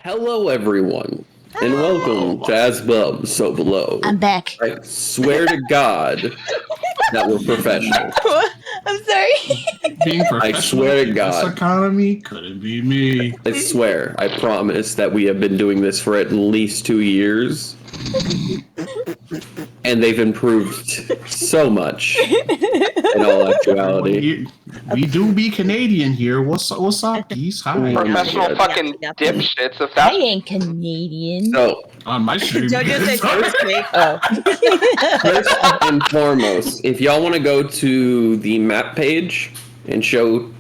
Hello, everyone, and welcome to As Above, So Below. I'm back. I swear to God that we're professional. I'm sorry. Being professional I swear to in God. this economy couldn't be me. I swear, I promise that we have been doing this for at least 2 years. And they've improved so much in all actuality. We do be Canadian here. What's up, geese? Hi. Professional Yeah. fucking dipshits. If I that's ain't Canadian. So, On my stream. Jojo said Sorry. first and foremost, if y'all want to go to the map page and show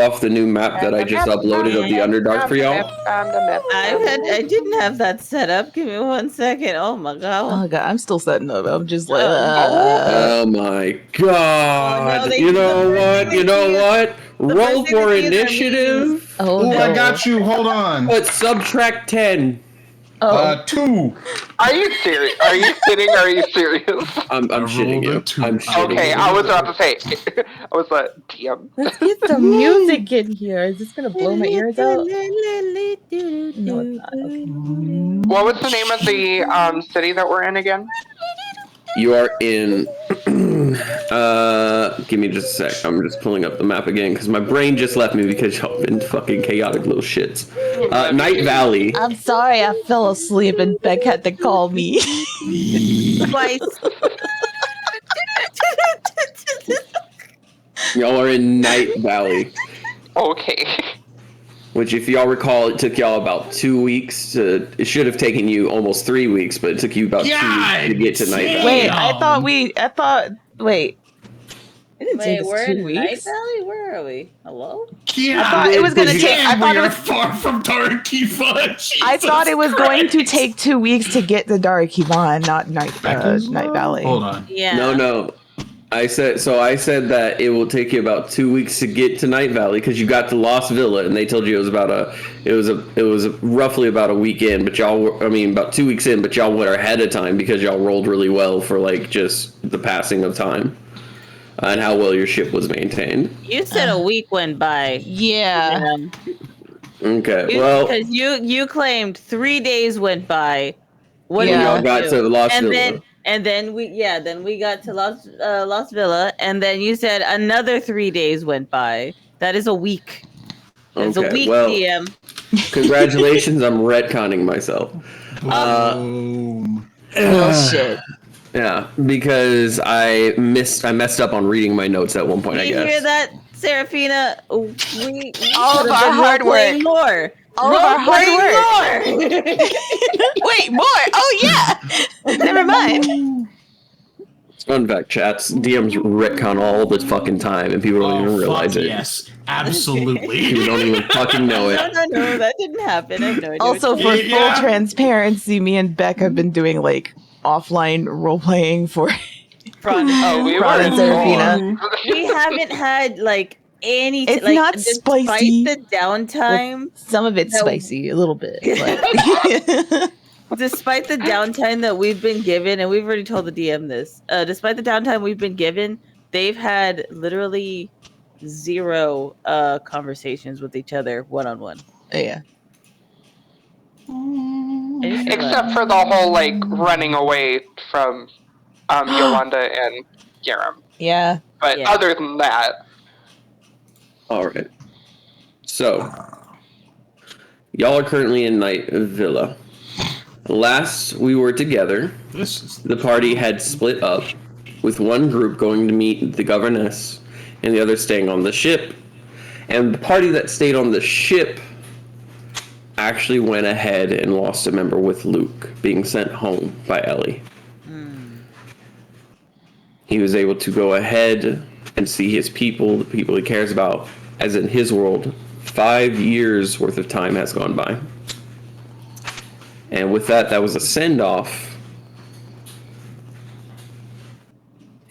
off the new map that I just uploaded of the Underdark for y'all. I didn't have that set up. Give me 1 second. Oh my god. Oh god, I'm still setting up. I'm just like, Oh my God! Oh, no, You know the first what? thing You they know see what? Roll first thing for they see is our initiative. oh Oh, no. I got you. Hold on. But subtract 10. Oh, 2. Are you serious? Are you kidding? Are you serious? I'm I shitting rolled a you. 2. I'm shitting Okay, you. I was about to say. I was like, damn. Let's get some music in here. Is this gonna blow my ears out? no, it's not. Okay. What was the name of the city that we're in again? You are in. Give me just a sec. I'm just pulling up the map again because my brain just left me because y'all been fucking chaotic little shits. Night Valley. I'm sorry, I fell asleep and Beck had to call me. Twice. Y'all are in Night Valley. Okay. Which, if y'all recall, it took y'all about 2 weeks to. It should have taken you almost 3 weeks, but it took you about 2 weeks to get to Night Valley. Wait, wait. It didn't take Wait, us we're 2 in Night weeks. Valley? Where are we? Hello? Yeah. I thought it was gonna take. I thought we it are was. far from Darky Fudge. I thought it was going to take 2 weeks to get to Dark Yvonne, not Night Valley. Hold on. Yeah. No. I said that it will take you about 2 weeks to get to Night Valley because you got to Lost Villa and they told you it was roughly about a week in, but about 2 weeks in, but y'all went ahead of time because y'all rolled really well for like just the passing of time and how well your ship was maintained. You said a week went by. Yeah. Okay, well, because you claimed 3 days went by. What Yeah. did y'all y'all got do? to Lost and Villa. then we got to Lost Villa, and then you said another 3 days went by. That is a week. That's a week, well, DM. congratulations, I'm retconning myself. Boom. Oh shit. Yeah, because I messed up on reading my notes at one point, I You guess. hear that, Serafina? We All of could've our been hard role-playing work. more. All of our hard Role-playing work. more. Wait, more? Oh yeah. Never mind. Fun fact, chats, DMs retcon all the fucking time, and people don't even realize it. Yes, absolutely. People don't even fucking know it. No, that didn't happen. I have no idea. Also, what for you're full transparency, me and Beck have been doing like offline role playing for Prawn. Oh, we Prawn were and in Serafina. We haven't had like any. It's like, not despite spicy. the downtime. Some of it's No. spicy, a little bit. But Despite the downtime that we've been given, and we've already told the DM this, despite the downtime we've been given, they've had literally 0 conversations with each other one-on-one. yeah. Except for the whole like running away from Yolanda and Garam. Yeah. But Yeah. other than that, Alright. So, y'all are currently in Night Villa. Last we were together, This is the party had split up, with one group going to meet the governess, and the other staying on the ship. And the party that stayed on the ship actually went ahead and lost a member with Luke being sent home by Ellie. He was able to go ahead and see his people, the people he cares about, as in his world, 5 years worth of time has gone by. And with that, that was a send-off.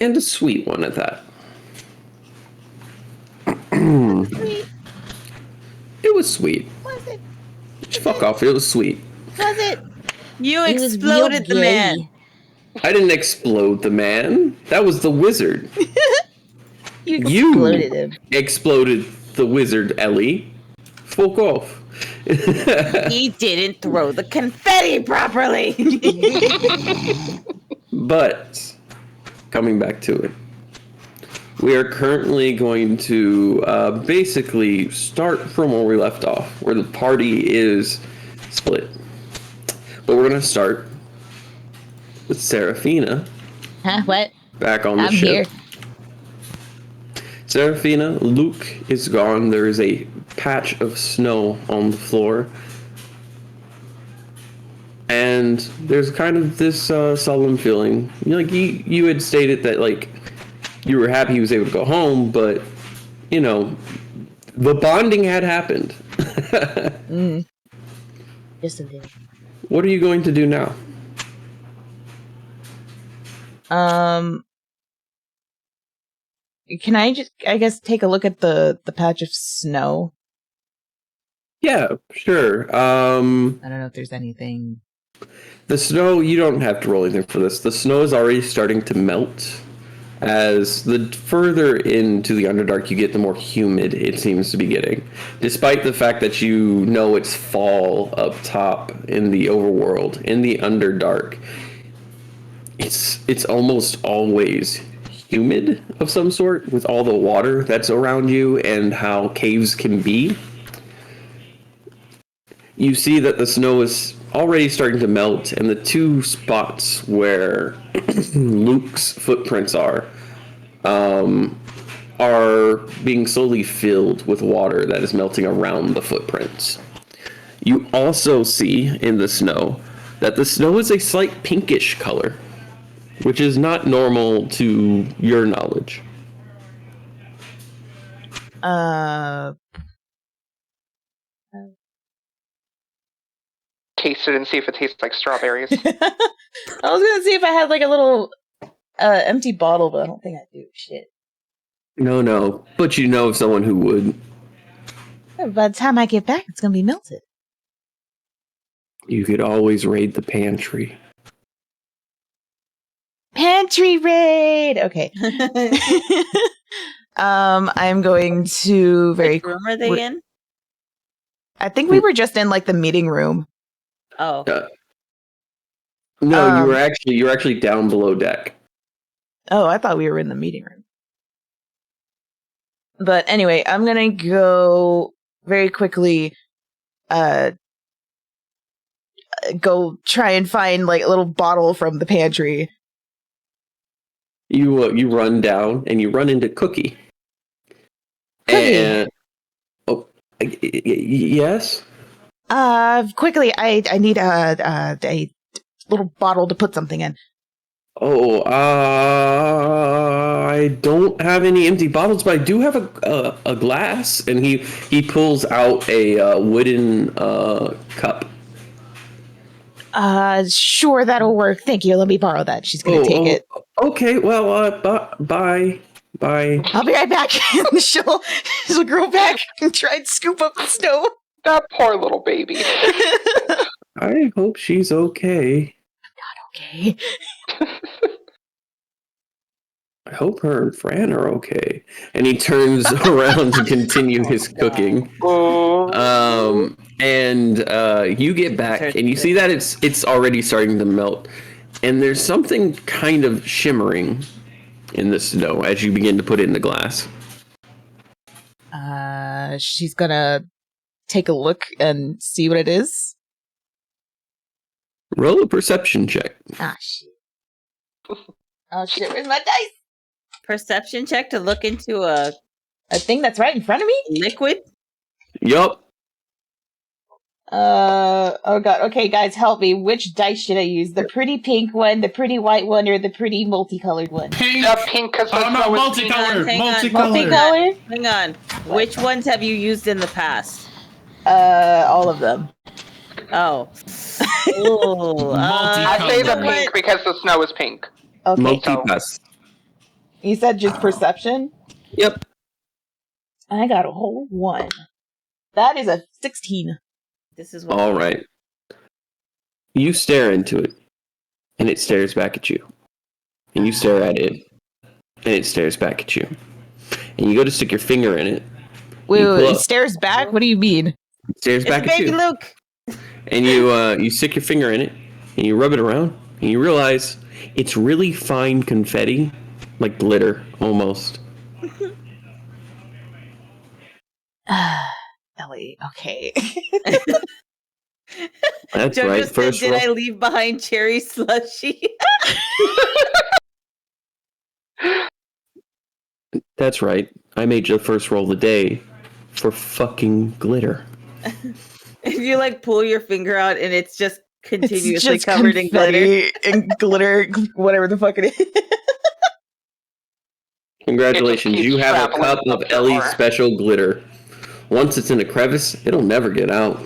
And a sweet one at that. It was sweet. Was it? Fuck off, it was sweet. Was it? You It was exploded the real man. gay. I didn't explode the man. That was the wizard. You You exploded him. exploded the wizard, Ellie. Fuck off. He didn't throw the confetti properly. But coming back to it, we are currently going to basically start from where we left off, where the party is split. But we're going to start with Serafina Huh? What? back on the I'm ship. here. Serafina, Luke is gone. There is a patch of snow on the floor. And there's kind of this solemn feeling. You had stated that like you were happy he was able to go home, but you know, the bonding had happened. Yes, it did. What are you going to do now? Can I just, I guess, take a look at the patch of snow? Yeah, sure. I don't know if there's anything. The snow, you don't have to roll anything for this. The snow is already starting to melt. As the further into the Underdark you get, the more humid it seems to be getting. Despite the fact that you know it's fall up top in the overworld, in the Underdark, it's almost always humid of some sort with all the water that's around you and how caves can be. You see that the snow is already starting to melt, and the two spots where Luke's footprints are being slowly filled with water that is melting around the footprints. You also see in the snow that the snow is a slight pinkish color, which is not normal to your knowledge. Taste it and see if it tastes like strawberries. I was gonna see if I had like a little empty bottle, but I don't think I do. Shit. No, but you know of someone who would. By the time I get back, it's gonna be melted. You could always raid the pantry. Pantry raid. Okay. I'm going to very. Which room are they in? I think we were just in like the meeting room. Oh. No, you were actually down below deck. Oh, I thought we were in the meeting room. But anyway, I'm gonna go very quickly. Go try and find like a little bottle from the pantry. You run down and you run into Cookie. And yes. Quickly, I need a little bottle to put something in. Oh, I don't have any empty bottles, but I do have a glass, and he pulls out a wooden cup. Sure, that'll work. Thank you. Let me borrow that. She's gonna take it. Okay, well, bye. I'll be right back. she'll go back and try and scoop up the snow. That poor little baby. I hope she's okay. Okay. I hope her and Fran are okay. And he turns around to continue his cooking. And you get back and you see that it's already starting to melt. And there's something kind of shimmering in the snow as you begin to put it in the glass. She's gonna take a look and see what it is. Roll a perception check. Ah, shit. Oh, shit. Where's my dice? Perception check to look into a thing that's right in front of me? liquid? Yup. Oh god. Okay, guys, help me. Which dice should I use? The pretty pink one, the pretty white one, or the pretty multicolored one? Pink. Pink, because Oh no, multicolored. Hang on. Multicolored? Hang on. Which ones have you used in the past? All of them. Oh. Ooh, I say the Multicolored. pink because the snow is pink. Okay. Multipass. You said just perception? Yep. I got a whole one. That is a 16. This is what. All right. You stare into it, and it stares back at you. And you stare at it, and it stares back at you. And you go to stick your finger in it. Wait, You pull it up. stares back? What do you mean? Stares It's back a at baby you. Luke. And you stick your finger in it, and you rub it around, and you realize it's really fine confetti, like glitter, almost. Ellie, okay. That's Jojo right. said, First "Did roll. I leave behind cherry slushy?" That's right. I made you the first roll of the day for fucking glitter. And you like pull your finger out, and it's just continuously It's just covered in glitter. confetti and glitter, whatever the fuck it is. Congratulations, keeps you have a traveling cup of up your Ellie's arm. special glitter. Once it's in a crevice, it'll never get out.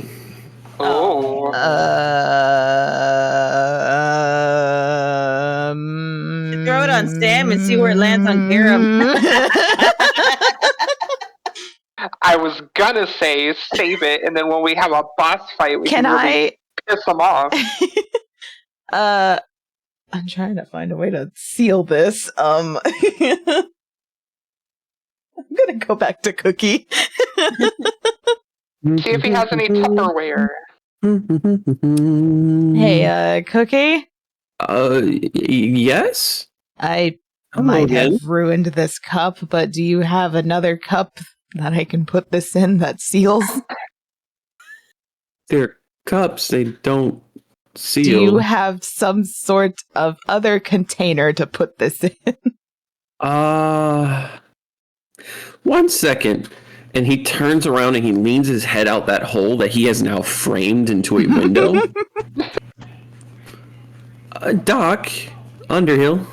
Oh. Throw it on Sam and see where it lands on Karam. I was gonna say save it, and then when we have a boss fight, we can really piss them off. I'm trying to find a way to seal this. I'm gonna go back to Cookie. See if he has any Tupperware. Hey, Cookie? Yes? I Hello might again. have ruined this cup, but do you have another cup that I can put this in that seals? They're cups, they don't seal. Do you have some sort of other container to put this in? 1 second. And he turns around and he leans his head out that hole that he has now framed into a window. Doc, Underhill,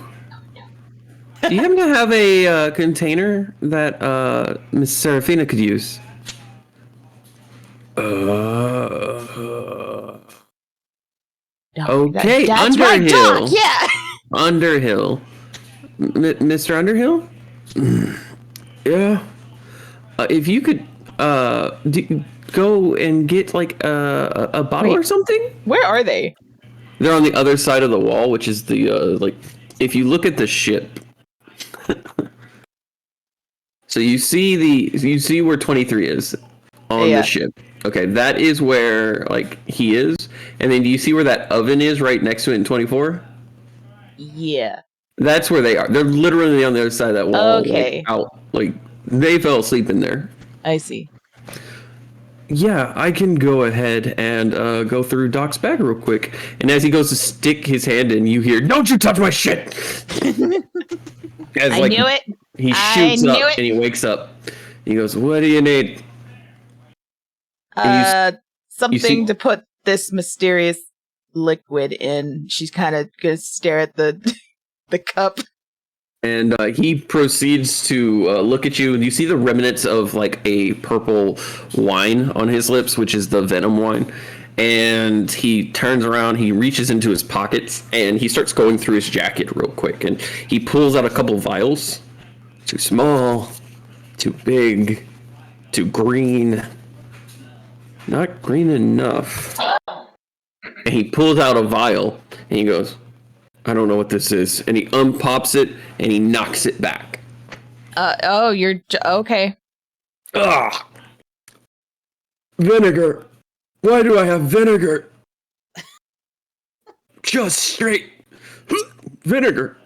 do you happen to have a container that Miss Serafina could use? Okay, That's Underhill. right, Doc, yeah! Underhill. Mr. Underhill? Yeah. If you could go and get like a bottle Wait. or something? Where are they? They're on the other side of the wall, which is the like if you look at the ship. So you see where 23 is on Yeah. the ship. Okay, that is where like he is. And then do you see where that oven is right next to it in 24? Yeah. That's where they are. They're literally on the other side of that wall. Okay. Like, out. Like they fell asleep in there. I see. Yeah, I can go ahead and go through Doc's bag real quick. And as he goes to stick his hand in, you hear, "Don't you touch my shit!" As, I knew it. He I shoots knew up it. and he wakes up. He goes, "What do you need?" And Something see- to put this mysterious liquid in. She's kind of gonna stare at the the cup. And he proceeds to look at you, and you see the remnants of like a purple wine on his lips, which is the venom wine. And he turns around, he reaches into his pockets, and he starts going through his jacket real quick. And he pulls out a couple vials. Too small, too big, too green. Not green enough. And he pulls out a vial, and he goes, "I don't know what this is." And he unpops it, and he knocks it back. Okay. Ugh! Vinegar. Why do I have vinegar? Just straight vinegar.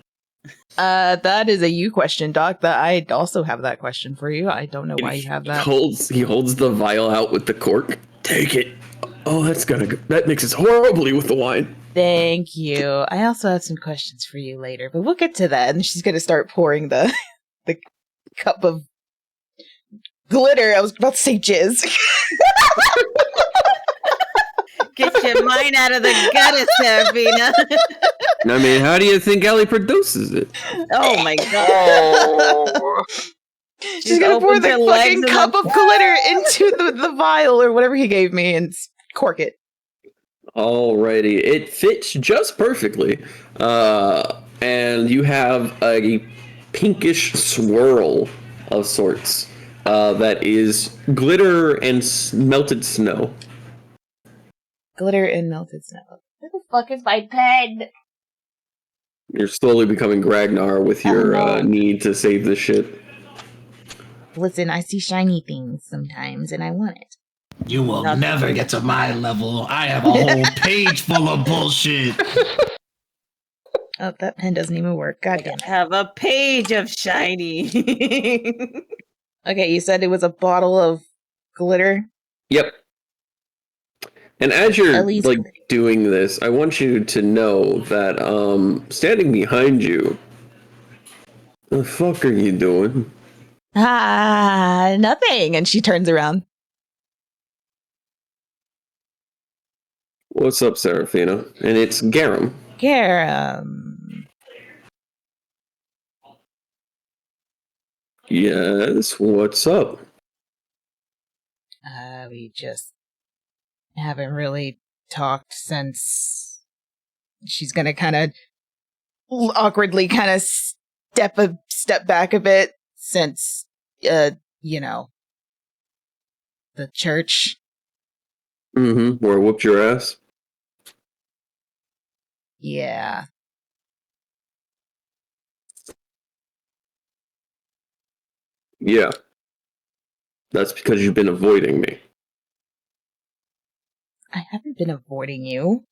That is a you question, Doc. That I also have that question for you. I don't know why you have that. He holds the vial out with the cork. Take it. Oh, that mixes horribly with the wine. Thank you. I also have some questions for you later, but we'll get to that. And she's gonna start pouring the cup of glitter. I was about to say jizz. Get your mind out of the gutter, Serafina. I mean, how do you think Ellie produces it? Oh my god. Oh. She's gonna pour opens the her legs fucking and cup then- of glitter into the vial or whatever he gave me and cork it. Alrighty, it fits just perfectly. And you have a pinkish swirl of sorts that is glitter and melted snow. Glitter and melted snow. Where the fuck is my pen? You're slowly becoming Gragnar with your Oh, no. need to save the ship. Listen, I see shiny things sometimes and I want it. You will Nothing. never get to my level. I have a whole page full of bullshit. Oh, that pen doesn't even work. God damn it. Have a page of shiny. Okay, you said it was a bottle of glitter. Yep. And as you're At least- like doing this, I want you to know that standing behind you, the fuck are you doing? Ah, nothing. And she turns around. What's up, Serafina? And it's Garum. Garum. Yes, what's up? We just haven't really talked since she's gonna kind of awkwardly kind of step back a bit since, you know, the church. Mm-hmm. Where I whooped your ass? Yeah. Yeah. That's because you've been avoiding me. I haven't been avoiding you.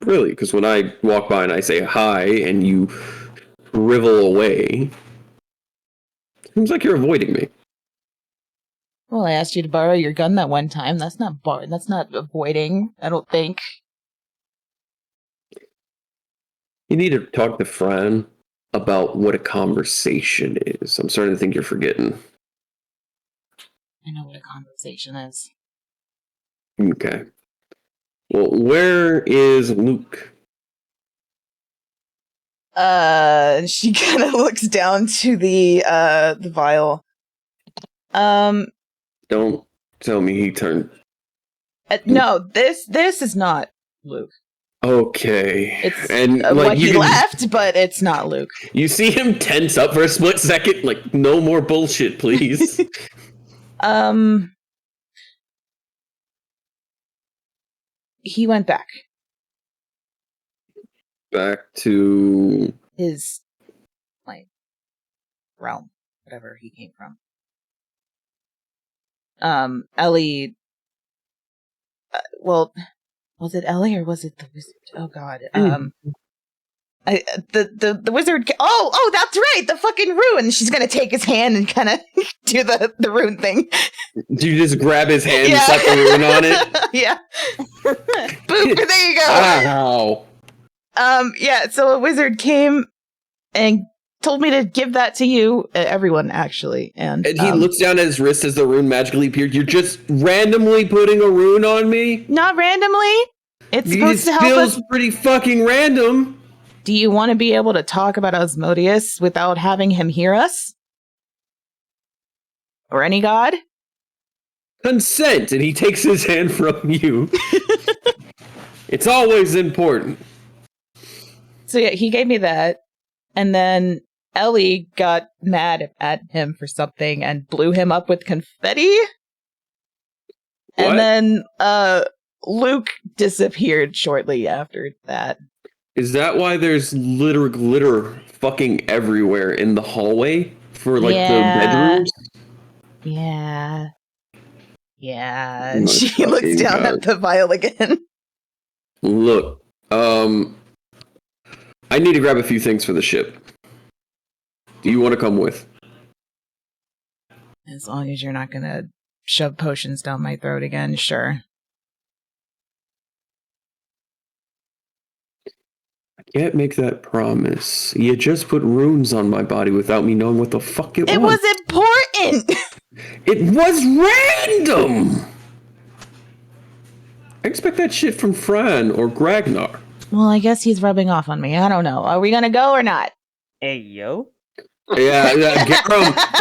Really? Because when I walk by and I say hi and you shrivel away, seems like you're avoiding me. Well, I asked you to borrow your gun that one time. That's not that's not avoiding, I don't think. You need to talk to Fran about what a conversation is. I'm starting to think you're forgetting. I know what a conversation is. Okay. Well, where is Luke? She kind of looks down to the vial. Don't tell me he turned. No, this is not Luke. Okay. It's and what you he can- left, but it's not Luke. You see him tense up for a split second, like, no more bullshit, please. He went back. Back to. His, like, realm, whatever he came from. Ellie. Well, was it Ellie or was it the wizard? Oh God. The wizard. Oh, that's right. The fucking rune. She's gonna take his hand and kind of do the rune thing. Do you just grab his hand and slap the rune on it? Yeah. Boop. There you go. Ow. Yeah. So a wizard came and told me to give that to you, everyone actually, and he looks down at his wrist as the rune magically appeared. You're just randomly putting a rune on me? not randomly. It's supposed to help us. Feels pretty fucking random. Do you want to be able to talk about Asmodeus without having him hear us? Or any god? Consent, and he takes his hand from you. It's always important. So yeah, he gave me that, and then Ellie got mad at him for something and blew him up with confetti. What? And then Luke disappeared shortly after that. Is that why there's glitter fucking everywhere in the hallway for like Yeah. the bedrooms? Yeah. Yeah. Oh And my she looks fucking down God. at the vial again. Look, I need to grab a few things for the ship. Do you want to come with? As long as you're not gonna shove potions down my throat again, sure. I can't make that promise. You just put runes on my body without me knowing what the fuck it It was. was important! It was random! I expect that shit from Fran or Gragnar. Well, I guess he's rubbing off on me. I don't know. Are we gonna go or not? Hey, yo. Yeah,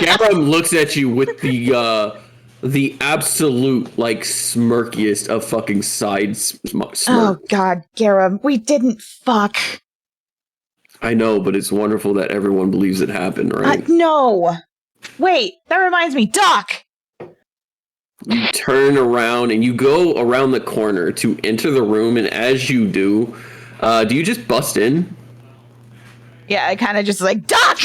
Garum looks at you with the absolute like smirkiest of fucking side smirk. Oh God, Garum, we didn't fuck. I know, but it's wonderful that everyone believes it happened, right? No. Wait, that reminds me, Doc. You turn around and you go around the corner to enter the room, and as you do you just bust in? Yeah, I kind of just like, Doc.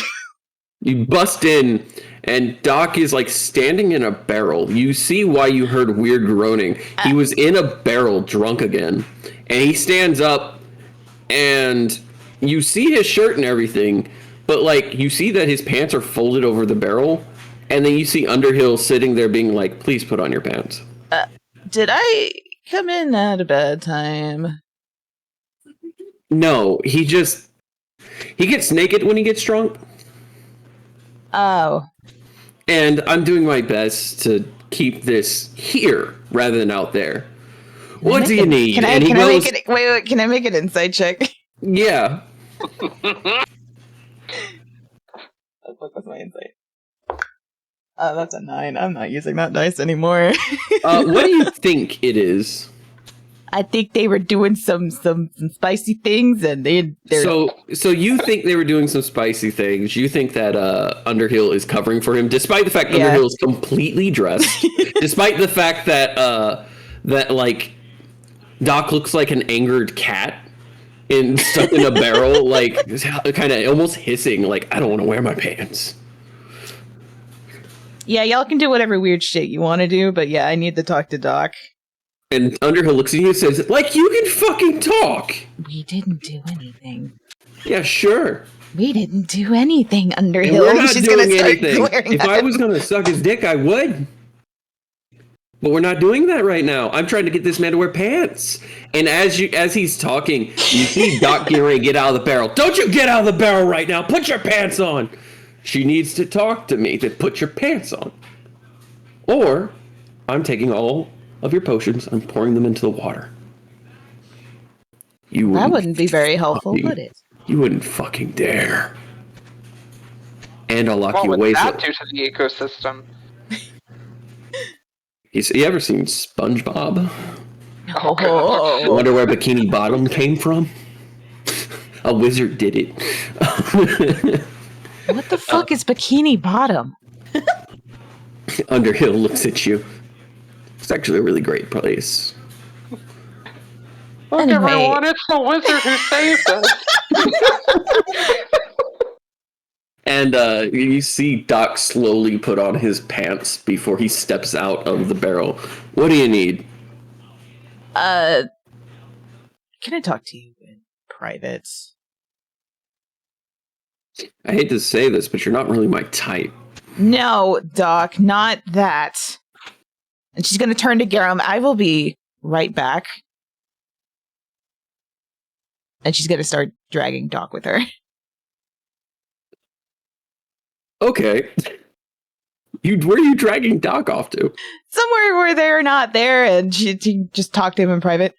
You bust in, and Doc is like standing in a barrel. You see why you heard weird groaning. He was in a barrel, drunk again, and he stands up, and you see his shirt and everything, but like you see that his pants are folded over the barrel, and then you see Underhill sitting there being like, "Please put on your pants." Did I come in at a bad time? No, he gets naked when he gets drunk. Oh. And I'm doing my best to keep this here rather than out there. What do you need? Can I make it? Wait. Can I make an insight check? Yeah. What was my insight? That's a 9. I'm not using that dice anymore. What do you think it is? I think they were doing some spicy things, and they're So you think they were doing some spicy things? You think that Underhill is covering for him, despite the fact Underhill is completely dressed, despite the fact that that like Doc looks like an angered cat stuck in a barrel, like kind of almost hissing, like I don't want to wear my pants. Yeah, y'all can do whatever weird shit you want to do, but yeah, I need to talk to Doc. And Underhill looks at you and says, like, you can fucking talk! We didn't do anything. Yeah, sure. We didn't do anything, Underhill. And we're not She's doing gonna start anything. glaring If at I him. was going to suck his dick, I would. But we're not doing that right now. I'm trying to get this man to wear pants. And as he's talking, you see Doc getting ready to get out of the barrel. Don't you get out of the barrel right now. Put your pants on. She needs to talk to me. Then put your pants on. Or I'm taking all of your potions, I'm pouring them into the water. That wouldn't be very helpful, would it? You wouldn't fucking dare. And I'll lock What you would away. that do to the ecosystem? You ever seen SpongeBob? Oh. You wonder where Bikini Bottom came from? A wizard did it. What the fuck is Bikini Bottom? Underhill looks at you. It's actually a really great place. Look, Anyway. everyone, it's the wizard who saved us. And you see Doc slowly put on his pants before he steps out of the barrel. What do you need? Can I talk to you in private? I hate to say this, but you're not really my type. No, Doc, not that. And she's gonna turn to Garum. I will be right back. And she's gonna start dragging Doc with her. Okay. Where are you dragging Doc off to? Somewhere where they're not there, and she just talk to him in private.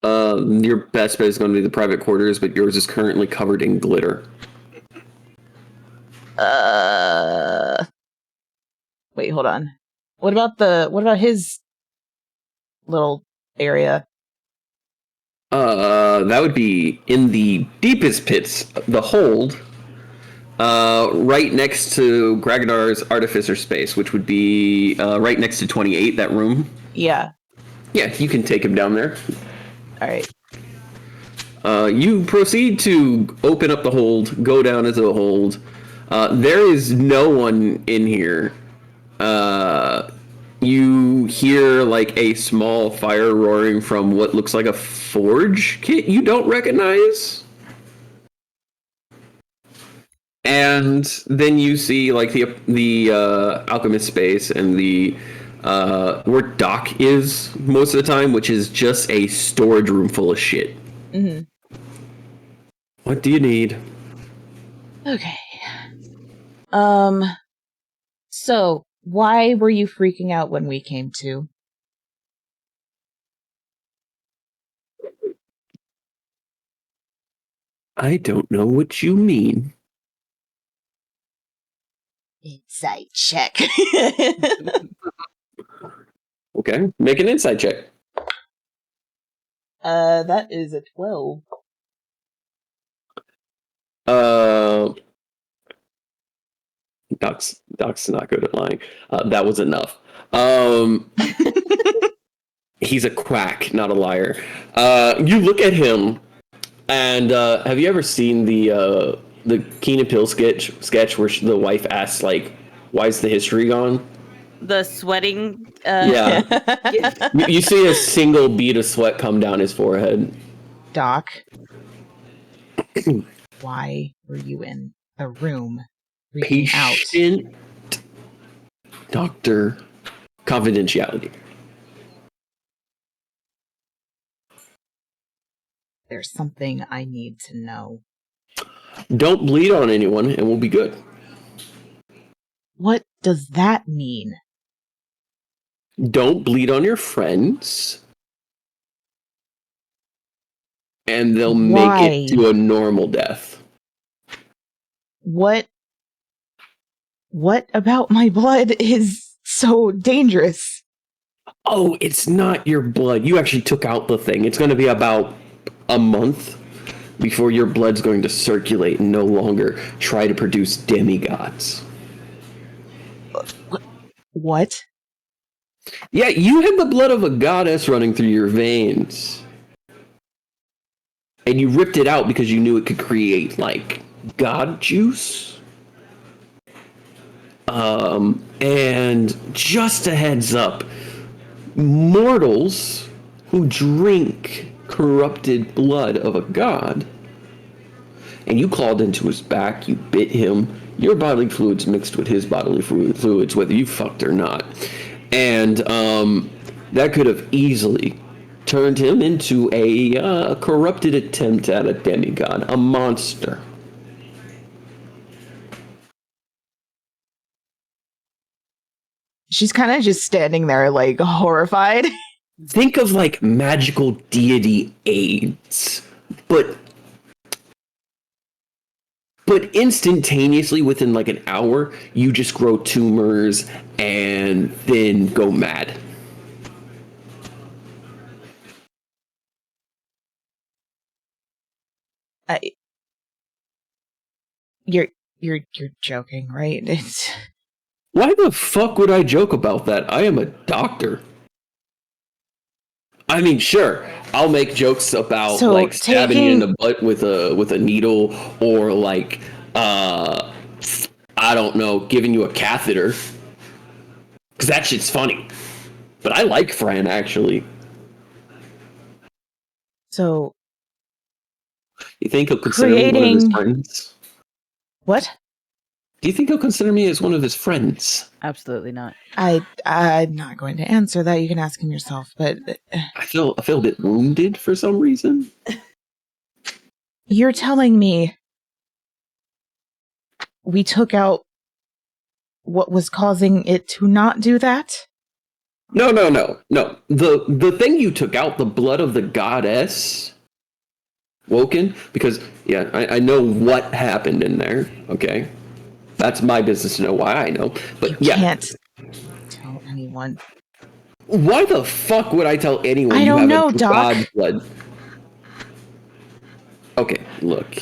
Your best bet is going to be the private quarters, but yours is currently covered in glitter. Wait, hold on. What about his little area? That would be in the deepest pits, the hold, right next to Gragonar's Artificer space, which would be right next to 28, that room. Yeah. Yeah, you can take him down there. Alright. You proceed to open up the hold, go down into the hold. There is no one in here. You hear like a small fire roaring from what looks like a forge kit you don't recognize. And then you see like the alchemist space and the where Doc is most of the time, which is just a storage room full of shit. Mm-hmm. What do you need? Okay. So, why were you freaking out when we came to? I don't know what you mean. Insight check. Okay, make an insight check. That is a 12. Doc's not good at lying. That was enough. He's a quack, not a liar. You look at him, and have you ever seen the Key and Peele sketch where the wife asks like, Why is the history gone? The sweating. Yeah. You see a single bead of sweat come down his forehead. Doc, why were you in the room freaking out? Patient doctor confidentiality. There's something I need to know. Don't bleed on anyone and we'll be good. What does that mean? Don't bleed on your friends. And they'll Why? make it to a normal death. What about my blood is so dangerous? Oh, it's not your blood. You actually took out the thing. It's going to be about a month before your blood's going to circulate and no longer try to produce demigods. What? Yeah, you had the blood of a goddess running through your veins. And you ripped it out because you knew it could create, like, god juice. And just a heads up, mortals who drink corrupted blood of a god, and you clawed into his back, you bit him, your bodily fluids mixed with his bodily fluids, whether you fucked or not. And that could have easily turned him into a corrupted attempt at a demigod, a monster. She's kind of just standing there, like, horrified. Think of, like, magical deity AIDS, but instantaneously within, like, an hour, you just grow tumors and then go mad. You're joking, right? It's Why the fuck would I joke about that? I am a doctor. I mean, sure, I'll make jokes about So, like stabbing you in taking- the butt with a needle, or like I don't know, giving you a catheter, because that shit's funny. But I like Fran actually. so You think he'll consider me one of his Creating- friends? what? Do you think he'll consider me as one of his friends? Absolutely not. I'm not going to answer that. You can ask him yourself, but I feel a bit wounded for some reason. you're telling me we took out what was causing it to not do that? No. The thing you took out, the blood of the goddess, Woken, because yeah, I know what happened in there. Okay, that's my business to know why I know. But You yeah, can't tell anyone. why the fuck would I tell anyone? I you don't have know, a Doc. god's blood? Okay, look,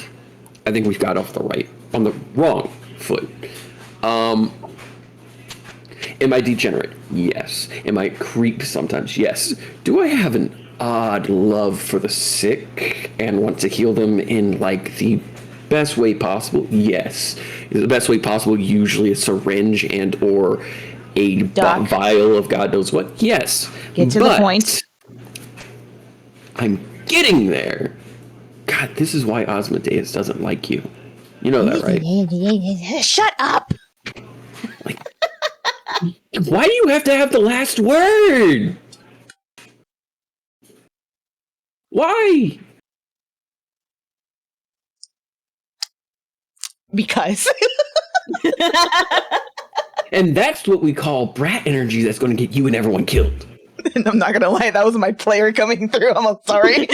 I think we've got on the wrong foot. Am I degenerate? Yes. Am I a creep sometimes? Yes. Do I have an odd love for the sick and want to heal them in like the best way possible? Yes. Is the best way possible usually a syringe and or a Doc. vial of God knows what? Yes. Get to the But point. I'm getting there. God, this is why Osmodeus doesn't like you. You know that, right? Shut up! Why do you have to have the last word? Why? Because And that's what we call brat energy that's going to get you and everyone killed. I'm not gonna lie, that was my player coming through. I'm sorry.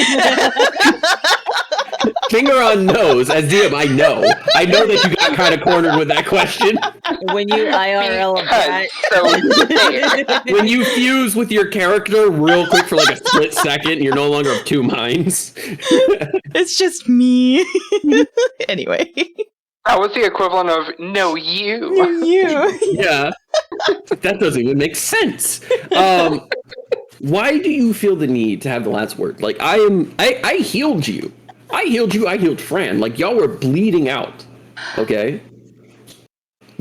Finger on nose, as DM, I know. I know that you got kind of cornered with that question. When you IRL a brat, So When you fuse with your character real quick for like a split second, you're no longer of two minds. It's just me. Anyway. that was the equivalent of no you. You. Yeah. That doesn't even make sense. Why do you feel the need to have the last word? Like, I healed you. I healed Fran. Like, y'all were bleeding out. Okay?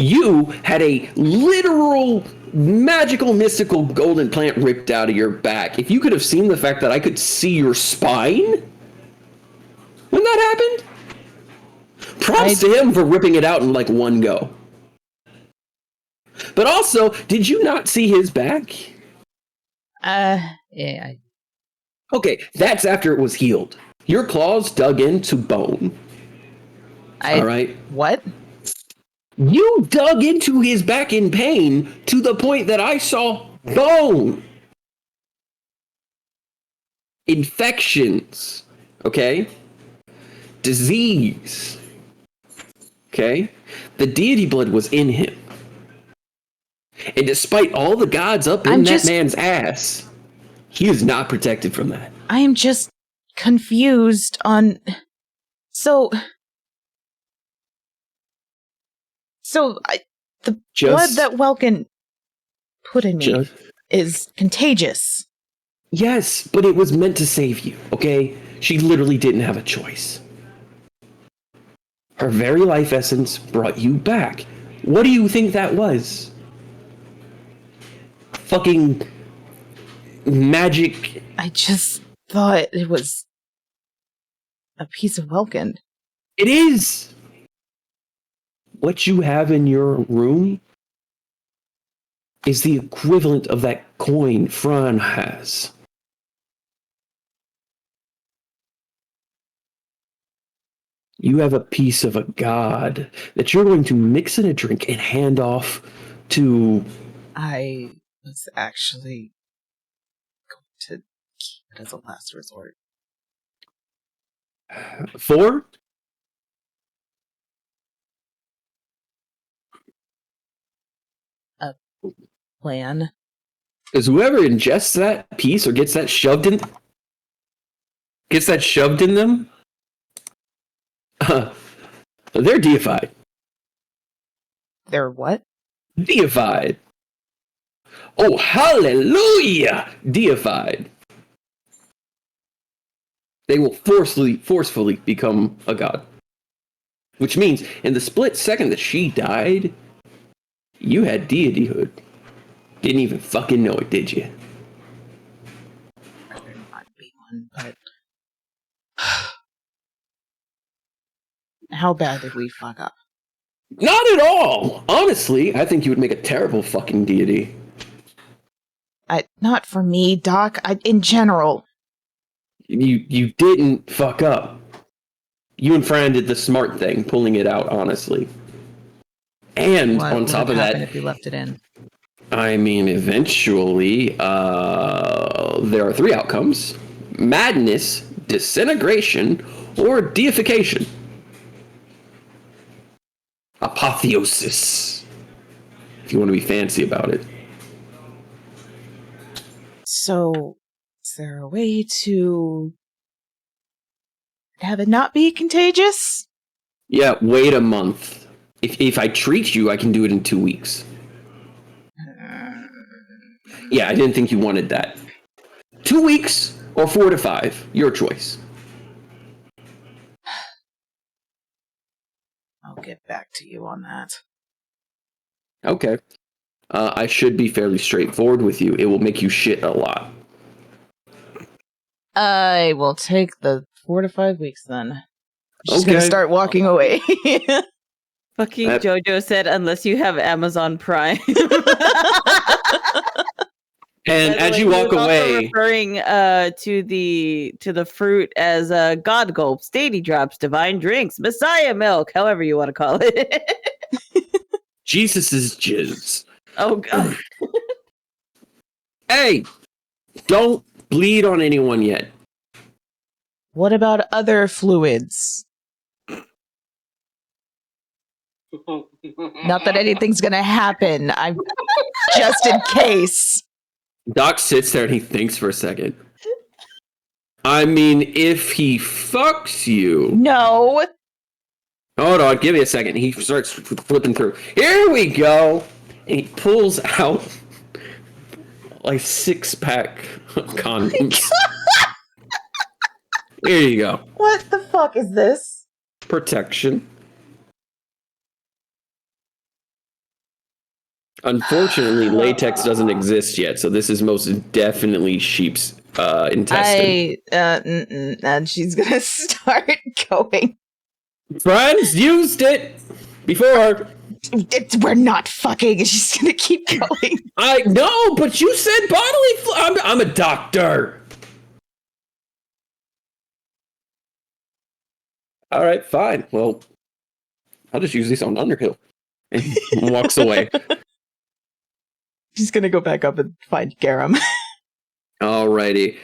You had a literal, magical, mystical golden plant ripped out of your back. If you could have seen the fact that I could see your spine when that happened, props to him for ripping it out in like one go. But also, did you not see his back? Yeah. Okay, that's after it was healed. Your claws dug into bone. All right? What? You dug into his back in pain to the point that I saw bone. Infections. Okay? Disease. Okay? The deity blood was in him. And despite all the gods up in that man's ass, he is not protected from that. I am just confused on... the blood that Welkin put in me is contagious. Yes, but it was meant to save you, okay? She literally didn't have a choice. Her very life essence brought you back. What do you think that was? Fucking magic. I just thought it was a piece of Welkin. It is! What you have in your room is the equivalent of that coin Fran has. You have a piece of a god that you're going to mix in a drink and hand off to... I was actually going to keep it as a last resort. For? A plan. Because whoever ingests that piece or gets that shoved in them, they're deified. They're what? Deified. Oh, hallelujah! Deified. They will forcefully become a god. Which means, in the split second that she died, you had deityhood. Didn't even fucking know it, did you? I'd rather not be one, but... How bad did we fuck up? Not at all! Honestly, I think you would make a terrible fucking deity. Not for me, Doc. In general. You didn't fuck up. You and Fran did the smart thing, pulling it out, honestly. And What on top of that, if you left it in? I mean, eventually, there are three outcomes: madness, disintegration, or deification. Apotheosis, if you want to be fancy about it. So, is there a way to have it not be contagious? Yeah, wait a month. If I treat you, I can do it in 2 weeks. Yeah, I didn't think you wanted that. 2 weeks or 4 to 5, your choice. I'll get back to you on that. Okay. I should be fairly straightforward with you. It will make you shit a lot. I will take the 4 to 5 weeks then. She's Okay. gonna start walking away. Fucking Jojo said, unless you have Amazon Prime. And as you he walk was also away, referring to the fruit as God gulps, deity drops, divine drinks, Messiah milk, however you want to call it. Jesus' jizz. Oh god. Hey, don't bleed on anyone yet. What about other fluids? Not that anything's gonna happen. I'm just in case. Doc sits there and he thinks for a second. I mean, if he fucks you... No. Hold on, give me a second. He starts flipping through. Here we go! And he pulls out like 6-pack of condoms. Here you go. What the fuck is this? Protection. Unfortunately, latex doesn't exist yet, so this is most definitely sheep's intestine. And she's gonna start going. Friends used it before. We're not fucking, and she's gonna keep going. I know, but you said bodily I'm a doctor. All right, fine. Well, I'll just use this on Underhill. And walks away. She's gonna go back up and find Garum. Alrighty.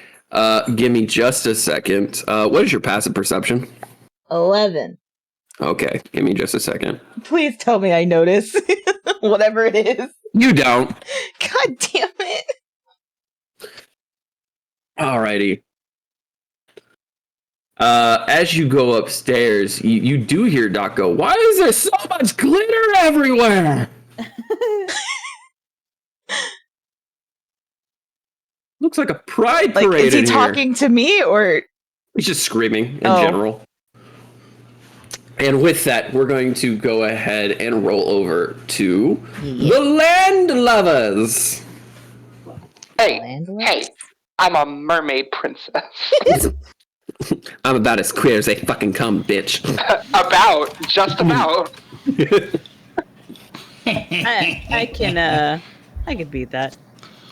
Give me just a second. What is your passive perception? 11. Okay, give me just a second. Please tell me I notice. Whatever it is. You don't. God damn it. Alrighty. As you go upstairs, you do hear Doc go, "Why is there so much glitter everywhere?" Looks like a pride Like, parade is he in here. talking to me or? He's just screaming in Oh. general. And with that, we're going to go ahead and roll over to the Land Lovers. Hey, I'm a mermaid princess. I'm about as queer as they fucking come, bitch. Just about. I can beat that.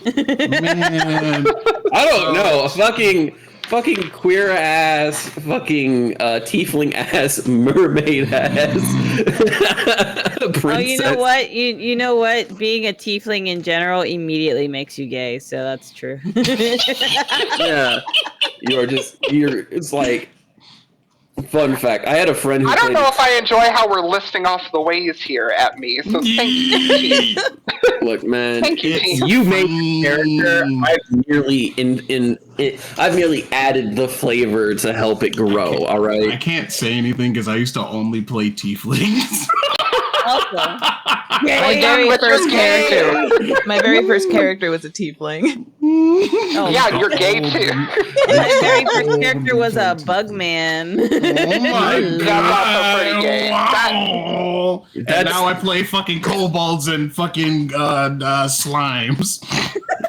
Man. I don't know. A fucking queer ass, fucking tiefling ass, mermaid ass princess. Oh, you know what? You know what? Being a tiefling in general immediately makes you gay, so that's true. Yeah, it's like. Fun fact: I had a friend who. I don't played know if I enjoy how we're listing off the ways here at me. So thank you. Look, man, Thank you, team. you made the character. I've merely added the flavor to help it grow. All I right. can't say anything because I used to only play tieflings. Also, My very but first you're gay. character. My very first character was a tiefling. oh, Yeah, you're gay too. my very first character was a bug man. Oh my That's god! also pretty gay. Wow. And That's- now I play fucking kobolds and fucking slimes.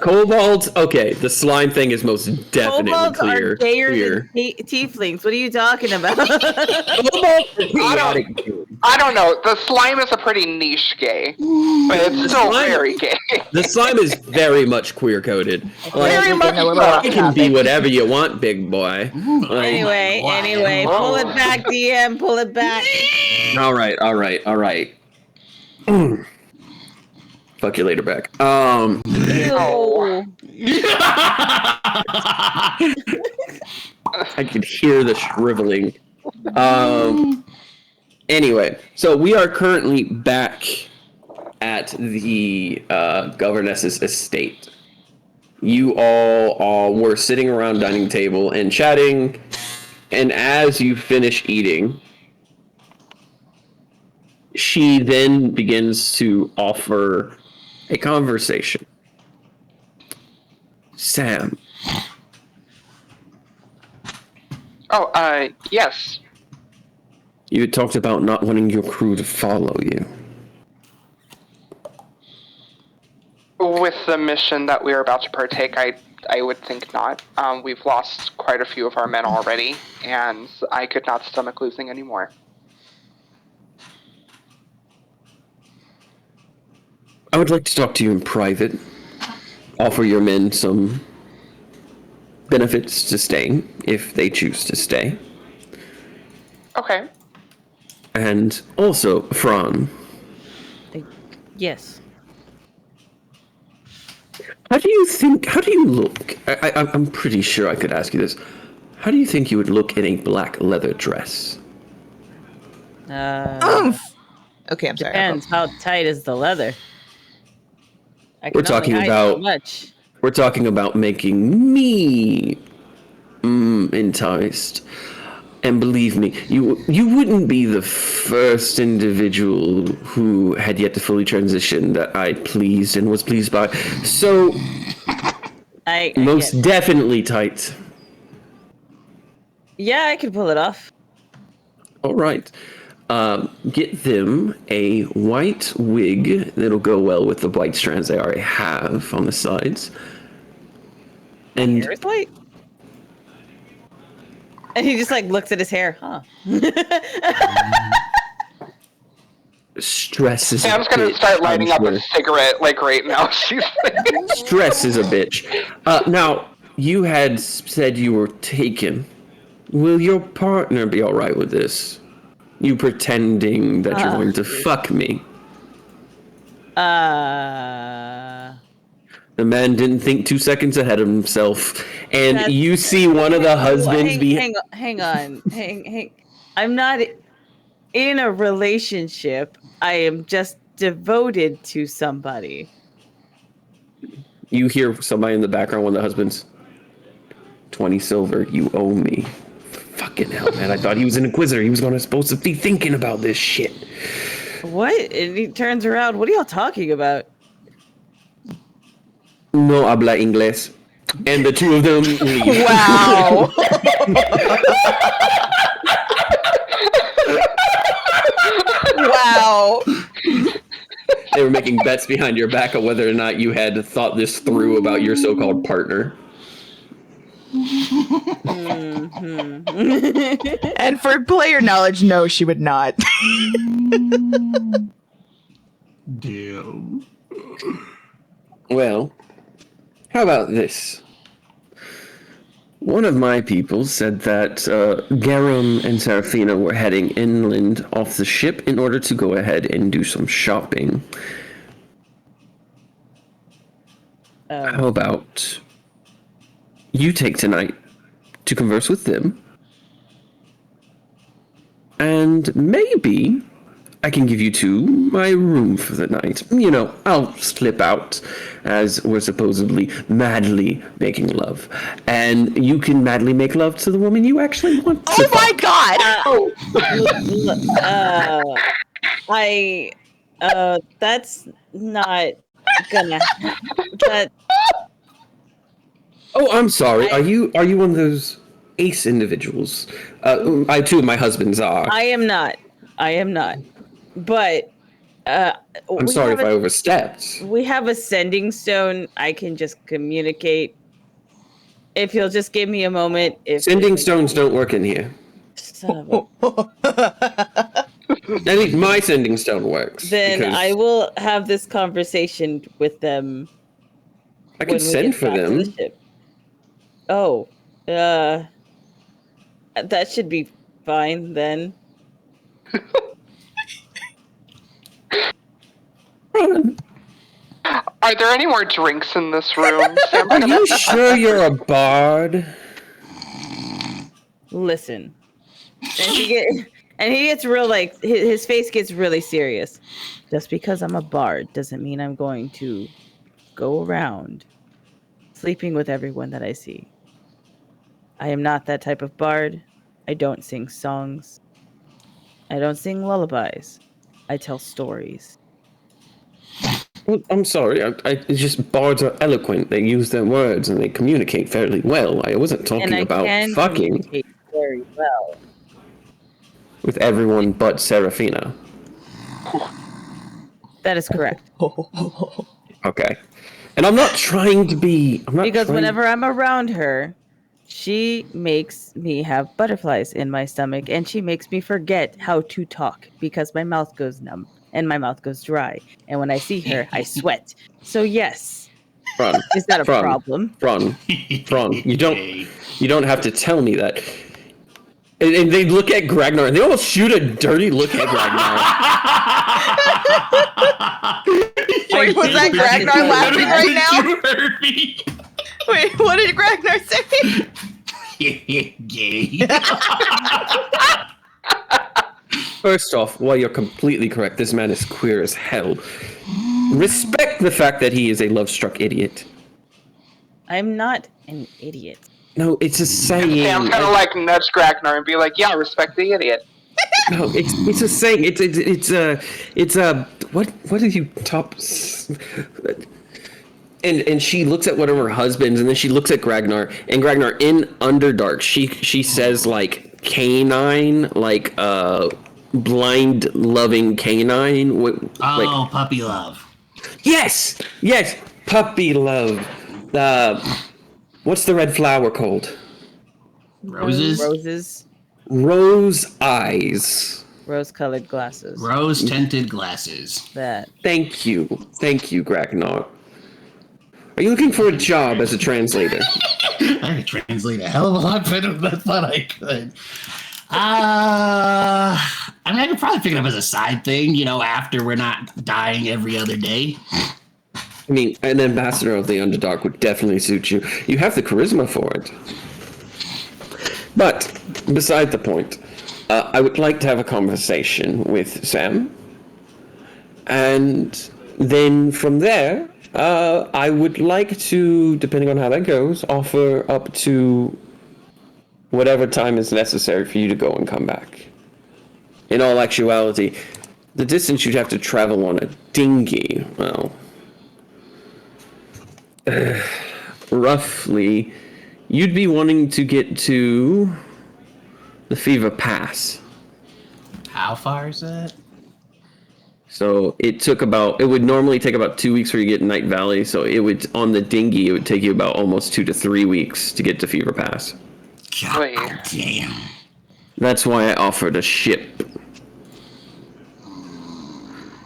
Kobolds. Okay, the slime thing is most definitely Kobolds clear. are gayer clear. than tieflings. What are you talking about? Kobolds are chaotic. I don't know. The slime is a pretty niche gay, but it's still slime- very gay. The slime is very much queer coded. Very We're much getting a little so. off You can be topic. whatever you want, big boy. Like, Anyway, pull it back, DM. Pull it back. all right. Fuck you later, back. Ew. I could hear the shriveling. Anyway, so we are currently back at the governess's estate. You all were sitting around dining table and chatting, and as you finish eating, she then begins to offer a conversation. Sam, Oh, yes. you had talked about not wanting your crew to follow you. With the mission that we are about to partake, I would think not. We've lost quite a few of our men already, and I could not stomach losing any more. I would like to talk to you in private. Offer your men some benefits to staying, if they choose to stay. Okay. And also, Fran, Yes. how do you look? I'm pretty sure I could ask you this. How do you think you would look in a black leather dress? Okay, I'm sorry. Depends. How tight is the leather? I We're can only talking hide about- so much. We're talking about making me enticed. And believe me, you wouldn't be the first individual who had yet to fully transition that I pleased and was pleased by. So, I most get- definitely tight. Yeah, I can pull it off. All right. Get them a white wig that'll go well with the white strands they already have on the sides. And Hair is white. And he just like looks at his hair, huh? stress is Sam's a gonna bitch, start lighting I'm up sure. a cigarette like right now. She's Stress is a bitch. Now, you had said you were taken. Will your partner be alright with this? You pretending that you're going to fuck me. The man didn't think 2 seconds ahead of himself. And That's- you see one of the husbands hang on. I'm not in a relationship. I am just devoted to somebody. You hear somebody in the background, one of the husbands. 20 silver, you owe me. Fucking hell, man. I thought he was an inquisitor. He was supposed to be thinking about this shit. What? And he turns around. What are y'all talking about? No habla inglés. And the two of them leave. Wow. Wow. They were making bets behind your back on whether or not you had thought this through about your so-called partner. And for player knowledge, no, she would not. Damn. Well, how about this? One of my people said that Garum and Serafina were heading inland off the ship in order to go ahead and do some shopping. How about you take tonight to converse with them? And maybe I can give you two my room for the night. You know, I'll slip out as we're supposedly madly making love. And you can madly make love to the woman you actually want to Oh my god! That's not gonna that Oh, I'm sorry. Are you one of those ace individuals? Two of my husbands are. I am not. But I'm sorry if I overstepped. we have a sending stone. I can just communicate. If you'll just give me a moment. Sending stones don't work in here. Son of a- At least my sending stone works. Then because I will have this conversation with them. I could send for them. Oh, that should be fine then. Are there any more drinks in this room? Sam, Are you sure you're a bard? Listen, and he gets real like his face gets really serious. Just because I'm a bard doesn't mean I'm going to go around sleeping with everyone that I see. I am not that type of bard. I don't sing songs. I don't sing lullabies. I tell stories. Well, I'm sorry. It's just bards are eloquent. They use their words and they communicate fairly well. I wasn't talking about fucking communicate very well. with everyone but Serafina. That is correct. Okay. And I'm not trying to be. Because whenever I'm around her, she makes me have butterflies in my stomach and she makes me forget how to talk because my mouth goes numb and my mouth goes dry. And when I see her, I sweat. So yes, Fron, it's not a problem. Fron, you don't have to tell me that. And they look at Gragnar and they almost shoot a dirty look at Gragnar. Wait, was that Gragnar laughing right now? You heard me. Wait, what did Gragnar say? Gay. First off, while you're completely correct, this man is queer as hell. Respect the fact that he is a love-struck idiot. I'm not an idiot. No, it's a saying. Sam's gonna like nudge Gragnar and be like, "Yeah, respect the idiot." No, it's a saying. It's a what did you top? And she looks at one of her husbands, and then she looks at Gragnar, and Gragnar in Underdark, she says like canine, like blind loving canine. Puppy love. Yes, puppy love. What's the red flower called? Roses. Roses. Rose eyes. Rose-colored glasses. Rose-tinted glasses. That. Thank you, Gragnar. Are you looking for a job as a translator? I could translate a hell of a lot better than I thought I could. I mean, I could probably pick it up as a side thing, after we're not dying every other day. I mean, an ambassador of the Underdark would definitely suit you. You have the charisma for it. But, beside the point, I would like to have a conversation with Sam. And then from there, I would like to, depending on how that goes, offer up to whatever time is necessary for you to go and come back. In all actuality, the distance you'd have to travel on a dinghy, well, roughly, you'd be wanting to get to the Fever Pass. How far is that? So it would normally take about 2 weeks for you to get Night Valley. So on the dinghy, it would take you about almost 2 to 3 weeks to get to Fever Pass. God damn. That's why I offered a ship.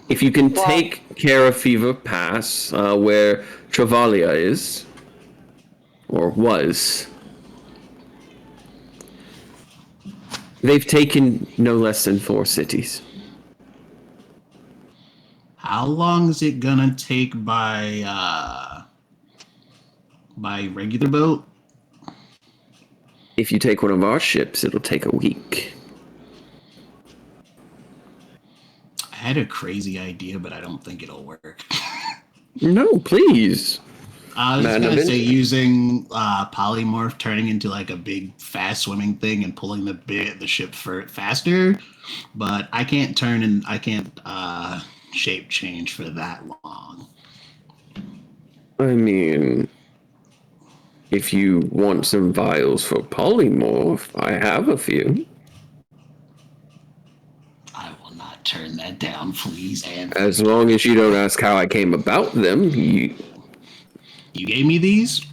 If you can take care of Fever Pass, where Travalia is, or was, they've taken no less than 4 cities. How long is it gonna take by regular boat? If you take one of our ships, it'll take a week. I had a crazy idea, but I don't think it'll work. No, please. I was just gonna say using polymorph, turning into like a big fast swimming thing and pulling the ship faster, but I can't shape change for that long. I mean, if you want some vials for polymorph, I have a few. I will not turn that down, please. And As long as you don't ask how I came about them, you gave me these?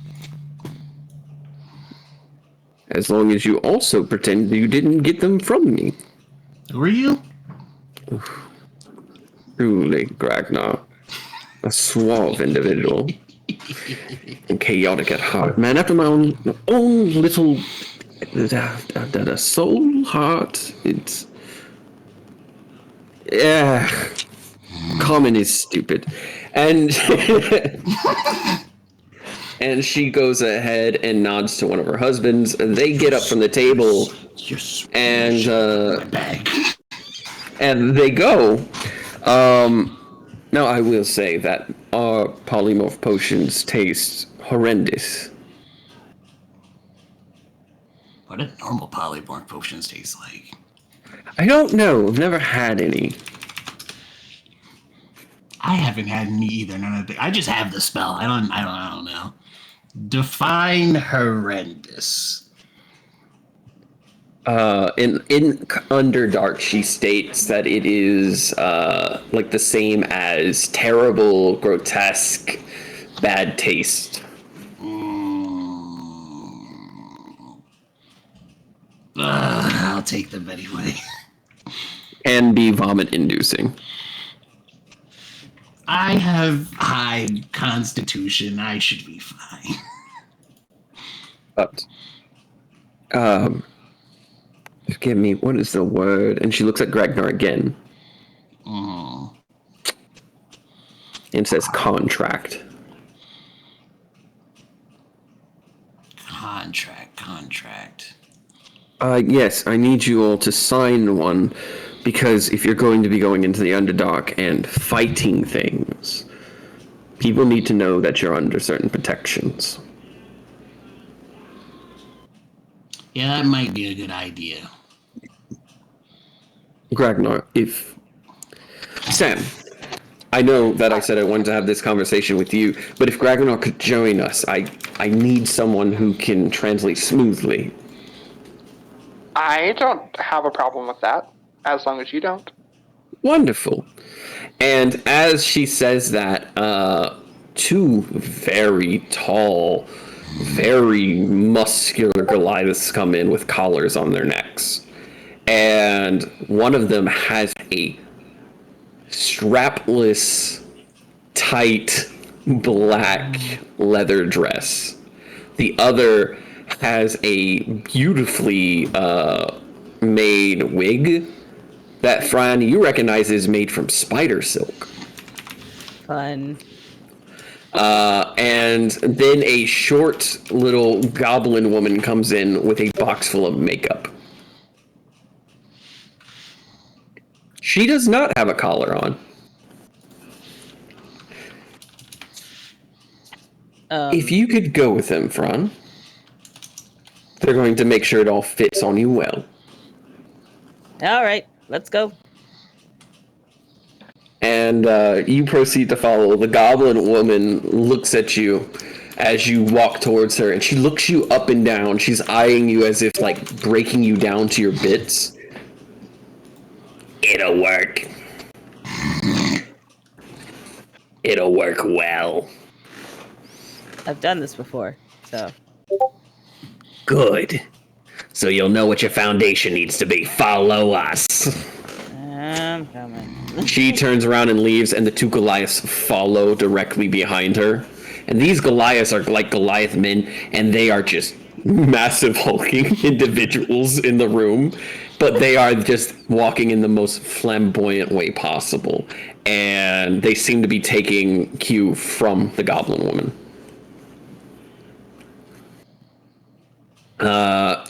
As long as you also pretend you didn't get them from me. Who are you? Truly, Gragnar. A suave individual. And chaotic at heart. Man, after my own little soul heart. It's... Yeah. Common is stupid. And... And she goes ahead and nods to one of her husbands. And they get up from the table and they go. Now I will say that our polymorph potions taste horrendous. What do normal polymorph potions taste like? I don't know. I've never had any. I haven't had any either. None of the. I just have the spell. I don't know. Define horrendous. In Underdark, she states that it is like the same as terrible, grotesque, bad taste. I'll take them anyway. And be vomit-inducing. I have high constitution. I should be fine. But, forgive me, what is the word? And she looks at Gragnar again. And says contract. Contract. Yes, I need you all to sign one, because if you're going to be going into the Underdark and fighting things, people need to know that you're under certain protections. Yeah, that might be a good idea. Gragnar, Sam, I know that I said I wanted to have this conversation with you, but if Gragnar could join us, I need someone who can translate smoothly. I don't have a problem with that. As long as you don't. Wonderful. And as she says that, two very tall, very muscular Goliaths come in with collars on their necks. And one of them has a strapless, tight, black leather dress. The other has a beautifully made wig that, Fran, you recognize is made from spider silk. Fun. And then a short little goblin woman comes in with a box full of makeup. She does not have a collar on. If you could go with them, Fran, they're going to make sure it all fits on you well. All right, let's go. And you proceed to follow. The goblin woman looks at you as you walk towards her, and she looks you up and down. She's eyeing you as if, like, breaking you down to your bits. It'll work. It'll work well. I've done this before, so. Good. So you'll know what your foundation needs to be. Follow us. I'm coming. She turns around and leaves, and the two Goliaths follow directly behind her. And these Goliaths are like Goliath men, and they are just massive hulking individuals in the room. But they are just walking in the most flamboyant way possible. And they seem to be taking cue from the goblin woman.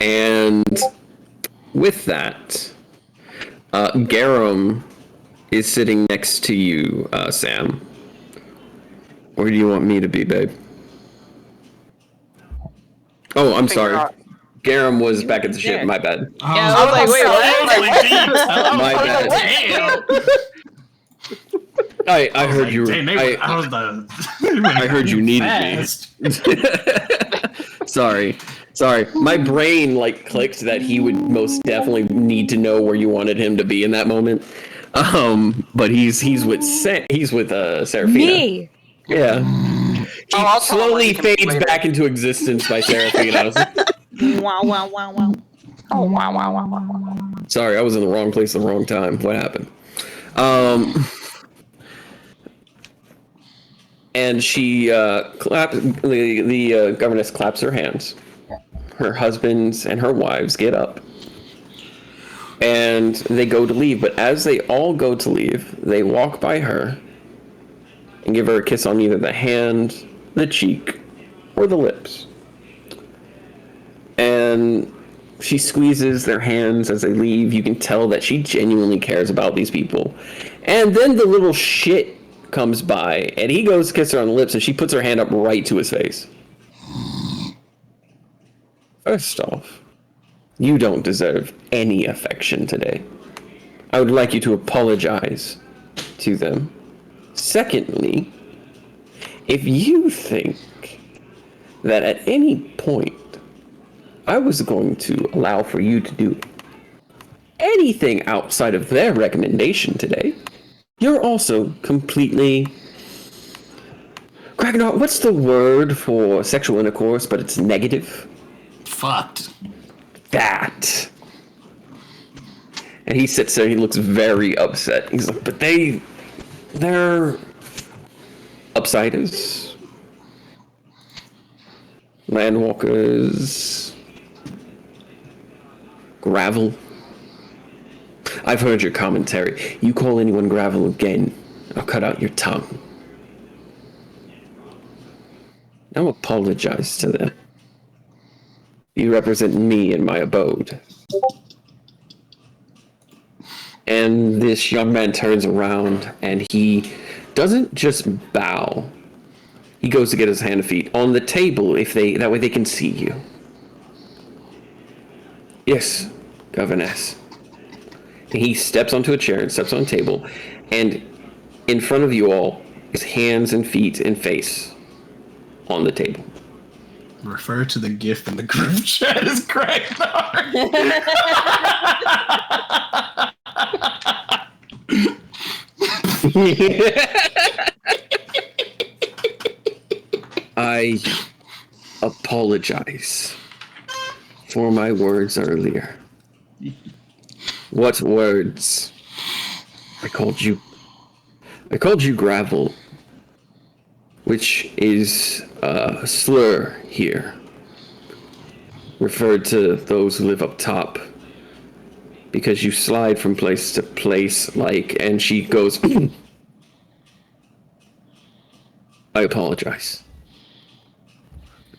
And with that, Garum is sitting next to you, Sam. Where do you want me to be, babe? Oh, I'm sorry. Garum was back at the ship. My bad. Yeah, I was like, wait, what? My bad. I heard you. I heard you needed me. Sorry. My brain like clicked that he would most definitely need to know where you wanted him to be in that moment. But he's with Seraphina. Me. Yeah. He slowly fades back into existence by Seraphina. I was like, Wow, wow, wow, wow. Oh, wow, wow, wow, wow, wow. sorry, I was in the wrong place at the wrong time. What happened? And she claps. The governess claps her hands. Her husbands and her wives get up, and they go to leave. But as they all go to leave, they walk by her and give her a kiss on either the hand, the cheek, or the lips. And she squeezes their hands as they leave. You can tell that she genuinely cares about these people. And then the little shit comes by, and he goes to kiss her on the lips, and she puts her hand up right to his face. First off, you don't deserve any affection today. I would like you to apologize to them. Secondly, if you think that at any point I was going to allow for you to do anything outside of their recommendation today, you're also completely... Ragnar, what's the word for sexual intercourse, but it's negative? Fucked. That. And he sits there, he looks very upset. He's like, but they're upsiders, landwalkers, gravel. I've heard your commentary. You call anyone gravel again, I'll cut out your tongue. Now apologize to them. You represent me in my abode. And this young man turns around and he doesn't just bow. He goes to get his hand and feet on the table that way they can see you. Yes, governess. And he steps onto a chair and steps on a table, and in front of you all is hands and feet and face on the table. Refer to the GIF in the group chat as Ragnar. I apologize for my words earlier. What words? I called you gravel, which is a slur here. Referred to those who live up top. Because you slide from place to place, and she goes, I apologize.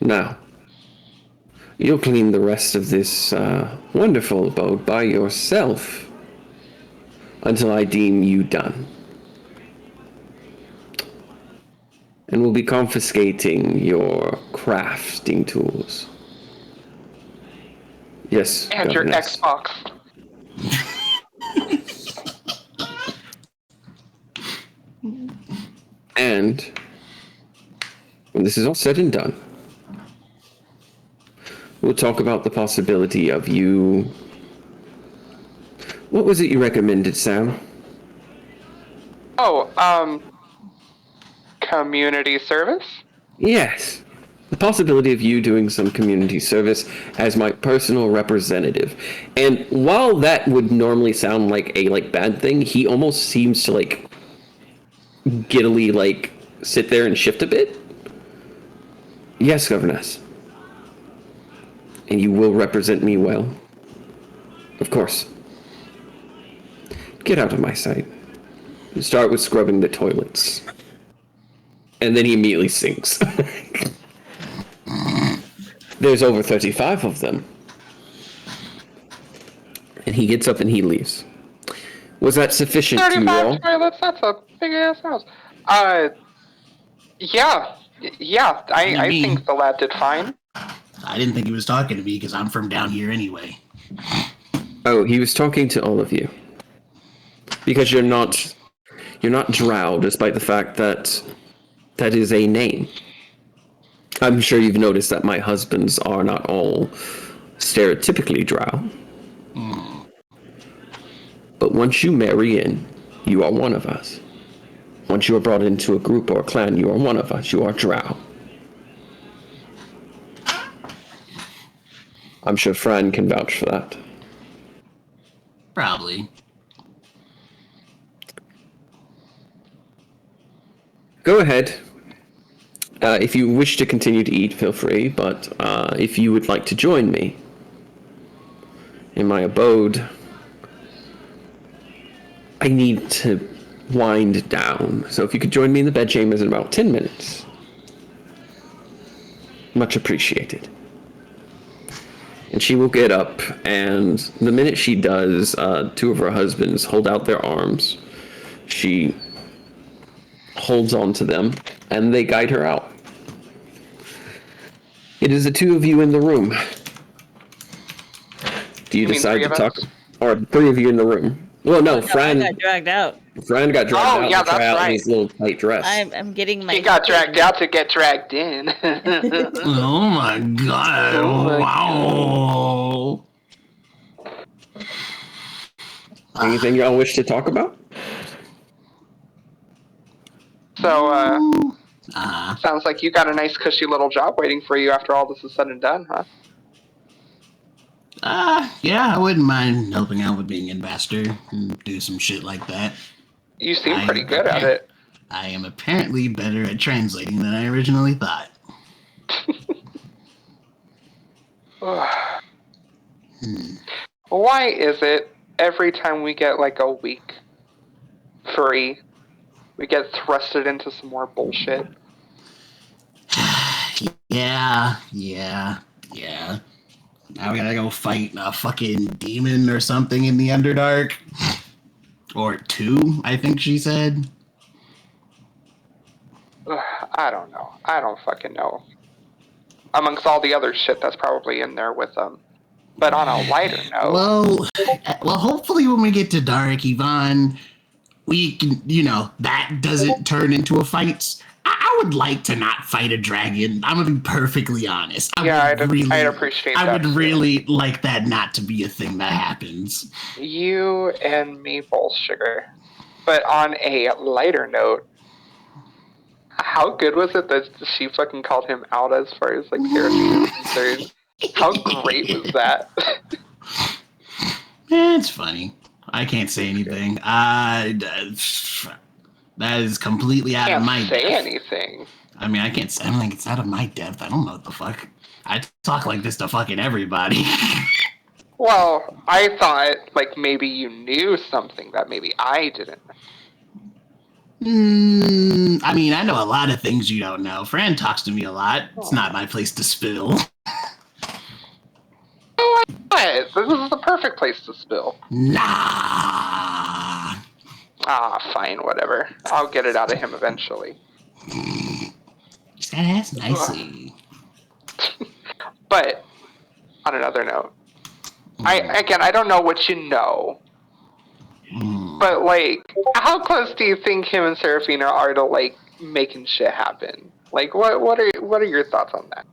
Now, you'll clean the rest of this wonderful abode by yourself until I deem you done. And we'll be confiscating your crafting tools. Yes, And your Governess. Xbox. And when this is all said and done, we'll talk about the possibility of you... What was it you recommended, Sam? Oh, community service? Yes. The possibility of you doing some community service as my personal representative. And while that would normally sound like a bad thing, he almost seems to giddily sit there and shift a bit. Yes, Governess. And you will represent me well. Of course. Get out of my sight. Start with scrubbing the toilets. And then he immediately sinks. There's over 35 of them. And he gets up and he leaves. Was that sufficient to you all? 35 toilets, that's a big ass house. Yeah, I think the lad did fine. I didn't think he was talking to me because I'm from down here anyway. Oh, he was talking to all of you. Because you're not drow, despite the fact that that is a name. I'm sure you've noticed that my husbands are not all stereotypically drow. But once you marry in, you are one of us. Once you are brought into a group or a clan, you are one of us. You are drow. I'm sure Fran can vouch for that. Probably. Go ahead. If you wish to continue to eat, feel free, but if you would like to join me in my abode, I need to wind down. So if you could join me in the bedchambers in about 10 minutes. Much appreciated. And she will get up, and the minute she does, two of her husbands hold out their arms. She holds on to them, and they guide her out. It is the two of you in the room. Do you decide to talk? Or three of you in the room? Well, no, Fran got dragged out. Fran got dragged out yeah, to try that's out in right. his little tight dress. I'm getting my. He got dragged out to get dragged in. Oh my god. Oh my Wow. Anything y'all wish to talk about? So, sounds like you got a nice cushy little job waiting for you after all this is said and done, huh? Yeah, I wouldn't mind helping out with being ambassador and do some shit like that. You seem pretty good at it. I am apparently better at translating than I originally thought. Why is it every time we get like a week free, we get thrusted into some more bullshit? Yeah. Now we gotta go fight a fucking demon or something in the Underdark. Or two, I think she said. I don't know. I don't fucking know. Amongst all the other shit that's probably in there with them. But on a lighter note... Well, hopefully when we get to Dark, Yvonne, we can, that doesn't turn into a fight. I would like to not fight a dragon. I'm gonna be perfectly honest. I'd appreciate that. I would really like that not to be a thing that happens. You and me both, Sugar. But on a lighter note, how good was it that she fucking called him out as far as like Seraphine is concerned? How great was that? It's funny. I can't say anything. That is completely out of my depth. Can't say anything. I mean, I don't think it's out of my depth. I don't know what the fuck. I talk like this to fucking everybody. Well, I thought like maybe you knew something that maybe I didn't. I mean, I know a lot of things you don't know. Fran talks to me a lot. It's not my place to spill. Oh, this is the perfect place to spill. Nah. Fine, whatever. I'll get it out of him eventually. Just gotta ask nicely. But on another note, I don't know what you know, but like, how close do you think him and Seraphina are to like making shit happen? Like, what are your thoughts on that?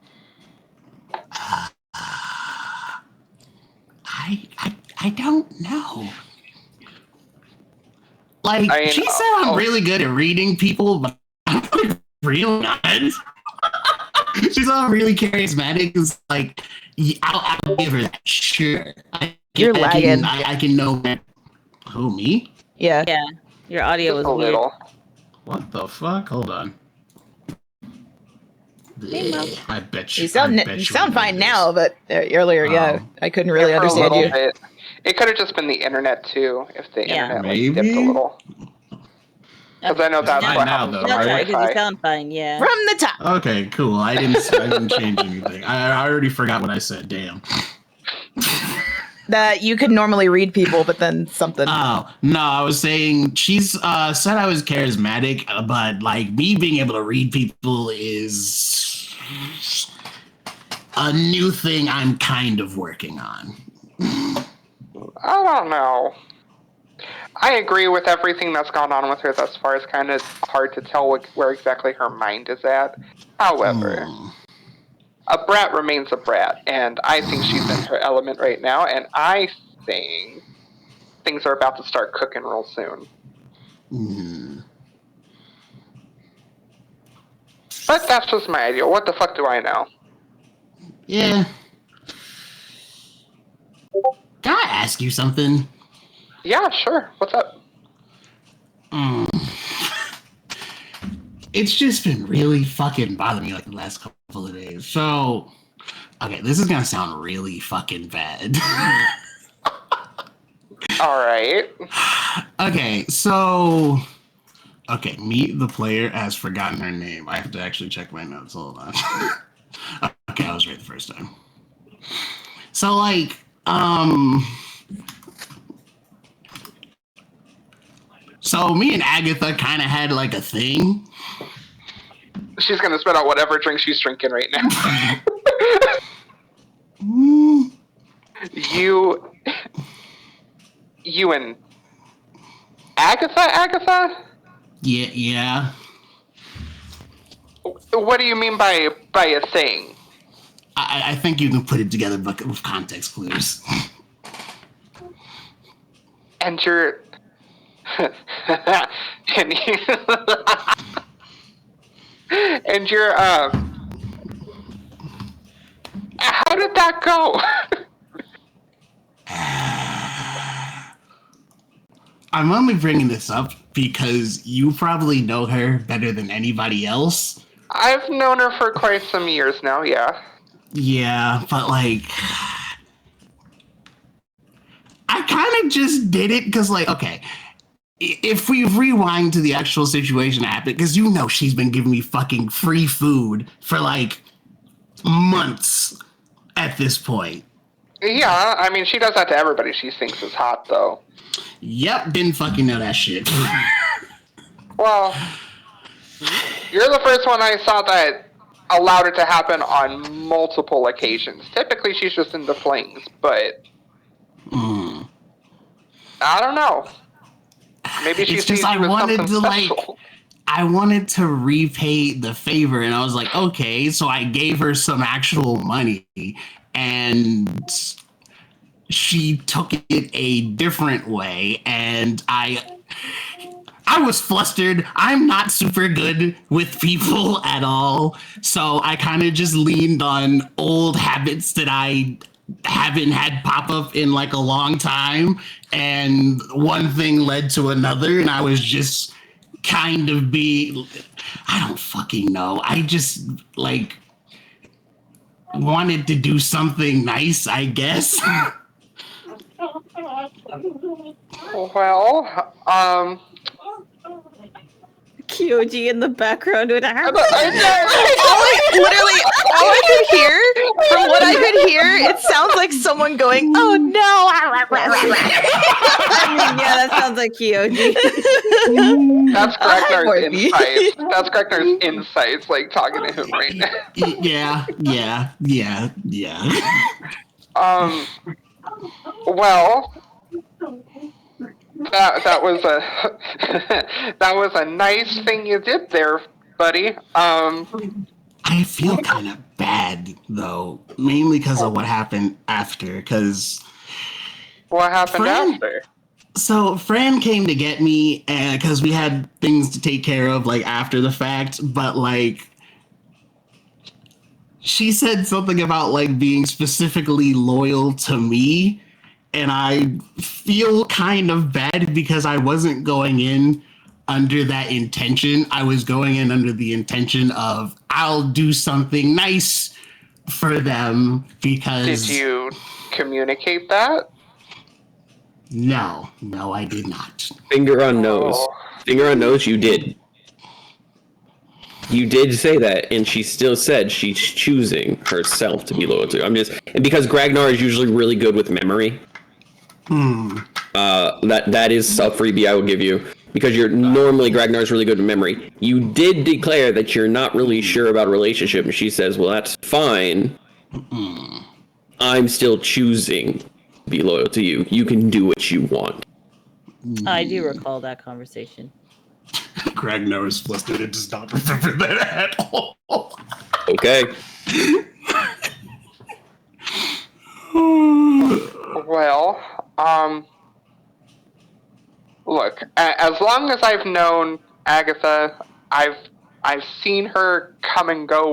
I don't know. Like, she said I'm really good at reading people, but I'm like, really not. She's all really charismatic. It's like, I'll give her that. Sure. You're lagging. I can know that. Who, me? Yeah. Yeah. Your audio was a weird. little. What the fuck? Hold on. Hey, Mom. I bet You sound fine now, but earlier, I couldn't really For understand a you. little bit. It could have just been the internet too, if the internet like, Maybe. dipped a little. Because I know that's fine what now, happens though, to That's my right, because Wi-Fi. you sound fine, yeah. From the top. Okay, cool. I didn't change anything. I already forgot what I said. Damn. That you could normally read people, but then something. Oh, no, I was saying she's said I was charismatic, but like me being able to read people is a new thing I'm kind of working on. I don't know. I agree with everything that's gone on with her thus far. It's kind of hard to tell where exactly her mind is at. However, a brat remains a brat, and I think she's in her element right now, and I think things are about to start cooking real soon. But that's just my idea. What the fuck do I know? Yeah. Can I ask you something? Yeah, sure. What's up? It's just been really fucking bothering me like the last couple of days. So, okay, this is gonna sound really fucking bad. All right. Okay, so... Okay, meet the player has forgotten her name. I have to actually check my notes. Hold on. Okay, I was right the first time. So, like, so me and Agatha kind of had, like, a thing. She's gonna spit out whatever drink she's drinking right now. You and Agatha? Yeah. What do you mean by a thing? I think you can put it together with context clues. And you're... and you're, how did that go? I'm only bringing this up because you probably know her better than anybody else. I've known her for quite some years now, yeah. Yeah, but like... I kind of just did it because, like, okay, if we rewind to the actual situation that happened, because you know she's been giving me fucking free food for, like, months at this point. Yeah, I mean, she does that to everybody she thinks is hot, though. Yep, didn't fucking know that shit. Well, you're the first one I saw that allowed it to happen on multiple occasions. Typically, she's just into flings, but... I don't know. Maybe she It's sees just you as something special. I wanted to repay the favor, and I was like, okay, so I gave her some actual money, and she took it a different way, and I was flustered. I'm not super good with people at all, so I kind of just leaned on old habits that I haven't had pop up in like a long time, and one thing led to another, and I was just kind of I don't fucking know. I just like wanted to do something nice, I guess. Well, Kyoji in the background with a I know. All I could hear, from what I could hear, it sounds like someone going, "Oh no!" Yeah, that sounds like Kyoji. That's Hi, Gregnar's Morphe. insights. That's Gregnar's insights, like talking to him right now. Yeah. Well, that was a that was a nice thing you did there, buddy. I feel kind of bad though, mainly because of what happened after. Because What happened Fran- after? so Fran came to get me because we had things to take care of like after the fact, but like she said something about like being specifically loyal to me, and I feel kind of bad because I wasn't going in under that intention. I was going in under the intention of I'll do something nice for them because Did you communicate that? No, I did not. Finger on nose. Oh. Finger on nose, you did. You did say that, and she still said she's choosing herself to be loyal to. And because Gragnar is usually really good with memory. That is a freebie I will give you. Because normally Gragnar's really good with memory. You did declare that you're not really sure about a relationship, and she says, well, that's fine. I'm still choosing to be loyal to you. You can do what you want. I do recall that conversation. Gragnar is flustered and does not remember that at all. Okay. Well, look. As long as I've known Agatha, I've seen her come and go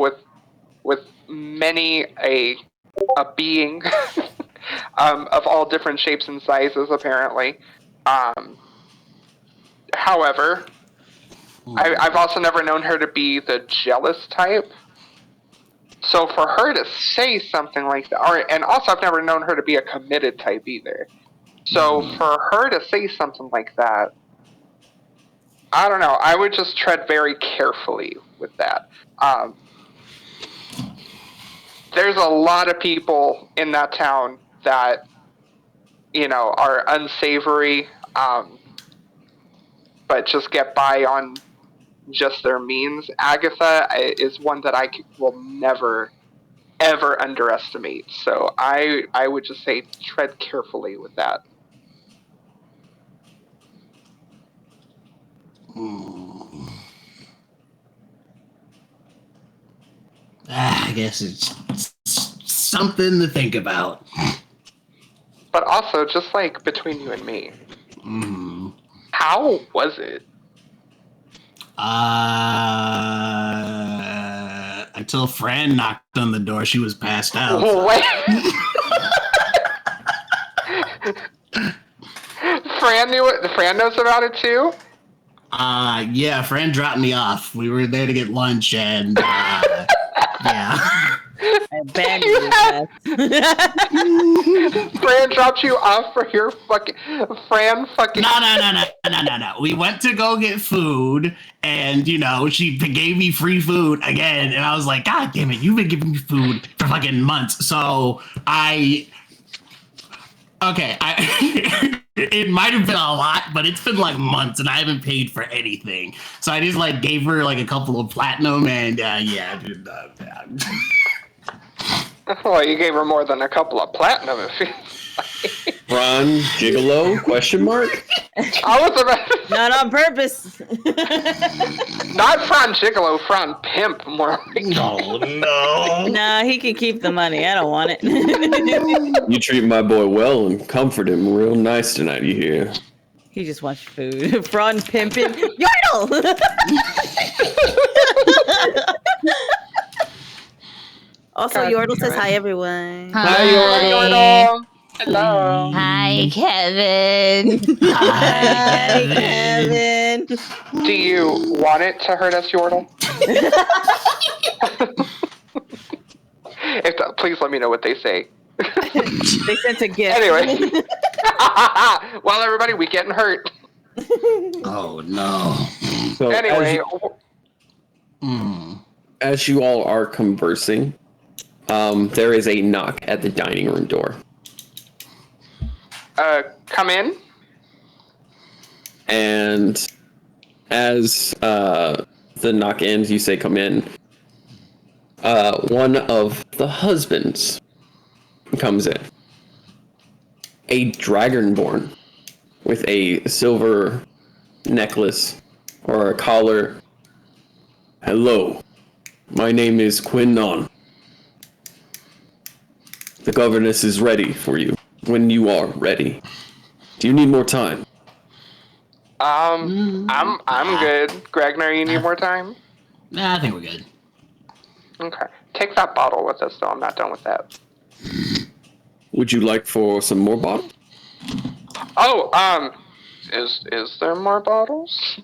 with many a being of all different shapes and sizes, apparently. However, I've also never known her to be the jealous type. So for her to say something like that, and also I've never known her to be a committed type either. So for her to say something like that, I don't know. I would just tread very carefully with that. There's a lot of people in that town that, are unsavory, but just get by on just their means. Agatha is one that I will never, ever underestimate. So I would just say tread carefully with that. I guess it's something to think about. But also, just like between you and me, how was it? Until Fran knocked on the door, she was passed out. Wait. Fran knows about it too? Yeah, Fran dropped me off. We were there to get lunch, and yeah. I abandoned you guys. Fran dropped you off for your fucking No. We went to go get food, and she gave me free food again, and I was like, God damn it, you've been giving me food for fucking months. So it might have been a lot, but it's been like months, and I haven't paid for anything. So I just like gave her like a couple of platinum, and yeah, dude. Well, you gave her more than a couple of platinum. Ron Gigolo? Question mark? I was about. Not on purpose. Not Fran Gigolo, Fran Pimp, more like. Oh no. Nah, he can keep the money. I don't want it. You treat my boy well and comfort him real nice tonight, you hear? He just wants food. Fraud pimping. Yordle! Also, Yordle says hi, everyone. Hi, Yordle. Yordle. Hello. Hi, Kevin. Hi, Kevin. Do you want it to hurt us, Yordle? Please let me know what they say. They sent a gift. Anyway. Well, everybody, we getting hurt. Oh no. So Anyway. as you all are conversing, there is a knock at the dining room door. Come in. And as the knock ends, you say, come in. One of the husbands comes in. A dragonborn with a silver necklace or a collar. Hello, my name is Quinnon. The governess is ready for you when you are ready. Do you need more time? I'm good. Gragnar, you need more time? Nah, I think we're good. Okay. Take that bottle with us, though. I'm not done with that. Would you like for some more bottles? Oh, is there more bottles?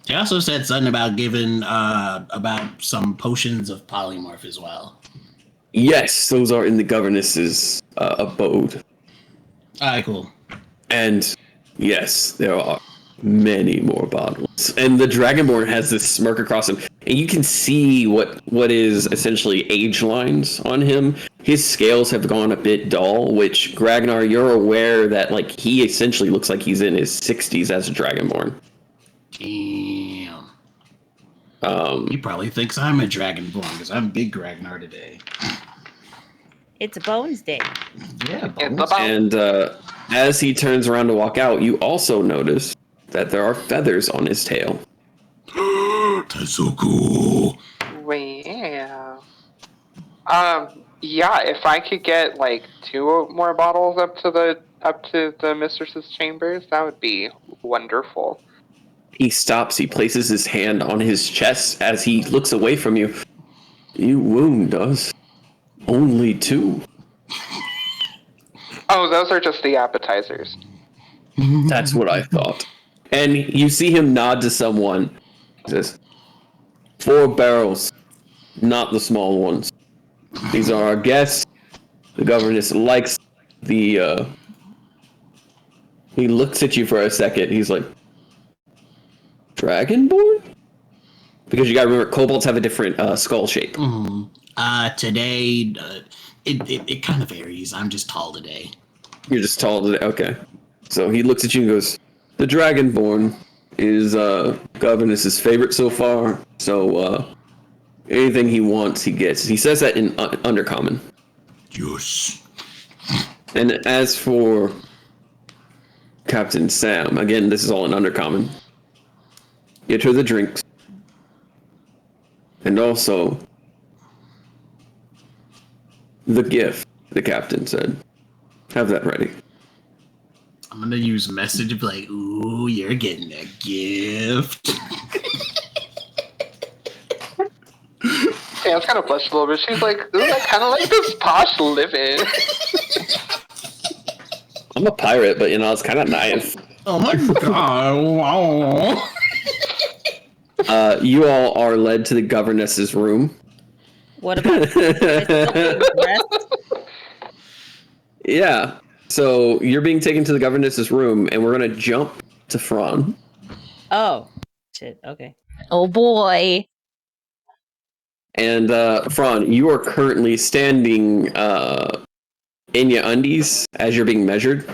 She also said something about giving about some potions of polymorph as well. Yes, those are in the governess's abode. Alright, cool. And yes, there are many more bottles. And the Dragonborn has this smirk across him, and you can see what is essentially age lines on him. His scales have gone a bit dull, which, Gragnar, you're aware that like he essentially looks like he's in his 60s as a Dragonborn. Damn. Um, He probably thinks I'm a dragonborn because I'm big Ragnar today. It's a Bones Day. Yeah, It's bones. about and as he turns around to walk out, you also notice that there are feathers on his tail. That's so cool. yeah. Yeah. If I could get like 2 more bottles up to the mistress's chambers, that would be wonderful. He stops. He places his hand on his chest as he looks away from you. You wound us. Only 2. Oh, those are just the appetizers. That's what I thought. And you see him nod to someone. He says, 4 barrels, not the small ones. These are our guests. The governess likes the, He looks at you for a second. He's like, Dragonborn? Because you gotta remember, kobolds have a different skull shape. Today, it kind of varies. I'm just tall today. You're just tall today. Okay. So he looks at you and goes, the Dragonborn is governess's favorite so far. So anything he wants, he gets. He says that in Undercommon. Yes. And as for Captain Sam, again, this is all in Undercommon. Get her the drinks. And also the gift, the captain said. Have that ready. I'm gonna use message to be like, ooh, you're getting a gift. Yeah, it's kind of blushed a little bit. She's like, ooh, I kind of like this posh living. I'm a pirate, but it's kind of nice. Oh my god. Wow. You all are led to the governess's room. What about Yeah. So you're being taken to the governess's room, and we're gonna jump to Fran. Oh, shit. Okay. Oh boy. And Fran, you are currently standing in your undies as you're being measured.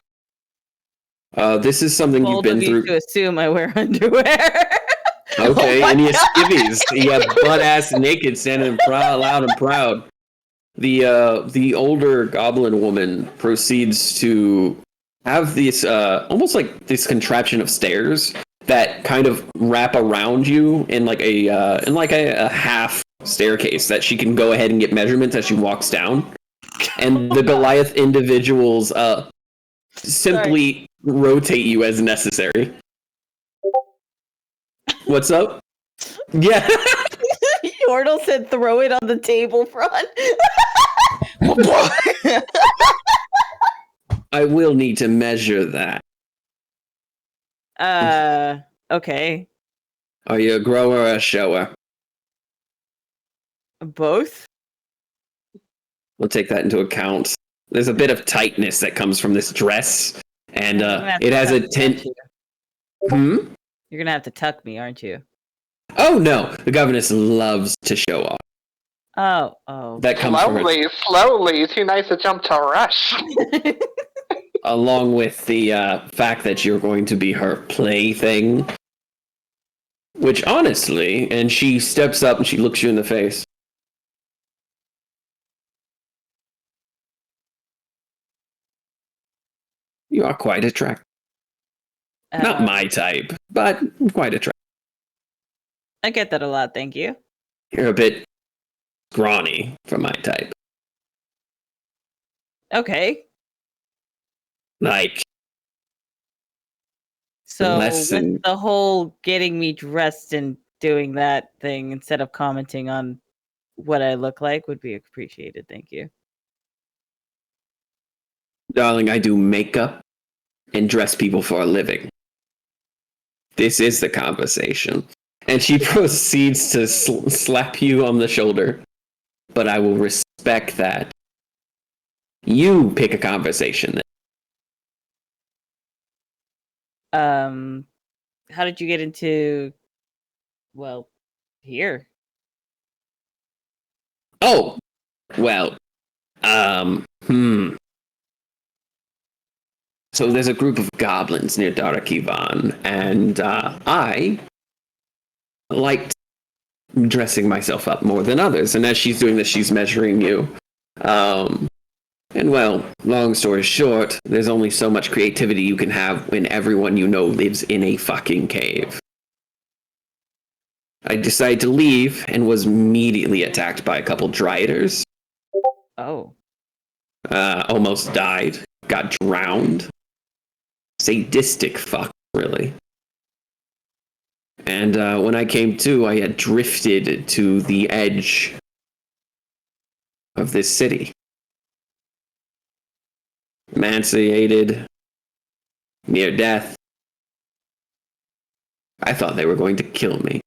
This is something you've Bold been of you through. to assume I wear underwear. Okay, and you skivvies. You have butt ass naked, standing proud, loud and proud. The older goblin woman proceeds to have this almost like this contraption of stairs that kind of wrap around you in like a half staircase that she can go ahead and get measurements as she walks down. And the Goliath individuals simply rotate you as necessary. What's up? Yeah. Yordle said throw it on the table front. I will need to measure that. Okay. Are you a grower or a shower? Both? We'll take that into account. There's a bit of tightness that comes from this dress, and it has a tint. You're gonna have to tuck me, aren't you? Oh no, the governess loves to show off. Oh. That comes from her, Slowly. Too nice a jump to rush. along with the fact that you're going to be her plaything. Which honestly, and she steps up and she looks you in the face. You are quite attractive. Not my type, but quite attractive. I get that a lot, thank you. You're a bit scrawny for my type. Okay. Like, So less than- with the whole getting me dressed and doing that thing instead of commenting on what I look like would be appreciated, thank you. darling, I do makeup and dress people for a living. This is the conversation. And she proceeds to slap you on the shoulder. But I will respect that. You pick a conversation. How did you get into, well, here? Oh, well, So there's a group of goblins near Darakivan, and I liked dressing myself up more than others. And as she's doing this, she's measuring you. And well, long story short, there's only so much creativity you can have when everyone you know lives in a fucking cave. I decided to leave and was immediately attacked by a couple dryaders. Oh. Almost died. Got drowned. Sadistic fuck, really. And when I came to, I had drifted to the edge of this city. Emaciated, near death. I thought they were going to kill me.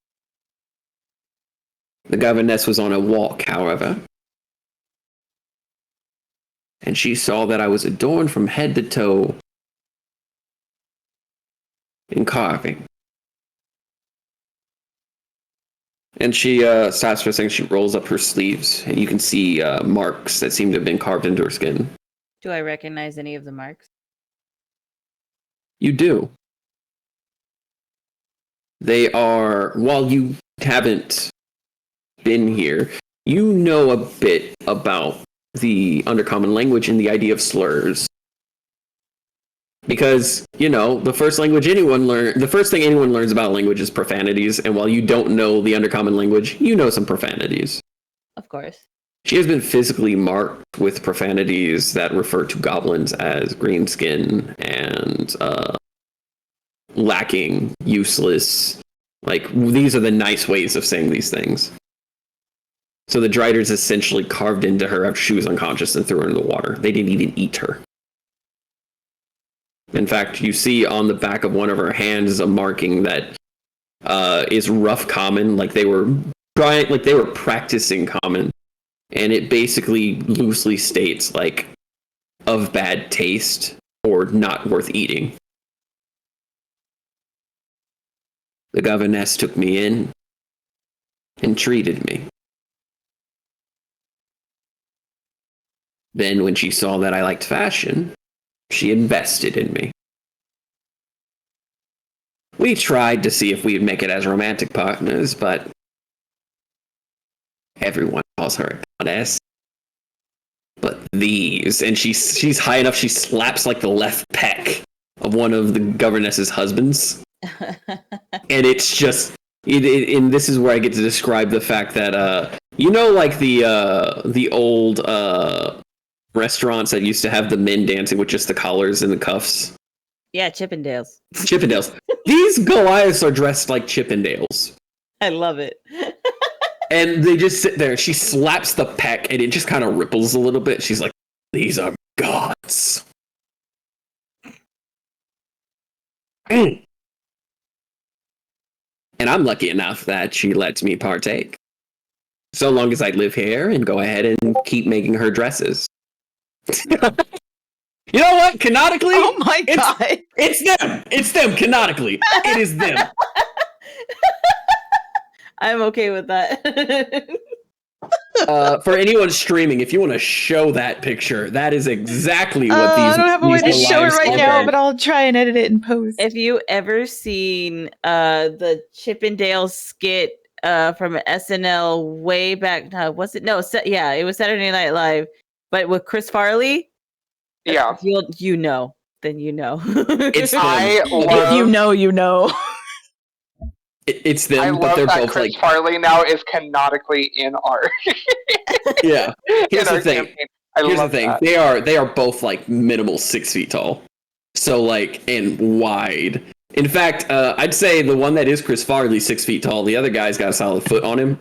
The governess was on a walk, however. And she saw that I was adorned from head to toe in carving. And she stops for a second, she rolls up her sleeves, and you can see marks that seem to have been carved into her skin. Do I recognize any of the marks? You do. They are, while you haven't been here, you know a bit about the undercommon language and the idea of slurs. Because, you know, the first thing anyone learns about language is profanities, and while you don't know the undercommon language, you know some profanities. Of course. She has been physically marked with profanities that refer to goblins as green skin and lacking, useless. Like, these are the nice ways of saying these things. So the Driders essentially carved into her after she was unconscious and threw her in the water. They didn't even eat her. In fact, you see on the back of one of her hands a marking that is rough common, like they were practicing common. And it basically loosely states, like, of bad taste or not worth eating. The governess took me in and treated me. Then when she saw that I liked fashion, she invested in me. We tried to see if we'd make it as romantic partners, but everyone calls her a goddess. But these, and she's high enough, she slaps like the left pec of one of the governess's husbands. And it's just and this is where I get to describe the fact that like the old restaurants that used to have the men dancing with just the collars and the cuffs. Yeah, Chippendales. Chippendales. These Goliaths are dressed like Chippendales. I love it. And they just sit there. She slaps the peck and it just kind of ripples a little bit. She's like, these are gods. Mm. And I'm lucky enough that she lets me partake. So long as I live here and go ahead and keep making her dresses. You know what? Canonically, Oh my god. it's them. It's them. Canonically, it is them. I'm okay with that. For anyone streaming, if you want to show that picture, that is exactly what these. I don't have a way to these show it Goliaths right look now, like. but I'll try and edit it in post. If you ever seen the Chippendale skit from SNL way back, was it? No, yeah, it was Saturday Night Live, but with Chris Farley. Yeah. You know. Then you know. It's them. I love, If you know, you know. It's I them, but love they're that both Chris like. Farley now is canonically in our Yeah. Here's in our the thing. campaign. I Here's the love thing. that. They are both like minimal 6 feet tall. So like and wide. In fact, I'd say the one that is Chris Farley 6 feet tall. The other guy's got a solid foot on him.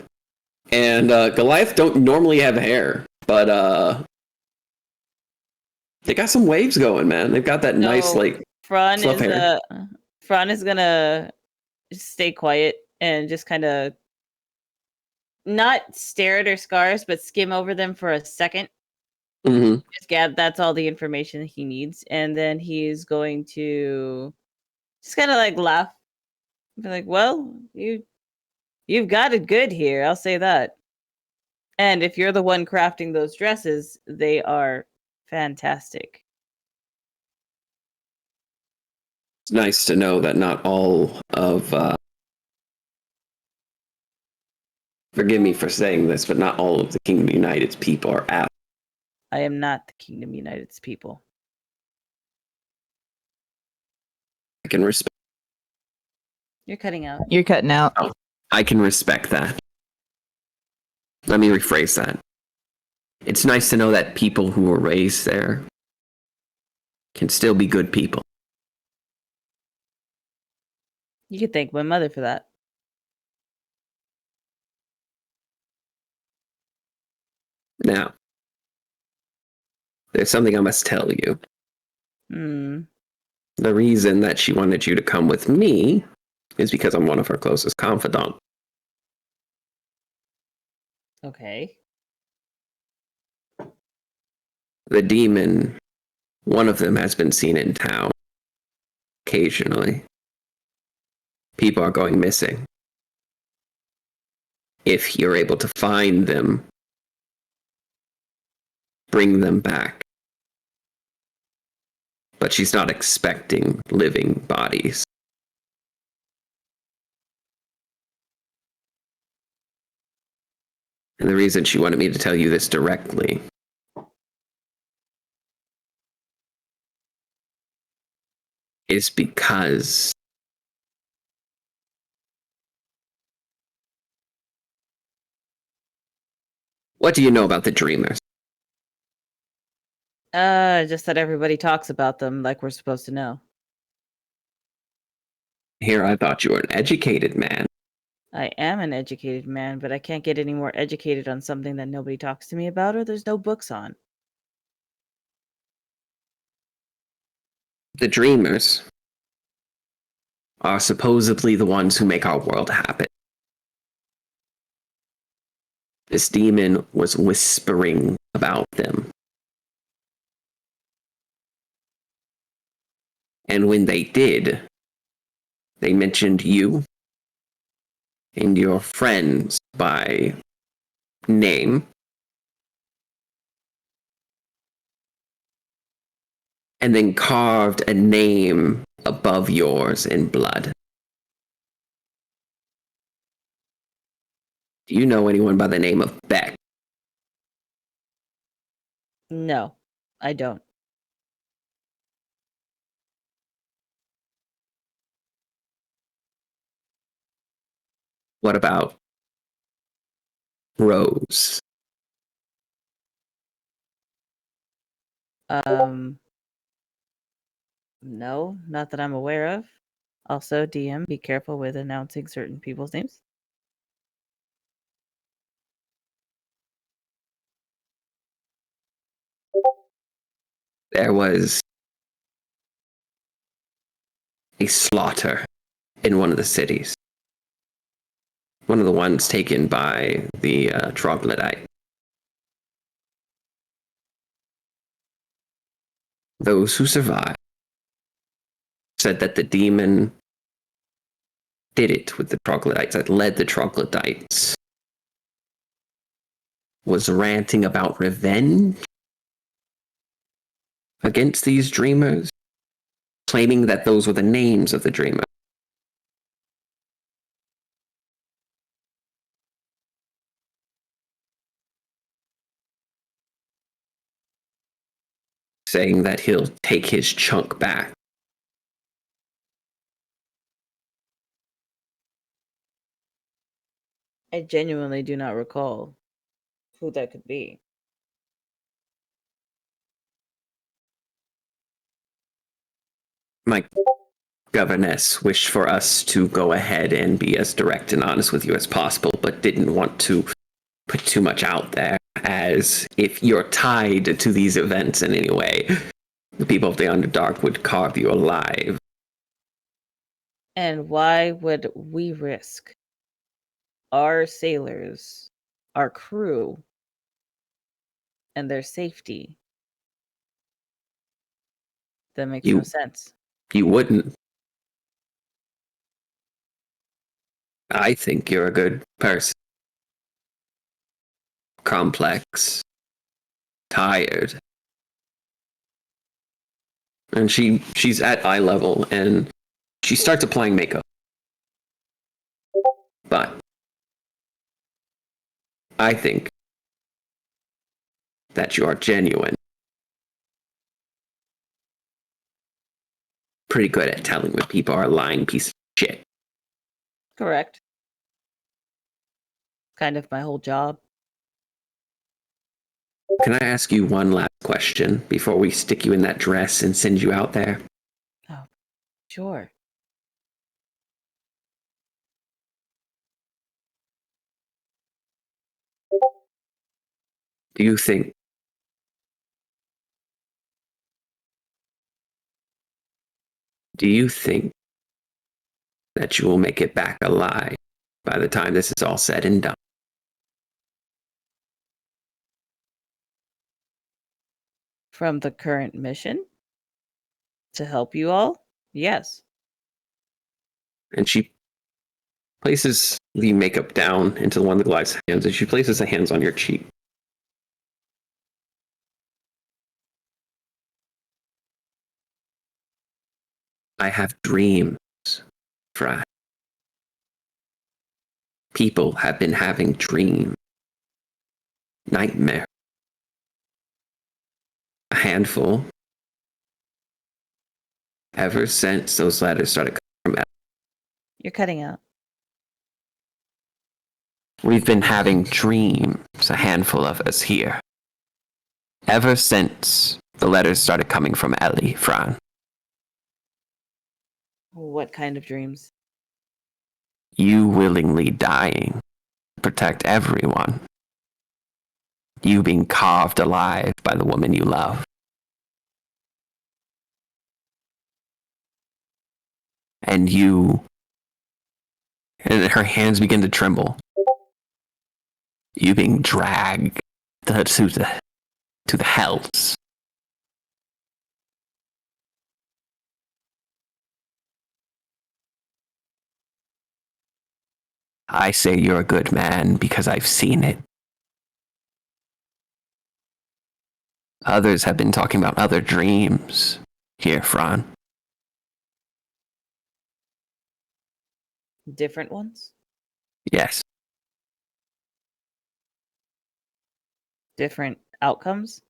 And Goliath don't normally have hair, but they got some waves going, man. They've got that nice like Fran fluff hair. is gonna stay quiet and just kind of not stare at her scars, but skim over them for a second. Mm-hmm. That's all the information he needs, and then he's going to just kind of like laugh, be like, "Well, you've got it good here. I'll say that. And if you're the one crafting those dresses, they are fantastic." It's nice to know that not all of forgive me for saying this, but not all of the Kingdom United's people are out. I am not the Kingdom United's people. I can respect. You're cutting out. You're cutting out. I can respect that. Let me rephrase that. It's nice to know that people who were raised there can still be good people. You could thank my mother for that. Now, there's something I must tell you. Hmm. The reason that she wanted you to come with me is because I'm one of her closest confidants. Okay. The demon, one of them has been seen in town. Occasionally. People are going missing. If you're able to find them, bring them back. But she's not expecting living bodies. And the reason she wanted me to tell you this directly is because what do you know about the Dreamers? Just that everybody talks about them like we're supposed to know. Here, I thought you were an educated man. I am an educated man, but I can't get any more educated on something that nobody talks to me about or there's no books on. The Dreamers are supposedly the ones who make our world happen. This demon was whispering about them. And when they did, they mentioned you and your friends by name. And then carved a name above yours in blood. Do you know anyone by the name of Beck? No, I don't. What about Rose? No, not that I'm aware of. Also, DM, be careful with announcing certain people's names. There was a slaughter in one of the cities. One of the ones taken by the troglodyte. Those who survived said that the demon did it with the troglodytes, that led the troglodytes, was ranting about revenge against these dreamers, claiming that those were the names of the dreamer. Saying that he'll take his chunk back. I genuinely do not recall who that could be. My governess wished for us to go ahead and be as direct and honest with you as possible, but didn't want to put too much out there, as if you're tied to these events in any way, the people of the Underdark would carve you alive. And why would we risk our sailors, our crew, and their safety? That makes no sense. You wouldn't. I think you're a good person. Complex. Tired. And she's at eye level, and she starts applying makeup. But I think that you are genuine. Pretty good at telling when people are a lying piece of shit. Correct. Kind of my whole job. Can I ask you one last question before we stick you in that dress and send you out there? Oh, sure. Do you think that you will make it back alive by the time this is all said and done? From the current mission to help you all? Yes. And she places the makeup down into one of the Goliath's hands, and she places the hands on your cheek. I have dreams, Fry. People have been having dreams. Nightmare. A handful. Ever since those letters started coming from You're cutting out. we've been having dreams, a handful of us here. Ever since the letters started coming from Ellie, Fran. What kind of dreams? You willingly dying to protect everyone. You being carved alive by the woman you love. And her hands begin to tremble. You being dragged to the hells. I say you're a good man because I've seen it. Others have been talking about other dreams here, Fran. Different ones? Yes. Different outcomes?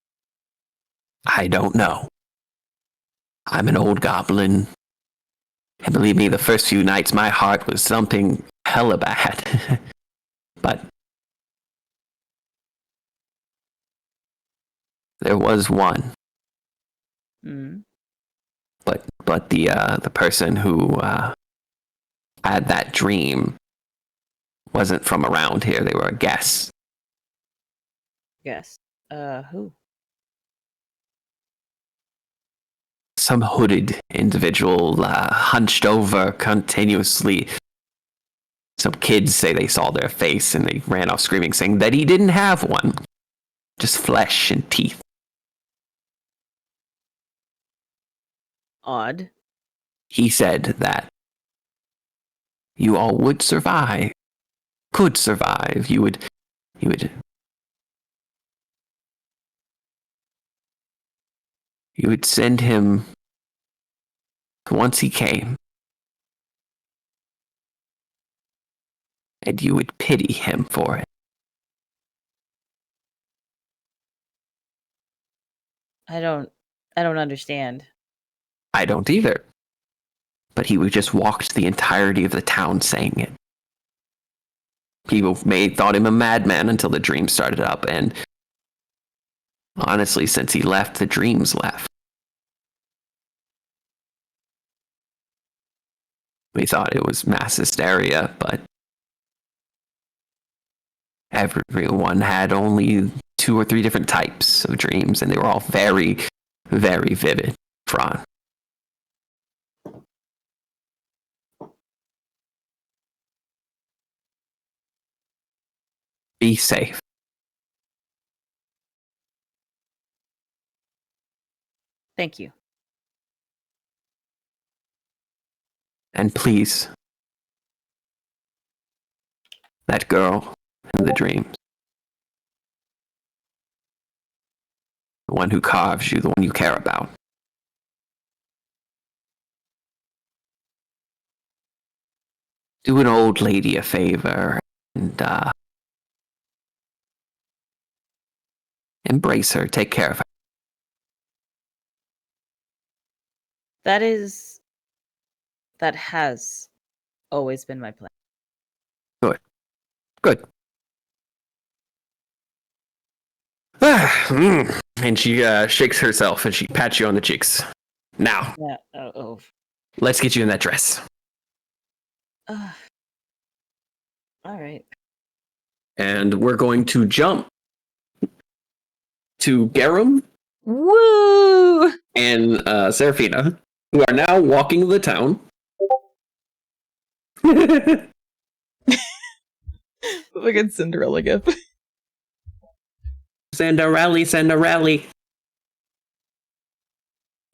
I don't know. I'm an old goblin. And believe me, the first few nights my heart was thumping hella bad. But there was one. Mm. But the person who had that dream wasn't from around here. They were a guest. Yes. Who? Some hooded individual, hunched over continuously. Some kids say they saw their face and they ran off screaming, saying that he didn't have one. Just flesh and teeth. Odd. He said that you all would survive. Could survive. You would send him once he came. And you would pity him for it. I don't understand. I don't either. But he would just walked the entirety of the town saying it. People thought him a madman until the dream started up, and honestly, since he left, the dreams left. We thought it was mass hysteria, but everyone had only 2 or 3 different types of dreams, and they were all very, very vivid. Fran. Be safe. Thank you. And please, that girl in the dreams, the one who carves you, the one you care about, do an old lady a favor and embrace her, take care of her. That has always been my plan. Good. And she shakes herself and she pats you on the cheeks. Now, Yeah. Oh. let's get you in that dress. All right. And we're going to jump to Garum Woo! and Seraphina, who are now walking the town. Look at Cinderella gif. Cinderella.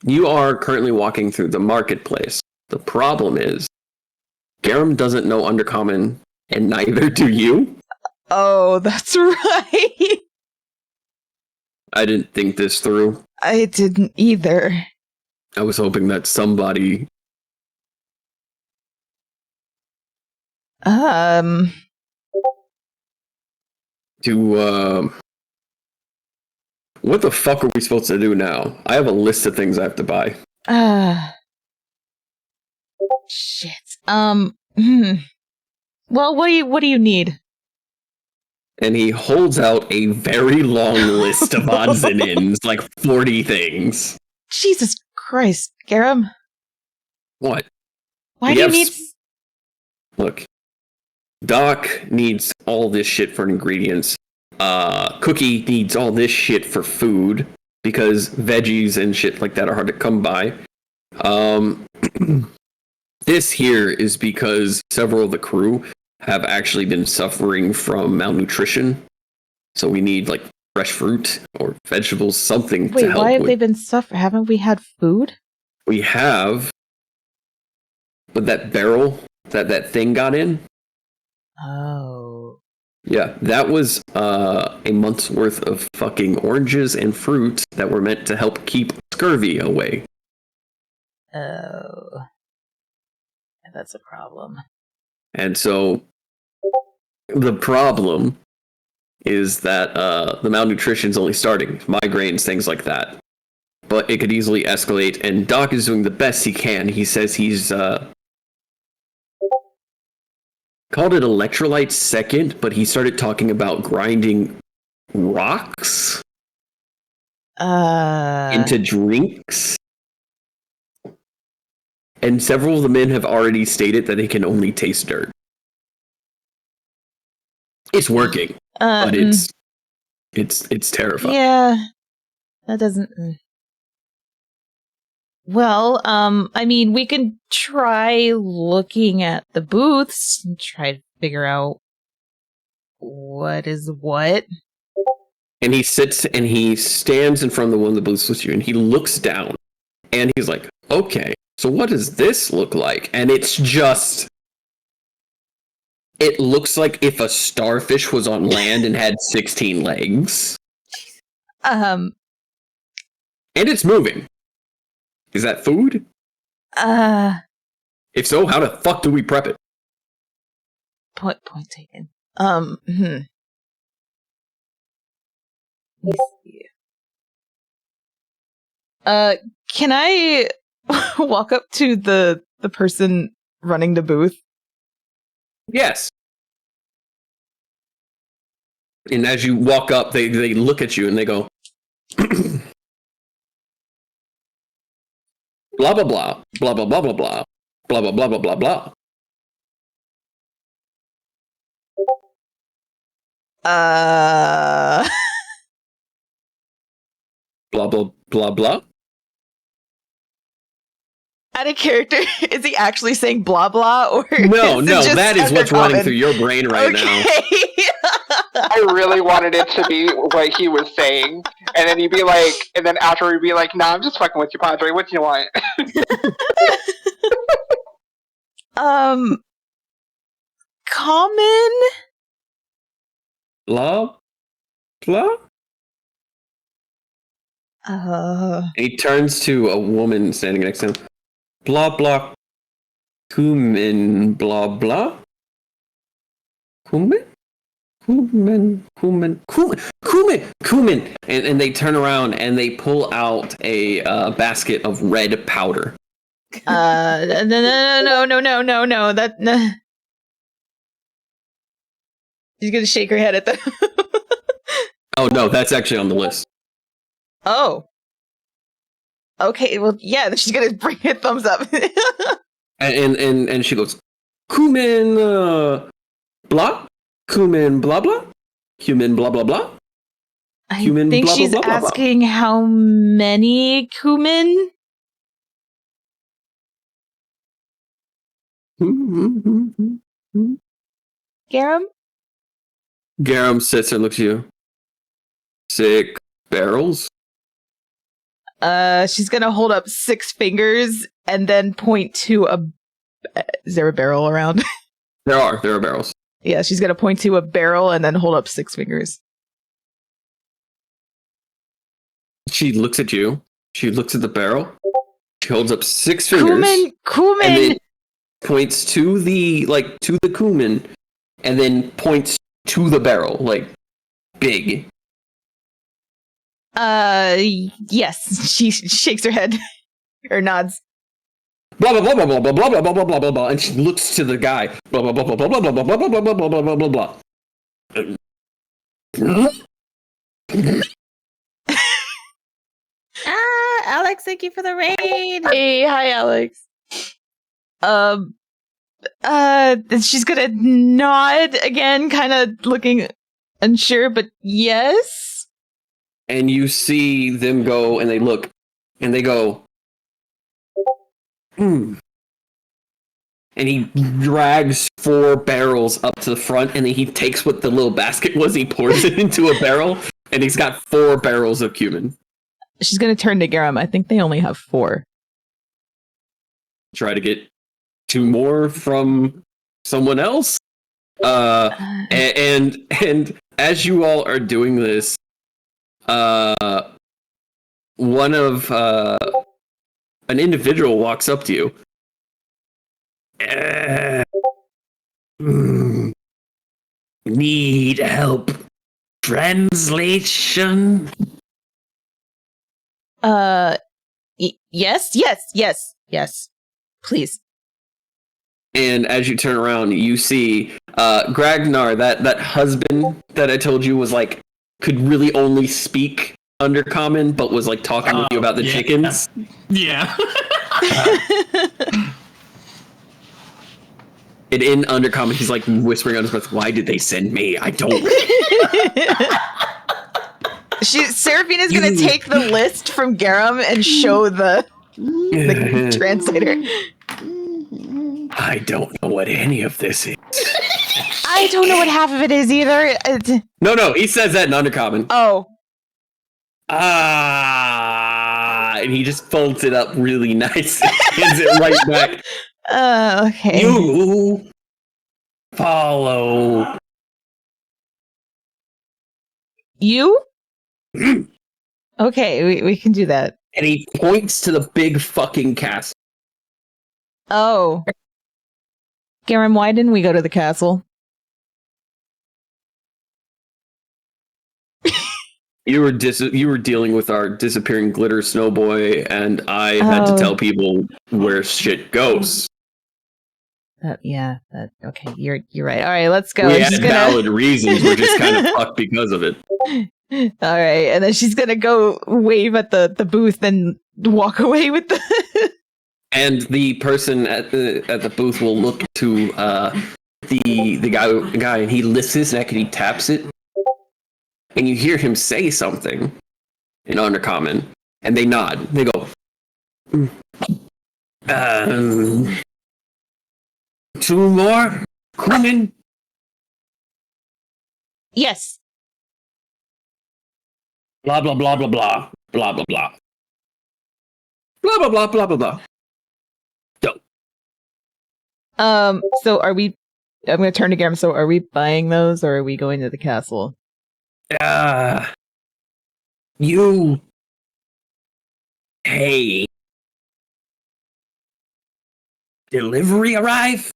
You are currently walking through the marketplace. The problem is, Garum doesn't know Undercommon, and neither do you. Oh, that's right. I didn't think this through. I didn't either. I was hoping that somebody... What the fuck are we supposed to do now? I have a list of things I have to buy. Shit. Well, what do you need? And he holds out a very long list of odds and ends, like 40 things. Jesus Christ, Garum. What? Why We do you have need... Look, Doc needs all this shit for ingredients. Cookie needs all this shit for food because veggies and shit like that are hard to come by. This here is because several of the crew have actually been suffering from malnutrition. So we need like fresh fruit or vegetables, something to Wait, help why have with. they been suffering? Haven't we had food? We have, but that barrel that thing got in. Oh. Yeah, that was a month's worth of fucking oranges and fruit that were meant to help keep scurvy away. Oh. That's a problem. And so the problem is that the malnutrition's only starting, migraines, things like that. But it could easily escalate, and Doc is doing the best he can. He says he's called it electrolytes second, but he started talking about grinding rocks into drinks. And several of the men have already stated that they can only taste dirt. It's working, but it's terrifying. Yeah, that doesn't. Well, I mean, we can try looking at the booths and try to figure out what is what. And he sits and he stands in front of the one of the booths with you, and he looks down, and he's like, "Okay, so what does this look like?" And it's just. It looks like if a starfish was on land and had 16 legs. And it's moving. Is that food? If so, how the fuck do we prep it? Point taken. Let me see. Can I walk up to the person running the booth? Yes. And as you walk up, they look at you and they go, blah, blah, blah, blah, blah, blah, blah, blah, blah, blah, blah, blah, blah, blah. Blah, blah, blah, blah. Out of character, is he actually saying blah blah or No, just that is what's running common? through your brain right now. I really wanted it to be what he was saying, and then he'd be like, and then after he'd be like, "Nah, I'm just fucking with you, Padre. What do you want?" Common. Blah, blah. He turns to a woman standing next to him. Blah, blah. Cumin, blah, blah. Cumin? Cumin. And they turn around and they pull out a basket of red powder. No. That. No. She's gonna shake her head at them. Oh, no, that's actually on the list. Oh. Okay, well, yeah, then she's gonna bring a thumbs up. and she goes, cumin, blah, cumin, blah, blah, cumin, blah, blah, blah. I Cumin, think blah, blah, she's blah, blah, blah. asking how many cumin? Garum? Garum sits and looks at you. 6 barrels. She's gonna hold up 6 fingers and then point to a. Is there a barrel around? There are barrels. Yeah, she's gonna point to a barrel and then hold up 6 fingers. She looks at you. She looks at the barrel. She holds up 6 fingers. Cumin. And then points to the cumin, and then points to the barrel, like big. Yes. She shakes her head or nods. Blah blah blah blah blah blah blah blah blah blah blah blah, and she looks to the guy. Blah blah blah blah blah blah blah blah blah blah blah blah blah blah blah. Alex, thank you for the raid. Hey, hi, Alex. She's gonna nod again, kind of looking unsure, but yes. And you see them go, and they look, and they go, And he drags 4 barrels up to the front, and then he takes what the little basket was, he pours it into a barrel, and he's got 4 barrels of cumin. She's gonna turn to Garum. I think they only have 4. Try to get 2 more from someone else. And as you all are doing this, one of an individual walks up to you. Need help? Translation? Yes. Please. And as you turn around, you see Gragnar, that husband that I told you was like could really only speak Undercommon, but was like talking with you about the chickens. Yeah. And in Undercommon, he's like whispering on his breath, "Why did they send me? I don't." Seraphina's gonna take the list from Garum and show the translator. I don't know what any of this is. I don't know what half of it is either. No, he says that in Undercommon. Oh. And he just folds it up really nice and hands it right back. Okay. You follow. You? Okay, we can do that. And he points to the big fucking castle. Oh. Garum, why didn't we go to the castle? You were dealing with our disappearing glitter snowboy, and I had to tell people where shit goes. Okay, you're right. All right, let's go. We had valid reasons. We're just kind of fucked because of it. All right, and then she's gonna go wave at the booth and walk away with the. And the person at the booth will look to the guy, and he lifts his neck and he taps it, and you hear him say something in Undercommon, and they nod. They go, 2 more coming. Yes. Blah blah blah blah blah blah blah blah blah blah blah blah blah blah. So are we? I'm gonna turn to Garum. So are we buying those, or are we going to the castle? You. Hey. Delivery arrive?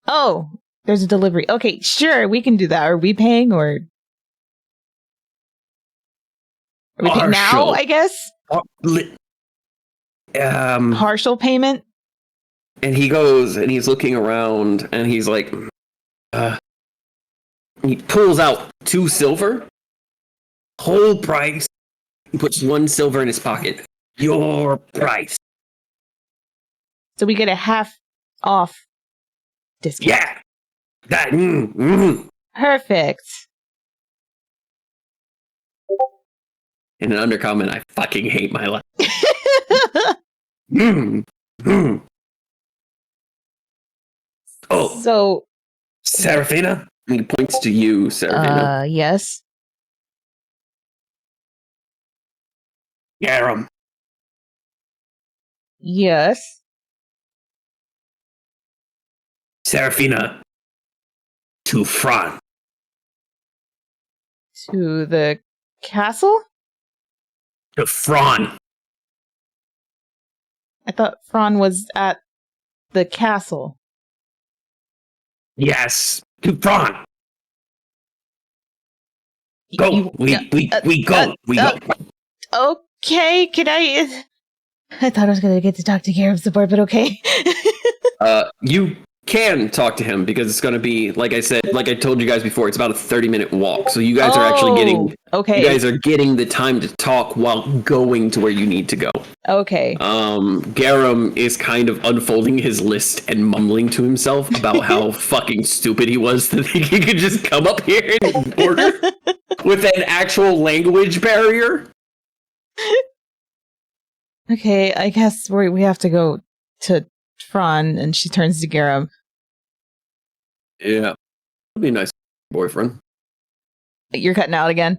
Oh, there's a delivery. Okay, sure, we can do that. Are we paying, or are we paying now? I guess. Partial payment. And he goes and he's looking around and he's like, he pulls out 2 silver, whole price. He puts 1 silver in his pocket. Your price. So we get a half off discount. Yeah. That. Perfect. In an Undercommon, I fucking hate my life. Oh. So. Seraphina? He points to you, Seraphina. Yes. Garum. Yes. Seraphina. To Fran. To the castle? To Fran. I thought Fran was at the castle. Yes. To Fran. Go. We go. We go. Okay, can I thought I was going to get to talk to Garum support, but okay. You can talk to him because it's going to be, like I said, like I told you guys before, it's about a 30-minute walk. So you guys are actually getting, okay. You guys are getting the time to talk while going to where you need to go. Okay. Garum is kind of unfolding his list and mumbling to himself about how fucking stupid he was to think he could just come up here and order with an actual language barrier. Okay, I guess we have to go to Fran, and she turns to Garum. Yeah. That'd be a nice boyfriend. You're cutting out again?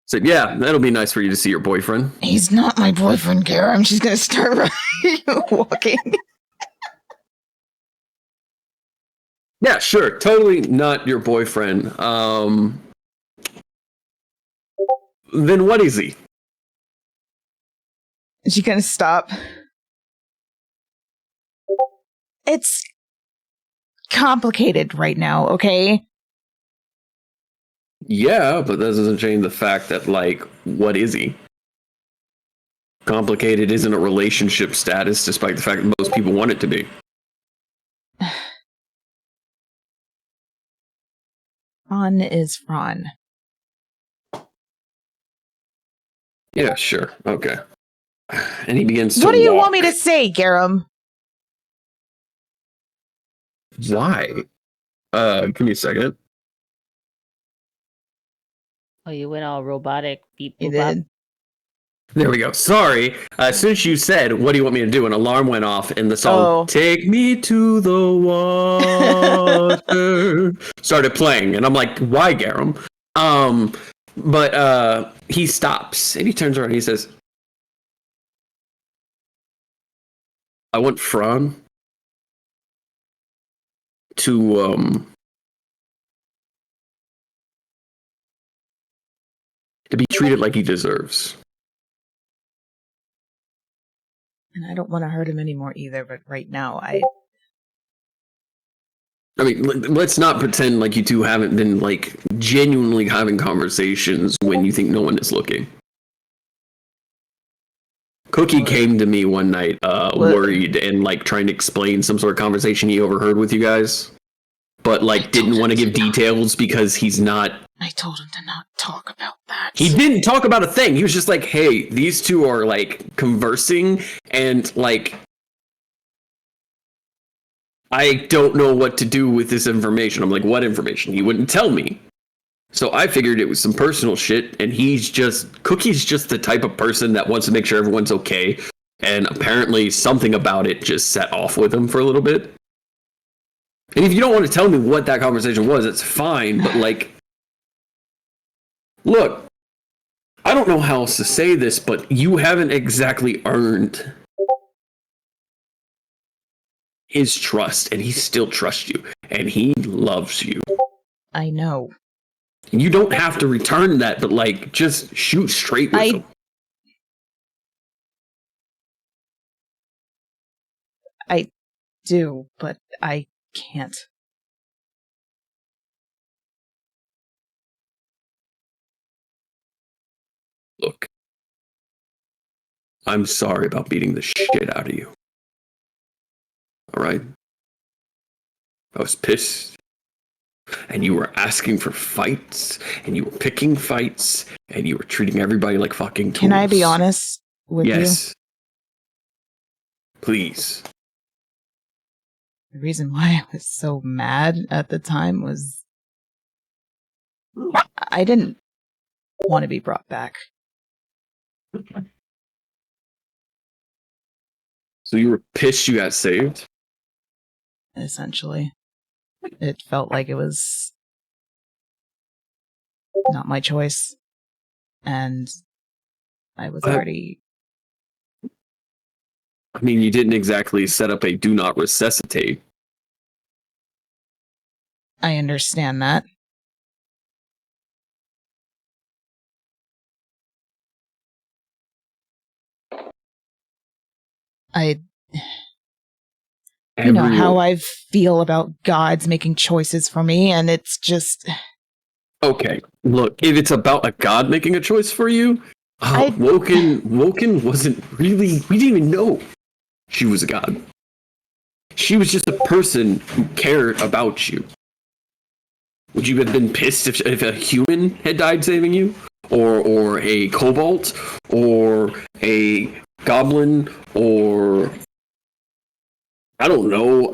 So yeah, that'll be nice for you to see your boyfriend. He's not my boyfriend, Garum. She's gonna start walking. Yeah, sure. Totally not your boyfriend. Then what is he? She's gonna stop. It's complicated right now, okay? Yeah, but that doesn't change the fact that, like, what is he? Complicated isn't a relationship status, despite the fact that most people want it to be. Fran is Fran. Yeah, sure. Okay. And he begins to What do you walk. want me to say, Garum? Why? Give me a second. Oh, you went all robotic. Beep, You boop, bop. did. There we go. Sorry. As soon as you said, what do you want me to do? An alarm went off and the song, Oh. Take Me to the Water, started playing. And I'm like, why, Garum? But he stops and he turns around and he says, I want Fran to be treated like he deserves. And I don't want to hurt him anymore either, but right now I mean, let's not pretend like you two haven't been like genuinely having conversations when you think no one is looking. Cookie came to me one night, worried and like trying to explain some sort of conversation he overheard with you guys, but like didn't want to give details because he's not. I told him to not talk about that. He didn't talk about a thing. He was just like, "Hey, these two are like conversing, and like, I don't know what to do with this information." I'm like, "What information?" He wouldn't tell me. So I figured it was some personal shit, and Cookie's just the type of person that wants to make sure everyone's okay, and apparently something about it just set off with him for a little bit. And if you don't want to tell me what that conversation was, it's fine, but like, look, I don't know how else to say this, but you haven't exactly earned his trust, and he still trusts you, and he loves you. I know. You don't have to return that, but like, just shoot straight with him. I do, but I can't. Look, I'm sorry about beating the shit out of you. Alright? I was pissed. And you were asking for fights, and you were picking fights, and you were treating everybody like fucking tools. Can I be honest with you? Yes. Please. The reason why I was so mad at the time was I didn't want to be brought back. So you were pissed you got saved? Essentially. It felt like it was not my choice. And I was already... I mean, you didn't exactly set up a do not resuscitate. I understand that. You know how I feel about gods making choices for me, and it's just... Okay, look, if it's about a god making a choice for you, Woken wasn't really... We didn't even know she was a god. She was just a person who cared about you. Would you have been pissed if a human had died saving you? Or a kobold? Or a goblin? Or... I don't know,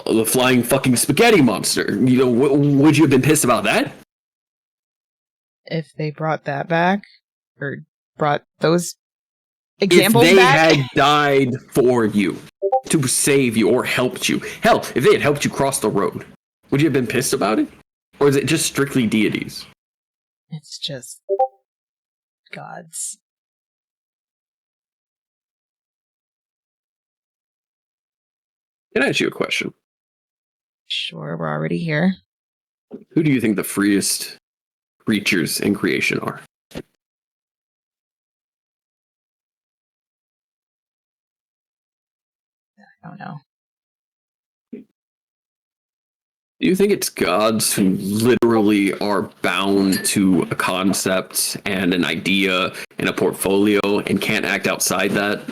the flying fucking spaghetti monster. You know, would you have been pissed about that? If they brought that back, or brought those examples back? If they back? had died for you, to save you, or helped you. Hell, if they had helped you cross the road, would you have been pissed about it? Or is it just strictly deities? It's just gods. Can I ask you a question? Sure, we're already here. Who do you think the freest creatures in creation are? I don't know. Do you think it's gods who literally are bound to a concept and an idea and a portfolio and can't act outside that?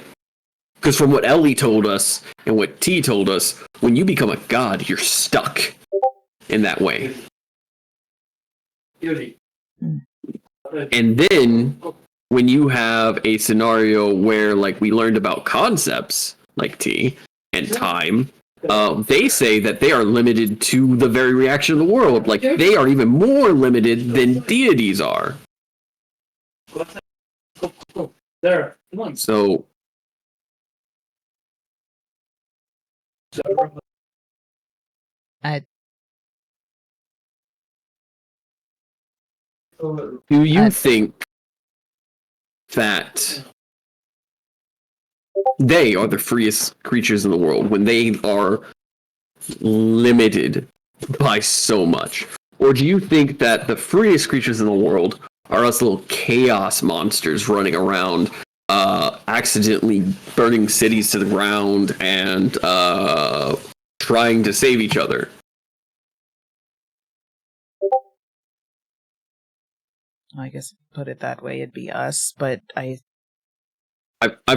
Because from what Ellie told us and what T told us, when you become a god, you're stuck in that way. And then when you have a scenario where, like, we learned about concepts like T and time, they say that they are limited to the very reaction of the world. Like, they are even more limited than deities are. There, come on. So, I do you think that they are the freest creatures in the world when they are limited by so much? Or do you think that the freest creatures in the world are us little chaos monsters running around, accidentally burning cities to the ground and trying to save each other? I guess put it that way, it'd be us, but I've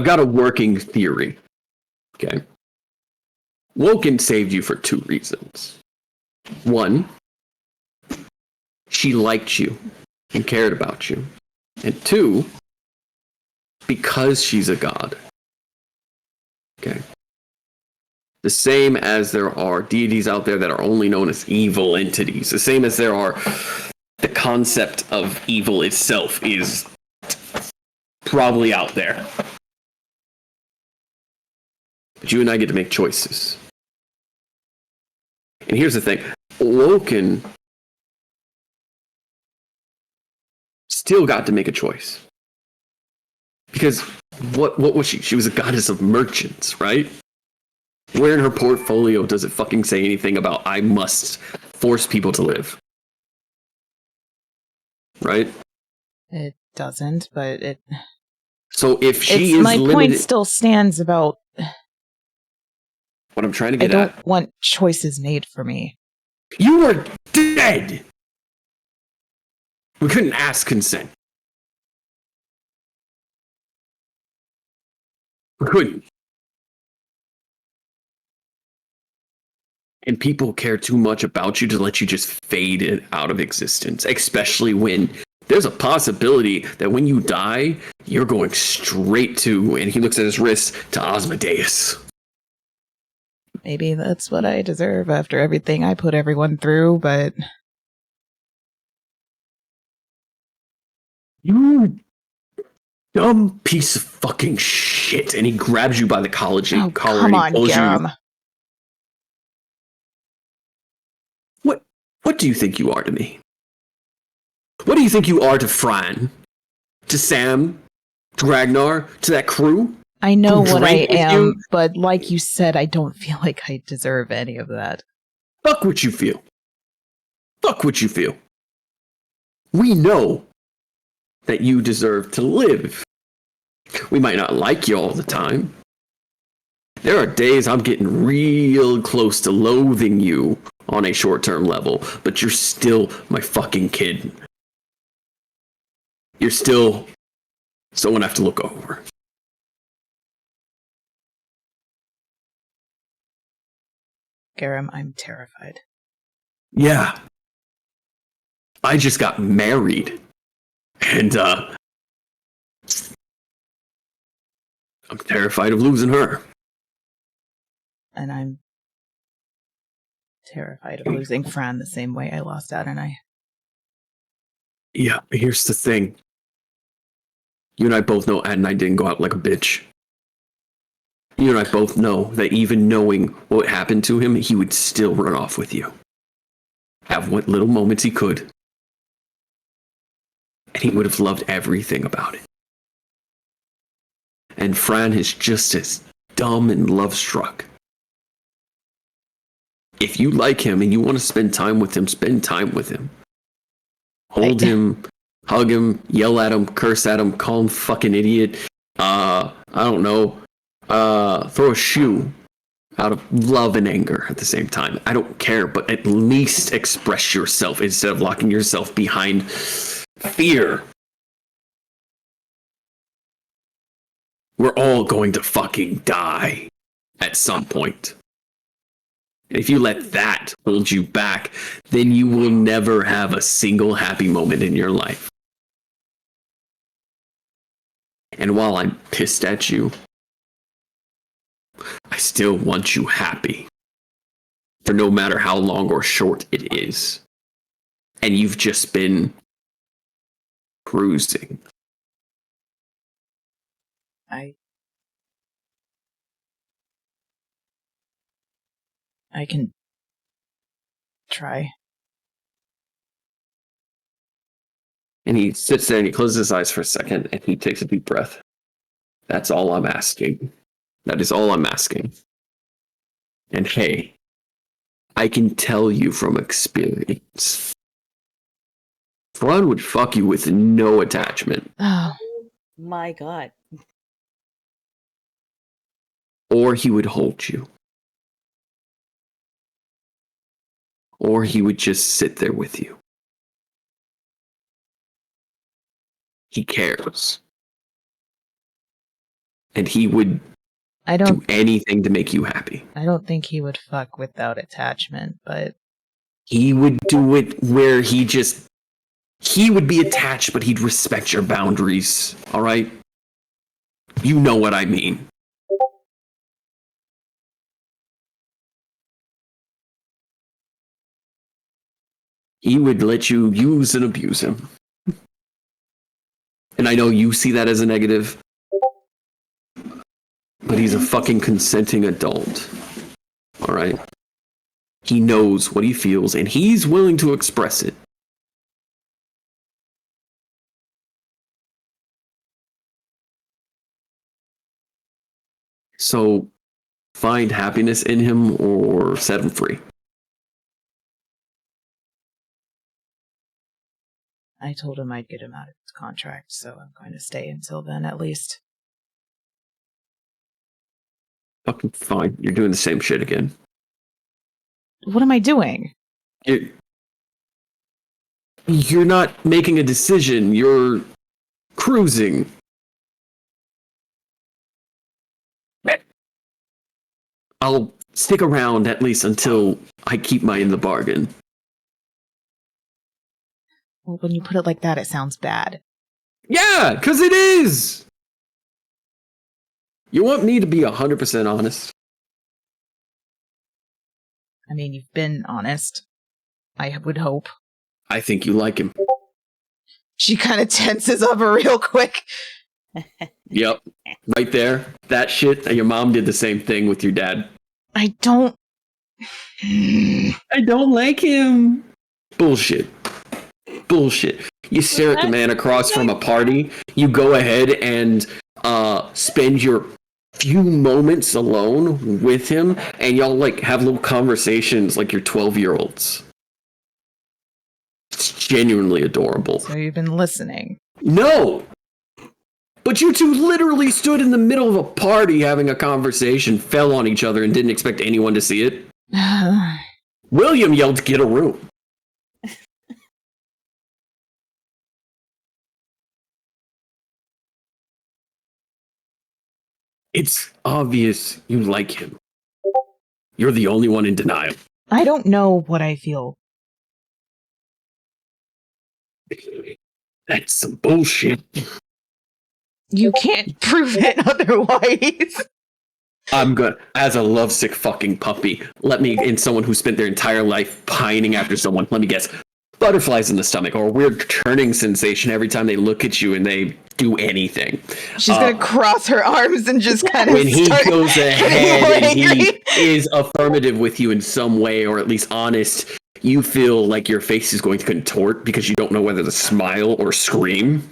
got a working theory. Okay. Woken saved you for two reasons. One, she liked you and cared about you. And two, because she's a god. Okay. The same as there are deities out there that are only known as evil entities. The same as there are the concept of evil itself is probably out there. But you and I get to make choices. And here's the thing. Woken still got to make a choice. Because what was she? She was a goddess of merchants, right? Where in her portfolio does it fucking say anything about I must force people to live? Right? it doesn't. But it. So if she is my limited, point still stands about. what I'm trying to I get don't at, want choices made for me. you are dead. We couldn't ask consent. We couldn't. And people care too much about you to let you just fade it out of existence, especially when there's a possibility that when you die, you're going straight to, and he looks at his wrist, to Osmodeus. Maybe that's what I deserve after everything I put everyone through, but You dumb piece of fucking shit. And he grabs you by the collar oh, and come he on, pulls you. Garum. What do you think you are to me? What do you think you are to Fran? To Sam? To Ragnar? To that crew? I know Who what I drank with am, you? but like you said, I don't feel like I deserve any of that. Fuck what you feel. Fuck what you feel. We know that you deserve to live. We might not like you all the time. There are days I'm getting real close to loathing you on a short-term level, but you're still my fucking kid. You're still someone I have to look over. Garum, I'm terrified. Yeah. I just got married. And, I'm terrified of losing her. And I'm terrified of losing Fran the same way I lost Adonai. Yeah, here's the thing. You and I both know Adonai didn't go out like a bitch. You and I both know that even knowing what happened to him, he would still run off with you. Have what little moments he could. And he would have loved everything about it. And Fran is just as dumb and love-struck. If you like him and you want to spend time with him, spend time with him. Hold him, hug him, yell at him, curse at him, call him fucking idiot. I don't know. Throw a shoe out of love and anger at the same time. I don't care, but at least express yourself instead of locking yourself behind fear. We're all going to fucking die at some point. If you let that hold you back, then you will never have a single happy moment in your life. And while I'm pissed at you, I still want you happy. For no matter how long or short it is. And you've just been cruising. I can try. And he sits there and he closes his eyes for a second and he takes a deep breath. That's all I'm asking. That is all I'm asking. And hey, I can tell you from experience. Fran would fuck you with no attachment. Oh, My God. Or he would hold you. Or he would just sit there with you. He cares. And he would I do don't anything to make you happy. think he would fuck without attachment, but He would do it where he would be attached, but he'd respect your boundaries. All right? You know what I mean. He would let you use and abuse him. And I know you see that as a negative, but he's a fucking consenting adult. All right? He knows what he feels, and he's willing to express it. So, find happiness in him or set him free. I told him I'd get him out of his contract, so I'm going to stay until then at least. Fucking fine. You're doing the same shit again. What am I doing? You're not making a decision. You're cruising. I'll stick around at least until I keep my in the bargain. Well, when you put it like that, it sounds bad. Yeah, because it is! You want me to be 100% honest? I mean, you've been honest. I would hope. I think you like him. She kind of tenses up real quick. Yep. Right there. That shit. Your mom did the same thing with your dad. I don't... I don't like him. Bullshit. Bullshit. You stare at the man across from a party. You go ahead and spend your few moments alone with him, and y'all like have little conversations like you're 12-year-olds. It's genuinely adorable. So you've been listening. No! But you two literally stood in the middle of a party having a conversation, fell on each other, and didn't expect anyone to see it. William yelled, "Get a room." It's obvious you like him. You're the only one in denial. I don't know what I feel. That's some bullshit. You can't prove it otherwise. I'm good. As a lovesick fucking puppy, in someone who spent their entire life pining after someone, let me guess, butterflies in the stomach or a weird churning sensation every time they look at you and they do anything. She's gonna cross her arms and just kind of when he goes ahead and angry. he is affirmative with you in some way, or at least honest, you feel like your face is going to contort because you don't know whether to smile or scream.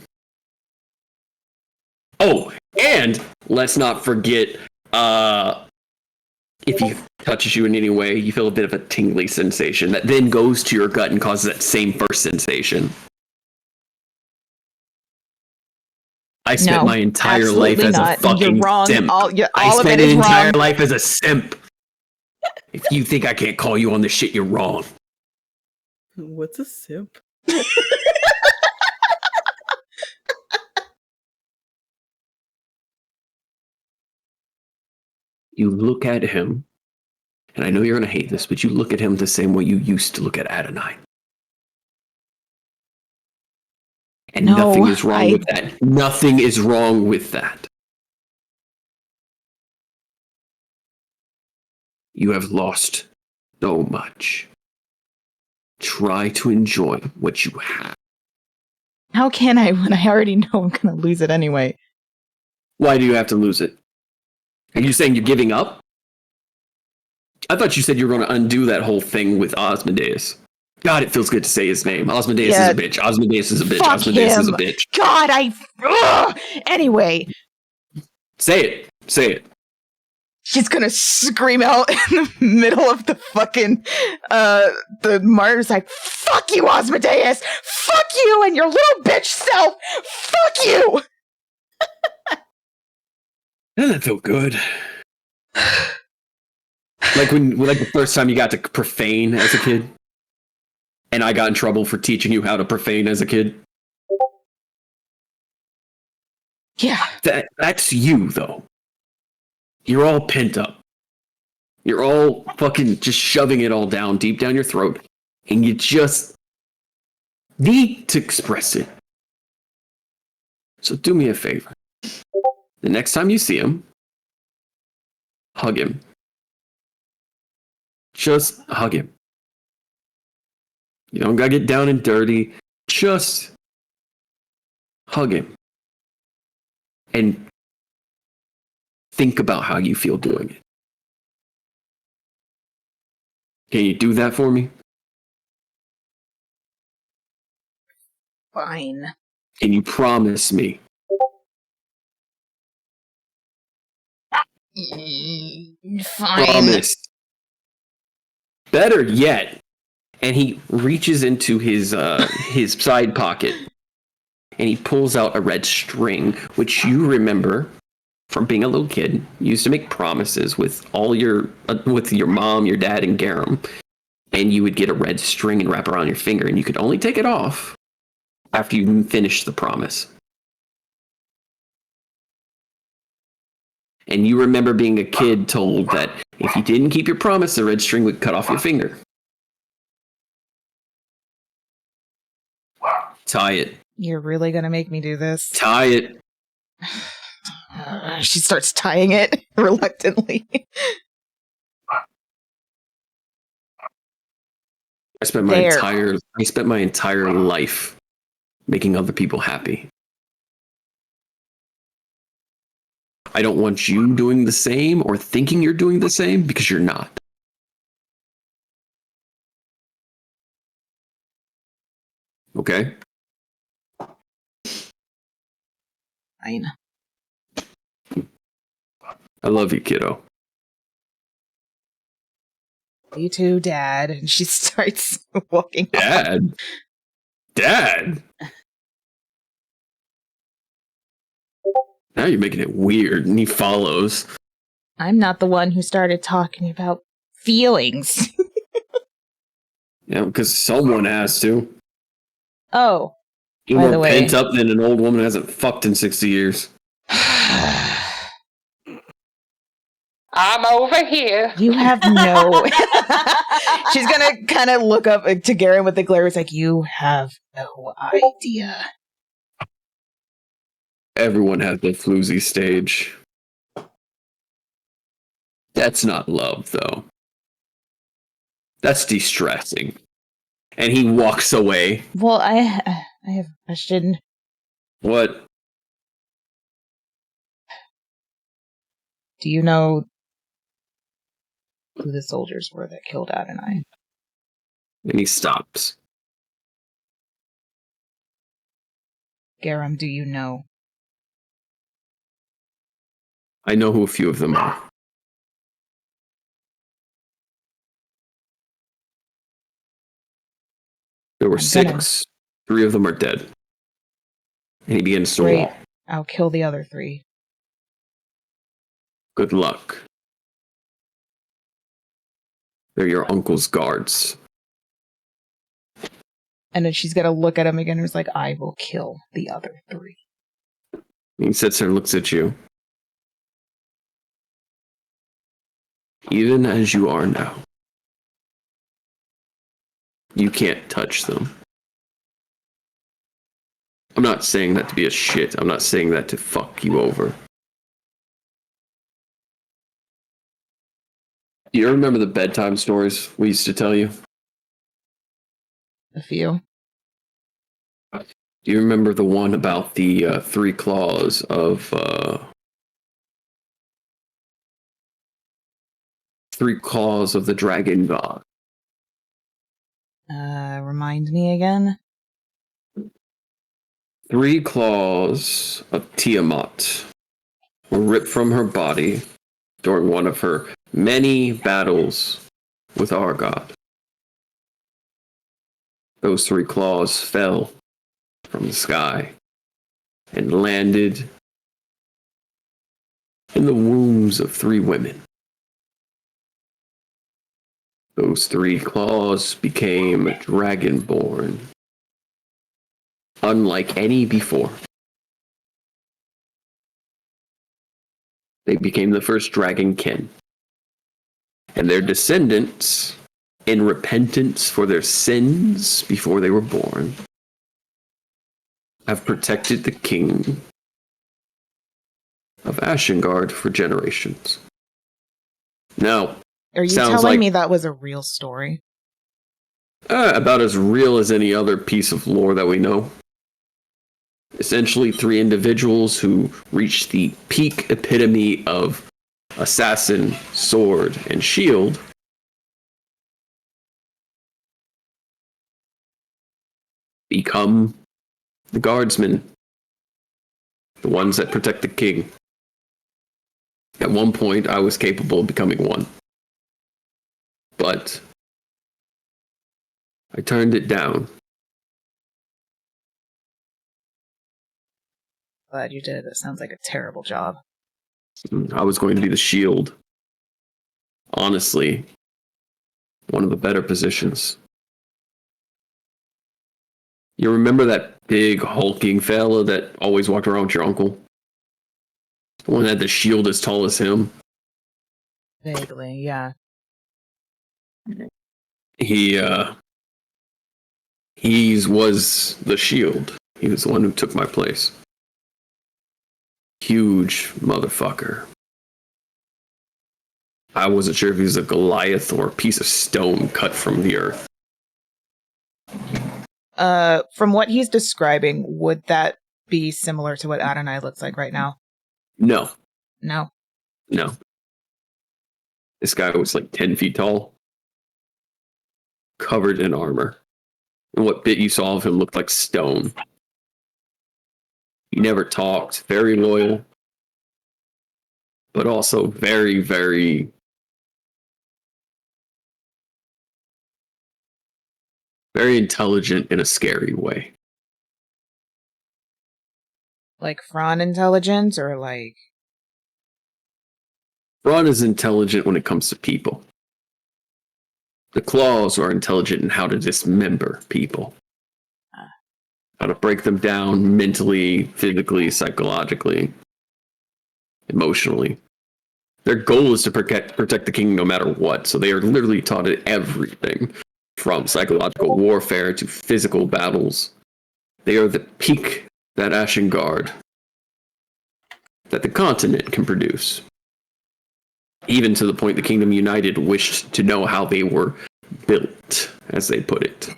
Oh, and let's not forget, if he touches you in any way, you feel a bit of a tingly sensation that then goes to your gut and causes that same first sensation. I spent my entire life as a fucking You're wrong. simp. All I of spent it is an entire wrong. life as a simp. If you think I can't call you on this shit, you're wrong. What's a simp? You look at him And I know you're going to hate this, but you look at him the same way you used to look at Adonai. And No, nothing is wrong with that. Nothing is wrong with that. You have lost so much. Try to enjoy what you have. How can I when I already know I'm going to lose it anyway? Why do you have to lose it? Are you saying you're giving up? I thought you said you were going to undo that whole thing with Osmodeus. God, it feels good to say his name. Osmodeus is a bitch. Osmodeus is a bitch. Fuck Osmodeus is a him. bitch. God, Anyway. Say it. Say it. She's gonna scream out in the middle of the fucking, the martyr's like, fuck you, Osmodeus! Fuck you and your little bitch self! Fuck you! Doesn't that feel good? Like the first time you got to profane as a kid? And I got in trouble for teaching you how to profane as a kid? Yeah. That's you, though. You're all pent up. You're all fucking just shoving it all down, deep down your throat. And you just need to express it. So do me a favor. The next time you see him, hug him. Just hug him. You don't gotta get down and dirty. Just hug him. And think about how you feel doing it. Can you do that for me? Fine. Can you promise me? Fine. Promise. Better yet. And he reaches into his side pocket and he pulls out a red string, which you remember from being a little kid. You used to make promises with all with your mom, your dad, and Garum. And you would get a red string and wrap around your finger, and you could only take it off after you finished the promise. And you remember being a kid told that if you didn't keep your promise, the red string would cut off your finger. Tie it. You're really gonna make me do this? Tie it. She starts tying it reluctantly. I spent my entire life making other people happy. I don't want you doing the same or thinking you're doing the same because you're not. Okay? Fine. I love you, kiddo. You too, Dad. And she starts walking off. Dad? Now you're making it weird, and he follows. I'm not the one who started talking about feelings. Yeah, because someone has to. Oh, You're by the more way. pent up than an old woman who hasn't fucked in 60 years. I'm over here. You have no... She's gonna kind of look up to Garen with the glare. It's like, you have no idea. Everyone has the floozy stage. That's not love, though. That's distressing. And he walks away. Well, I have a question. What? Do you know who the soldiers were that killed Adonai? And he stops. Garam, do you know? I know who a few of them are. There were I'm 6. 3 of them are dead. And he begins to Great. walk. I'll kill the other 3. Good luck. They're your uncle's guards. And then she's gonna look at him again and is like, I will kill the other 3. He sits there and looks at you. even as you are now. You can't touch them. I'm not saying that to be a shit. I'm not saying that to fuck you over. Do you remember the bedtime stories we used to tell you? A few. Do you remember the one about the three claws of the dragon god? Remind me again. 3 claws of Tiamat were ripped from her body during one of her many battles with our god. Those 3 claws fell from the sky and landed in the wombs of 3 women. Those 3 claws became dragonborn, unlike any before. They became the first dragonkin. And their descendants, in repentance for their sins before they were born, have protected the king of Ashengard for generations. Now, Are you sounds telling like me that was a real story? about as real as any other piece of lore that we know. Essentially, 3 individuals who reached the peak epitome of assassin, sword, and shield become the guardsmen, the ones that protect the king. At one point, I was capable of becoming one. But I turned it down. Glad you did. That sounds like a terrible job. I was going to be the shield. Honestly, one of the better positions. You remember that big hulking fella that always walked around with your uncle? The one that had the shield as tall as him? Vaguely, yeah. He was the shield. He was the one who took my place. Huge motherfucker. I wasn't sure if he was a Goliath or a piece of stone cut from the earth. From what he's describing, would that be similar to what Adonai looks like right now? No. No. No. This guy was like 10 feet tall, covered in armor. And what bit you saw of him looked like stone. He never talked, very loyal, but also very, very intelligent in a scary way. Like Fran intelligence, or like... Ron is intelligent when it comes to people. The claws are intelligent in how to dismember people. How to break them down mentally, physically, psychologically, emotionally. Their goal is to protect the king no matter what, so they are literally taught at everything, from psychological warfare to physical battles. They are the peak that Ashengard, that the continent can produce. Even to the point the Kingdom United wished to know how they were built, as they put it.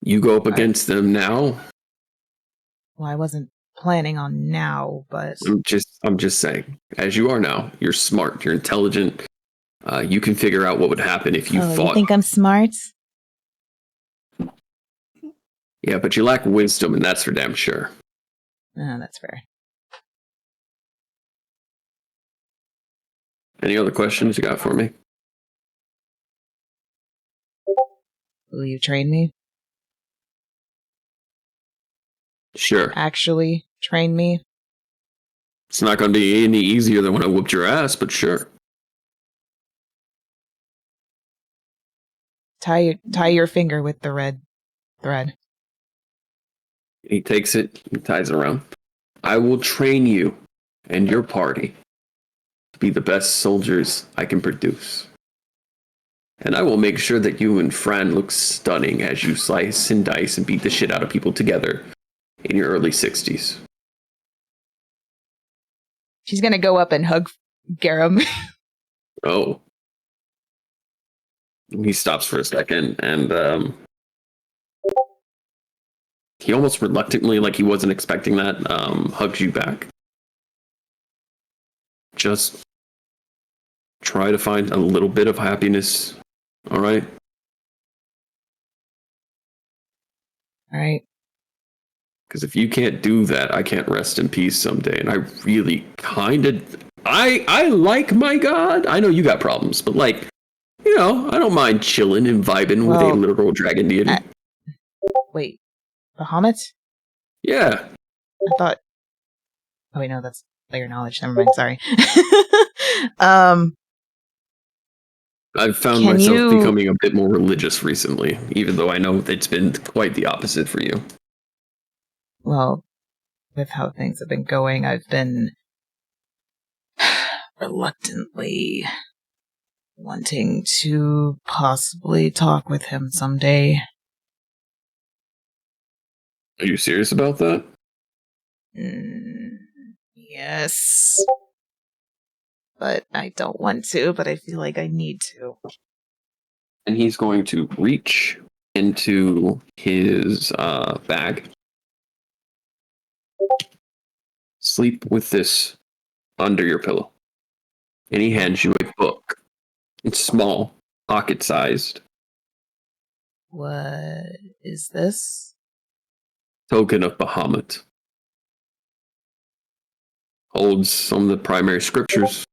You go up against them now. Well, I wasn't planning on now, but... I'm just saying, as you are now, you're smart, you're intelligent. You can figure out what would happen if you fought. You think I'm smart? Yeah, but you lack wisdom, and that's for damn sure. That's fair. Any other questions you got for me? Will you train me? Sure. Actually train me? It's not going to be any easier than when I whooped your ass, but sure. Tie your finger with the red thread. He takes it, he ties it around. I will train you and your party to be the best soldiers I can produce. And I will make sure that you and Fran look stunning as you slice and dice and beat the shit out of people together in your early 60s. She's gonna go up and hug Garum. Oh. He stops for a second and he almost reluctantly, like he wasn't expecting that, hugs you back. Just try to find a little bit of happiness, all right? All right. Because if you can't do that, I can't rest in peace someday. And I really kind of, I like my god. I know you got problems, but like, you know, I don't mind chilling and vibing with a Well, literal dragon deity. Wait, Bahamut? Yeah. I thought. Oh wait, no, that's layer knowledge. Never mind. Sorry. I've found Can myself you- becoming a bit more religious recently, even though I know it's been quite the opposite for you. Well, with how things have been going, I've been reluctantly wanting to possibly talk with him someday. Are you serious about that? Yes. But I don't want to, but I feel like I need to. And he's going to reach into his bag. Sleep with this under your pillow. And he hands you a book. It's small, pocket-sized. What is this? Token of Bahamut. Holds some of the primary scriptures.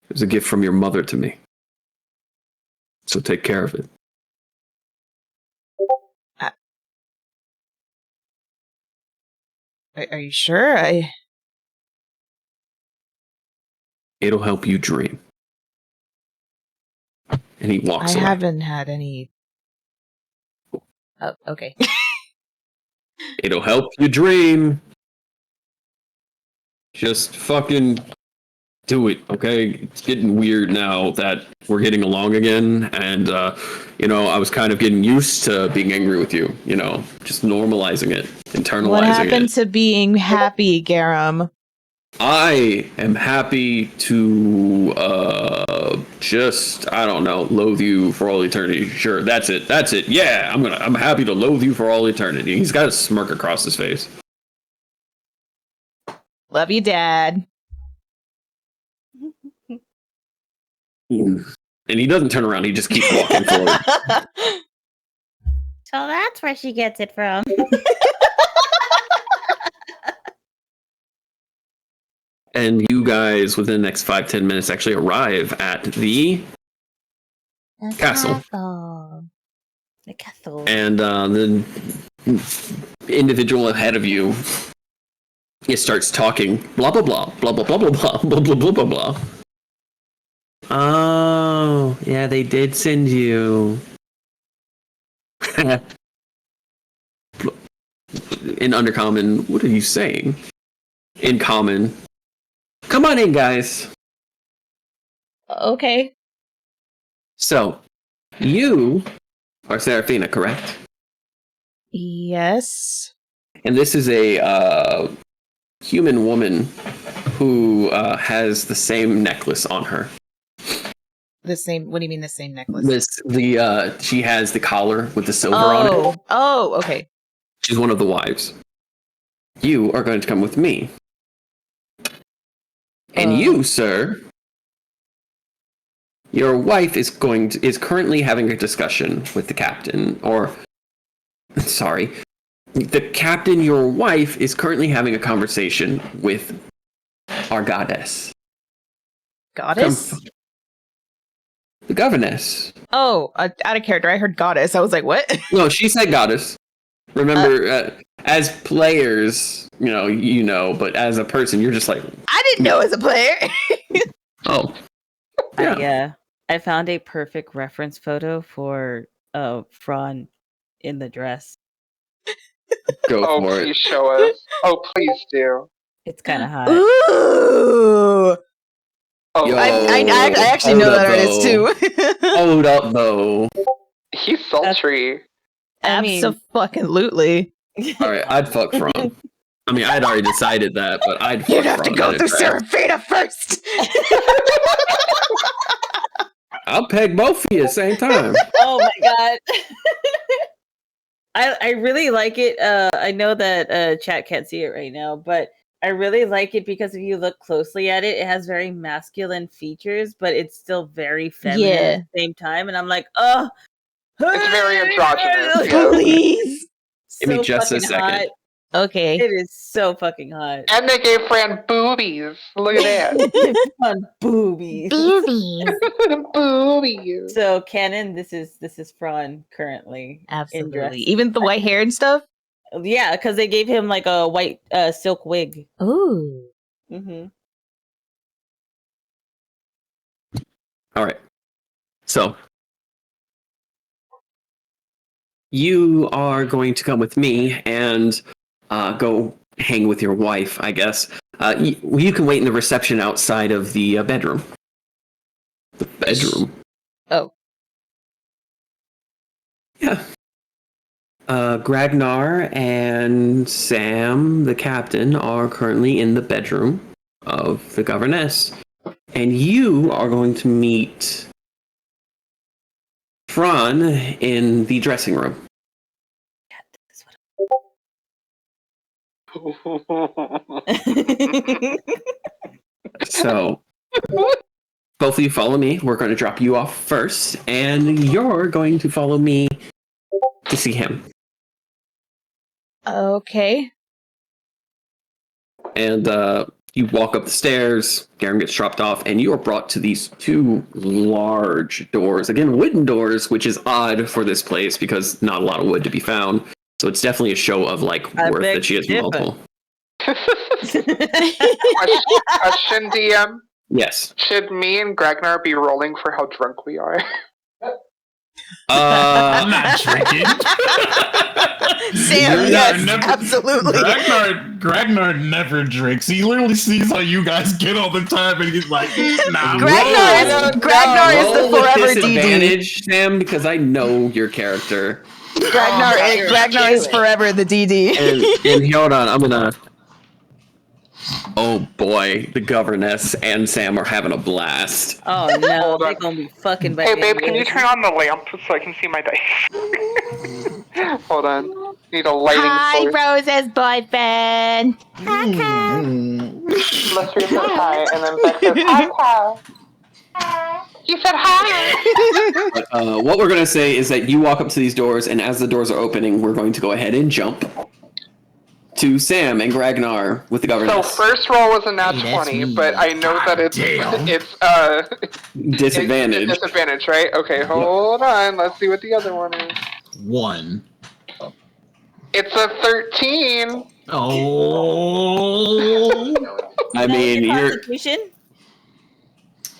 It was a gift from your mother to me. So take care of it. Are you sure? It'll help you dream. And he walks I away. haven't had any. Oh, okay. It'll help you dream. Just fucking do it, okay? It's getting weird now that we're getting along again. And, you know, I was kind of getting used to being angry with you, you know, just normalizing it, internalizing What happened it. to being happy, Garum? I am happy to just, I don't know, loathe you for all eternity. Sure, that's it. That's it. Yeah, I'm happy to loathe you for all eternity. He's got a smirk across his face. Love you, Dad. And he doesn't turn around, he just keeps walking forward. So that's where she gets it from. And you guys, within the next 5-10 minutes, actually arrive at the castle. The castle. And the individual ahead of you, he starts talking, blah, blah, blah, blah, blah, blah, blah, blah, blah, blah, blah, blah, blah. Oh, yeah, they did send you. In Undercommon, what are you saying? In Common, come on in, guys. Okay. So, you are Seraphina, correct? Yes. And this is a human woman who has the same necklace on her. The same. What do you mean the same necklace? She has the collar with the silver on it. Oh, okay. She's one of the wives. You are going to come with me. And you, sir, your wife is currently having a discussion with the captain, the captain, your wife, is currently having a conversation with our goddess. Goddess? The governess. Oh, out of character. I heard goddess. I was like, what? No, she said goddess. Remember, as players, you know, but as a person, you're just like, I didn't know as a player. oh. Yeah. I found a perfect reference photo for Fran in the dress. Go Oh, for please it. show us. Oh, please do. It's kind of hot. Ooh. Oh, Yo. I actually hold know up, that artist though. too. Hold up, though. he's sultry. I mean, Absolutely. All right, I'd fuck Fran. I mean, I'd already decided that, but I'd fuck You'd have to Fran go in a through draft. Serafina first. I'll peg both of you at the same time. oh my god. I really like it. I know that chat can't see it right now, but I really like it because if you look closely at it, it has very masculine features, but it's still very feminine at the same time. And I'm like, oh, It's very androgynous. Yeah. Please. Give me so just a fucking second. hot. Okay. It is so fucking hot. And they gave Fran boobies. Look at that. On boobies. Boobies. boobies. So canon, this is Fran currently in dress. Absolutely. Even the white hair and stuff. Yeah, because they gave him like a white silk wig. Ooh. Mm-hmm. All right. So you are going to come with me and go hang with your wife, I guess. You can wait in the reception outside of the bedroom. The bedroom. Oh. Yeah. Gragnar and Sam, the captain, are currently in the bedroom of the governess. And you are going to meet Fran in the dressing room. So, both of you follow me. We're going to drop you off first, and you're going to follow me to see him. Okay. And you walk up the stairs, Garen gets dropped off, and you are brought to these two large doors. Again, wooden doors, which is odd for this place because not a lot of wood to be found. So it's definitely a show of like worth that she has multiple. Question, DM. Yes. Should me and Gragnar be rolling for how drunk we are? I'm not drinking. Sam, yes, absolutely. Gragnar never drinks. He literally sees how you guys get all the time, and he's like, "Nah." Gragnar is the Roll with forever DD. disadvantage, Sam, because I know your character. Gragnar is forever the DD. And hold on, I'm gonna. Oh boy, the governess and Sam are having a blast. Oh no, Hold they're on. gonna be fucking back. Hey babe, can you turn on the lamp so I can see my dice? Hold on. Need a lighting source. Rose's boyfriend. Let's read the hi, and then Beck says, hi, pal. You said hi! But, what we're gonna say is that you walk up to these doors, and as the doors are opening, we're going to go ahead and jump to Sam and Gragnar with the So governess. first roll was a nat Hey, that's 20, me. but I know that it's Disadvantage. It's disadvantage, right? Okay, hold on. Let's see what the other one is. 1. It's a 13. Oh. I mean, you're. Constitution?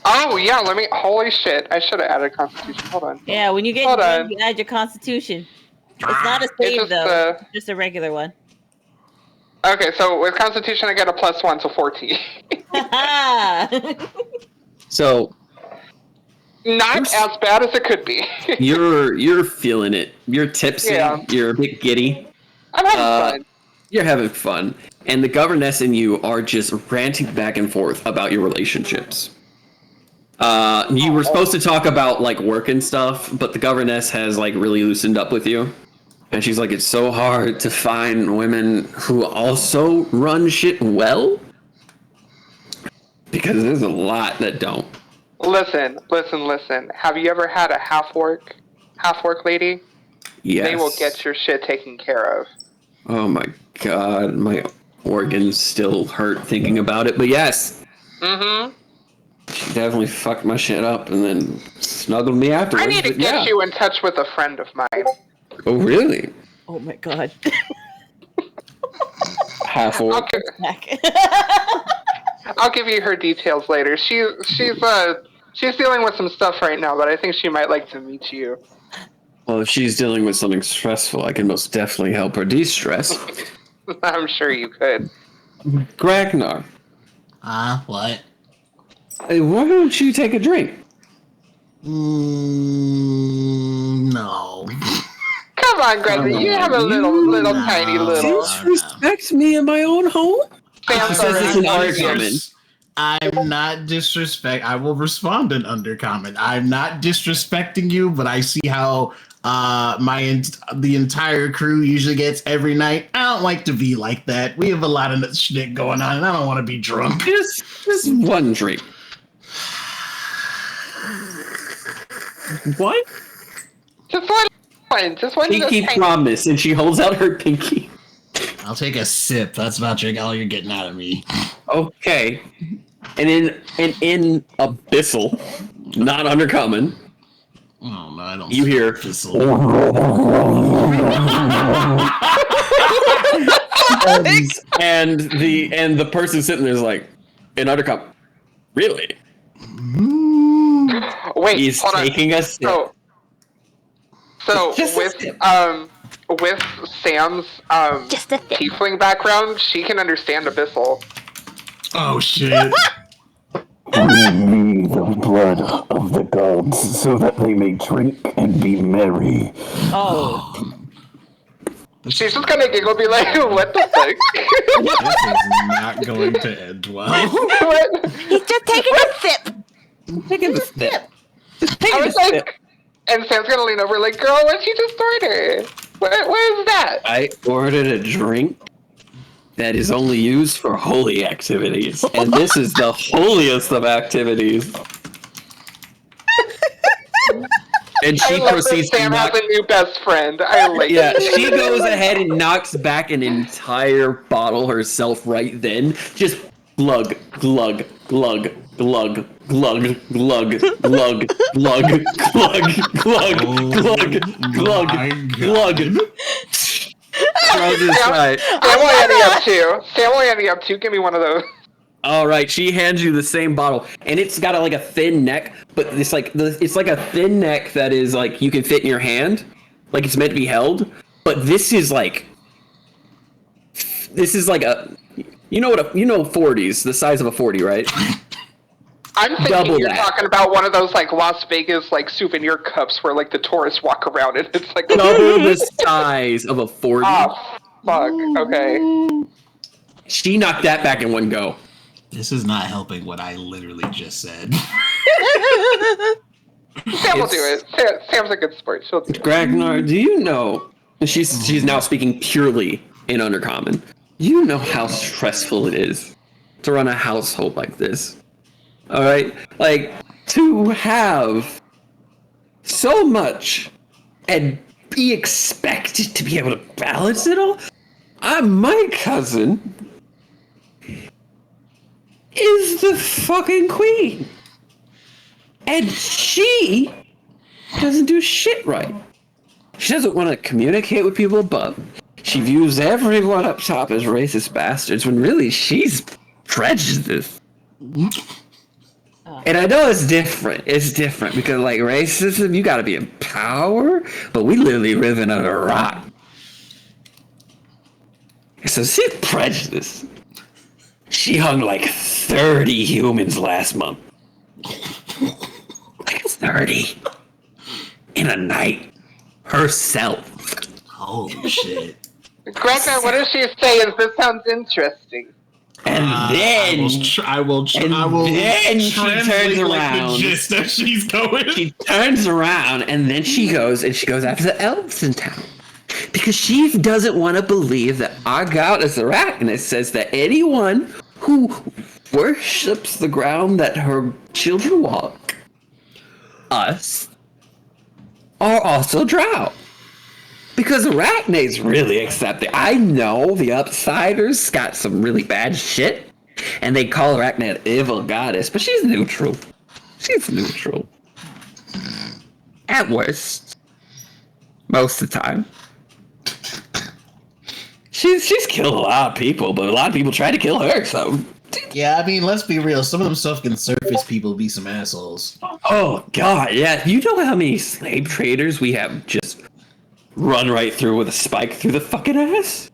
Oh yeah, let me. Holy shit! I should have added Constitution. Hold on. Yeah, when you get Hold drunk, on. you add your Constitution. It's not a It's save just, though. It's just a regular one. Okay, so with Constitution, I get a +1, so 14. So Not as bad as it could be. you're feeling it. You're tipsy. Yeah. You're a bit giddy. I'm having fun. You're having fun. And the governess and you are just ranting back and forth about your relationships. You were supposed to talk about like work and stuff, but the governess has like really loosened up with you. And she's like, it's so hard to find women who also run shit well. Because there's a lot that don't. Listen. Have you ever had a half work lady? Yes. They will get your shit taken care of. Oh my god, my organs still hurt thinking about it, but yes. Mm-hmm. She definitely fucked my shit up and then snuggled me afterwards. I need to but get yeah. you in touch with a friend of mine. Oh, really? Oh my god. Half orc. I'll give you her details later. She's dealing with some stuff right now, but I think she might like to meet you. Well, if she's dealing with something stressful, I can most definitely help her de-stress. I'm sure you could. Gragnar, What? why don't you take a drink? No. Come on, Greta. You have a little tiny little. Disrespect me in my own home? Sam's says this in already undercommon. I'm not disrespect. I will respond in undercommon. I'm not disrespecting you, but I see how the entire crew usually gets every night. I don't like to be like that. We have a lot of shit going on, and I don't want to be drunk. Just one drink. What? Just one. Just one. Pinky promise, and she holds out her pinky. I'll take a sip. That's about all you're getting out of me. Okay. And in Abyssal, not undercommon, Oh no, I don't. you hear and the person sitting there is like, in undercommon, really? Wait, He's hold on. taking a sip. So Just a with sip. with Sam's Just a thing. tiefling background, she can understand Abyssal. Oh shit. Bring me the blood of the gods so that they may drink and be merry. Oh, She's just gonna giggle, be like, "What the fuck?" This is not going to end well. What? He's just taking a sip. Taking a sip. I was like, and Sam's gonna lean over, like, "Girl, what'd you just order? What is that?" I ordered a drink that is only used for holy activities, and this is the holiest of activities. And I she love proceeds that to Sam knock. has a new best friend. I like Yeah, it. she goes ahead and knocks back an entire bottle herself right then. Just glug, glug, glug, glug, glug, glug, glug, glug, glug, glug, glug, glug, glug. Throws it aside. Sam will end you up too. Sam will end you up too. Give me one of those. All right, she hands you the same bottle, and it's got like a thin neck, but it's like a thin neck that is like you can fit in your hand, like it's meant to be held. But this is like a, you know 40s, the size of a 40, right? I'm thinking Double you're that. talking about one of those like Las Vegas like souvenir cups where like the tourists walk around and it's like Double the size of a 40. Oh fuck. Okay. She knocked that back in one go. This is not helping what I literally just said. Sam will do it. Sam's a good sport. She'll do it. Gragnar, do you know? She's now speaking purely in undercommon. You know how stressful it is to run a household like this. All right, like to have so much and be expected to be able to balance it all. My cousin is the fucking queen, and she doesn't do shit right. She doesn't want to communicate with people above. She views everyone up top as racist bastards when really she's prejudiced. And I know it's different. It's different because like racism, you gotta be in power, but we literally live in a rock. So she's prejudiced. She hung like 30 humans last month. Like 30. In a night. Herself. Holy shit. Gregor, what does she say? This sounds interesting. And then then she turns like around. the gist as she's going. She turns around and then she goes after the elves in town. Because she doesn't want to believe that our goddess Arachne says that anyone who worships the ground that her children walk, us, are also drow. Because Arachne's really accepting. I know the Upsiders got some really bad shit, and they call Arachne an evil goddess, but she's neutral. She's neutral. At worst. Most of the time. She's killed a lot of people, but a lot of people try to kill her, so... Yeah, I mean, let's be real. Some of them self-can surface people be some assholes. Oh, God, yeah. You know how many slave traders we have just run right through with a spike through the fucking ass.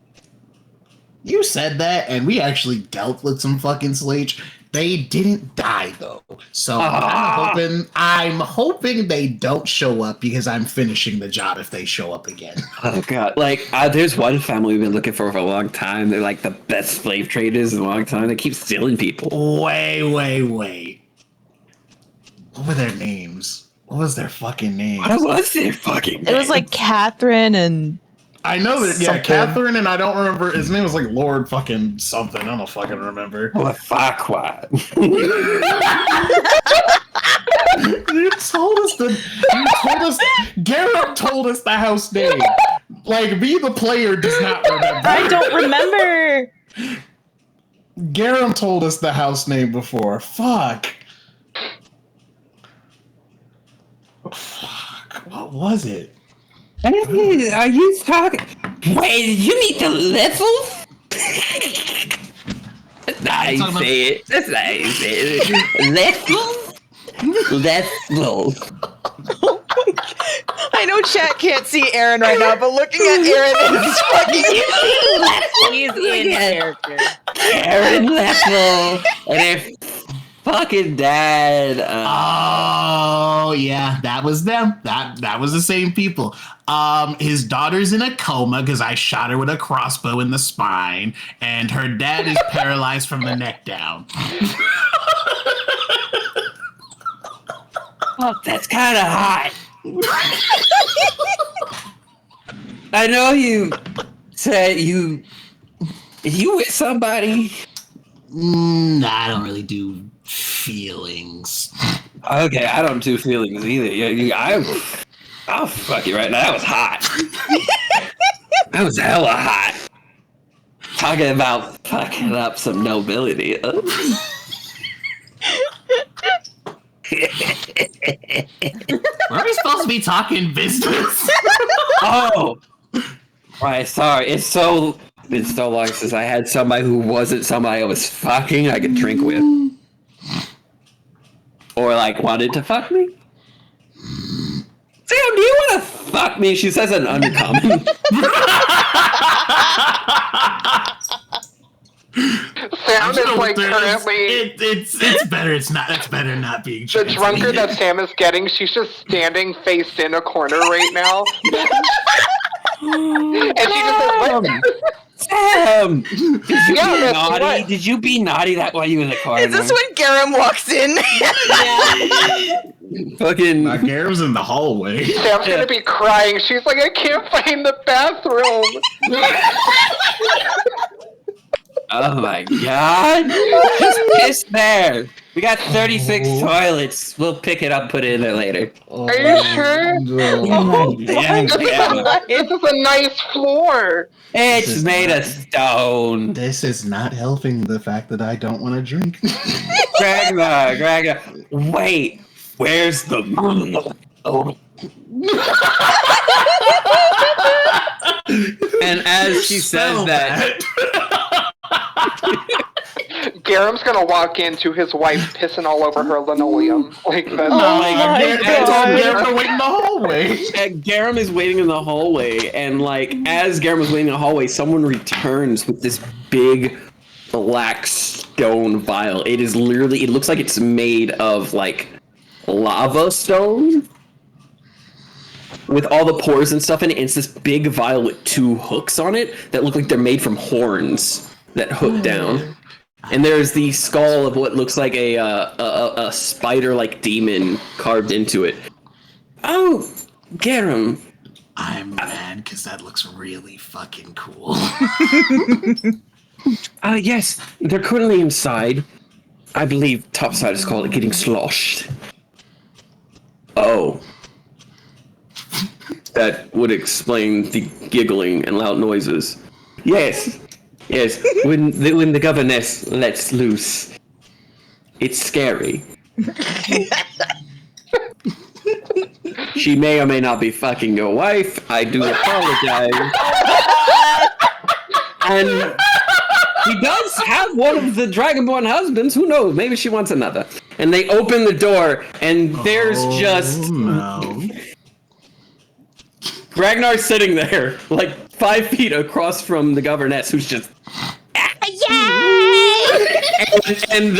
You said that, and we actually dealt with some fucking Slage. They didn't die though, so I'm hoping they don't show up because I'm finishing the job if they show up again. Oh god! Like, there's one family we've been looking for a long time. They're like the best slave traders in a long time. They keep stealing people. Wait. What were their names? What was their fucking names? What was their fucking name? It was like Catherine and I know that, yeah, something. Catherine, and I don't remember, his name was like Lord fucking something, I don't fucking remember. What fuck what? Garrett told us the house name. Like, me, the player, does not remember. I don't remember. Garrett told us the house name before. Fuck, what was it? Are you talking? Wait, did you meet the levels? That's not how you say it. That's not how you say it. Levels? I know chat can't see Aaron right now, but looking at Aaron is fucking. He's in character. Aaron Level and their fucking dad. Oh yeah, that was them. That was the same people. His daughter's in a coma because I shot her with a crossbow in the spine, and her dad is paralyzed from the neck down. Oh, that's kind of hot. I know you said you with somebody. I don't really do feelings. Okay, I don't do feelings either. I'll fuck you right now. That was hot. That was hella hot. Talking about fucking up some nobility. Were we supposed to be talking business? Oh, right. Sorry. It's been so long since I had somebody who wasn't somebody I was fucking I could drink with, or like wanted to fuck me. Sam, do you want to fuck me? She says an undercommon. Sam is like currently It's better. That's better not being the drunkard that Sam is getting. She's just standing faced in a corner right now, and she just says, "What?" Sam, did you be that's naughty? what. Did you be naughty that while you in the car? Is this when Garam walks in? Fucking Garam's in the hallway. Sam's gonna be crying. She's like, "I can't find the bathroom." Oh my god! Just piss there. We got 36 toilets. We'll pick it up, put it in there later. Are you sure? Yeah, This is a nice floor. it's made of stone. This is not helping the fact that I don't want to drink. Gregor, wait. Where's the? Oh. And as she says that. Garam's gonna walk into his wife pissing all over her linoleum like this. Garam wait in the hallway. Garam is waiting in the hallway, and like as Garam was waiting in the hallway, someone returns with this big black stone vial. It is literally, it looks like it's made of like lava stone with all the pores and stuff in it. It's this big vial with two hooks on it that look like they're made from horns that hook down. And there's the skull of what looks like a spider-like demon carved into it. Oh, Garam. I'm mad because that looks really fucking cool. Yes, they're currently inside. I believe topside is called getting sloshed. Oh. That would explain the giggling and loud noises. Yes. When the governess lets loose, it's scary. She may or may not be fucking your wife. I do apologize. And she does have one of the Dragonborn husbands. Who knows? Maybe she wants another. And they open the door, and there's just... No. Ragnar's sitting there, like 5 feet across from the governess, who's just. and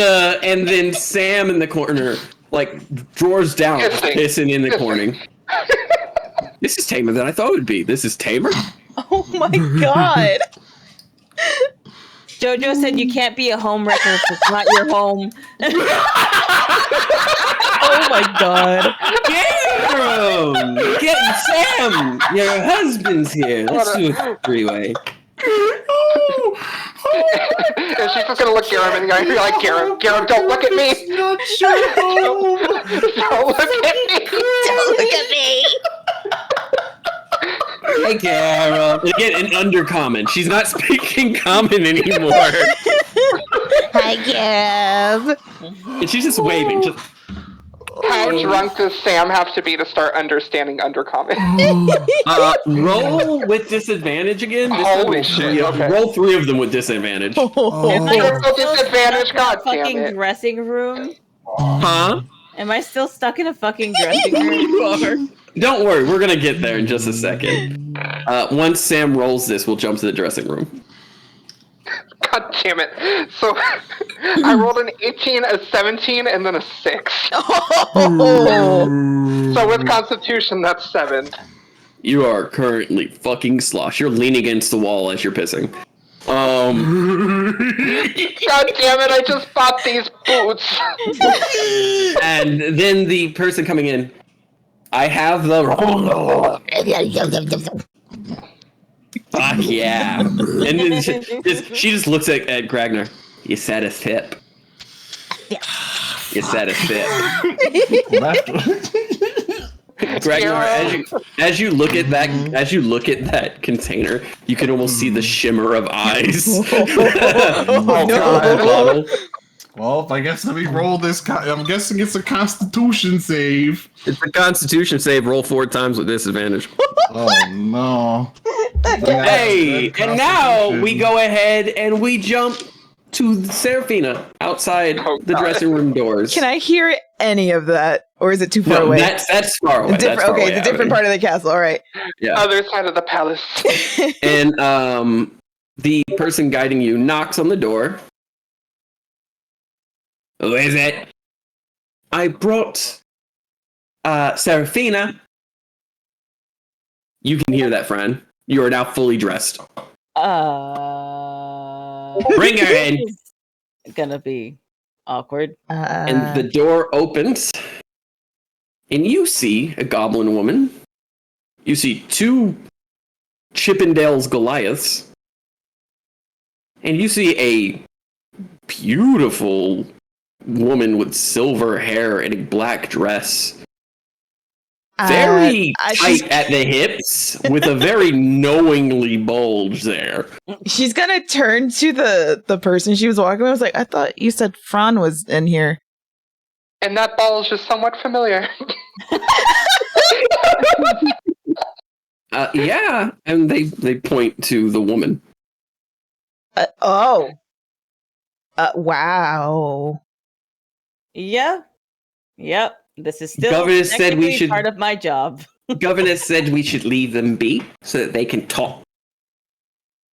then Sam in the corner, like drawers down, pissing in the corner. This is tamer than I thought it would be. This is tamer. Oh my god. Jojo said you can't be a home wrecker if it's not your home. Oh my god. Get Sam! Your husband's here. Let's do a 3-way. And she's just gonna look Garam and be like, Garam, don't look at me! Not sure. Don't look at me! Don't look at me. Hey, Garam. Again, an undercommon. She's not speaking common anymore. Hi, Gav. And she's just waving. Just... How drunk does Sam have to be to start understanding undercommon? Roll with disadvantage again. Holy shit, okay. Roll 3 of them with disadvantage. Am I Critical still disadvantage, stuck in a god damn fucking it. dressing room? Huh? Am I still stuck in a fucking dressing room? Don't worry, we're gonna get there in just a second. Once Sam rolls this, we'll jump to the dressing room. God damn it. So, I rolled an 18, a 17, and then a 6. So with Constitution, that's 7. You are currently fucking slosh. You're leaning against the wall as you're pissing. God damn it, I just bought these boots. And then the person coming in, I have the... Fuck yeah. And then she just looks at Gragnar. You said a sip. You said a sip. Gragnar, as you look at that container, you can almost see the shimmer of eyes. God. Well, I guess let me roll this. I'm guessing it's a Constitution save. It's a Constitution save. Roll 4 times with disadvantage. Oh no! Hey, and now we go ahead and we jump to Seraphina outside the dressing room doors. Can I hear any of that, or is it too far away? That's far away. Different, that's far okay, away it's a different part of the castle. All right. Yeah. Other side of the palace. And the person guiding you knocks on the door. Who is it? I brought Seraphina. You can hear that, friend. You are now fully dressed. Bring her in. It's gonna be awkward. And the door opens, and you see a goblin woman. You see 2 Chippendale's Goliaths. And you see a beautiful woman with silver hair and a black dress. Very tight at the hips, with a very knowingly bulge there. She's gonna turn to the person she was walking with. I was like, I thought you said Fran was in here. And that ball is just somewhat familiar. Yeah, and they point to the woman. Wow. Yeah. Yep. This is still Governor said we should part of my job. Governor said we should leave them be so that they can talk.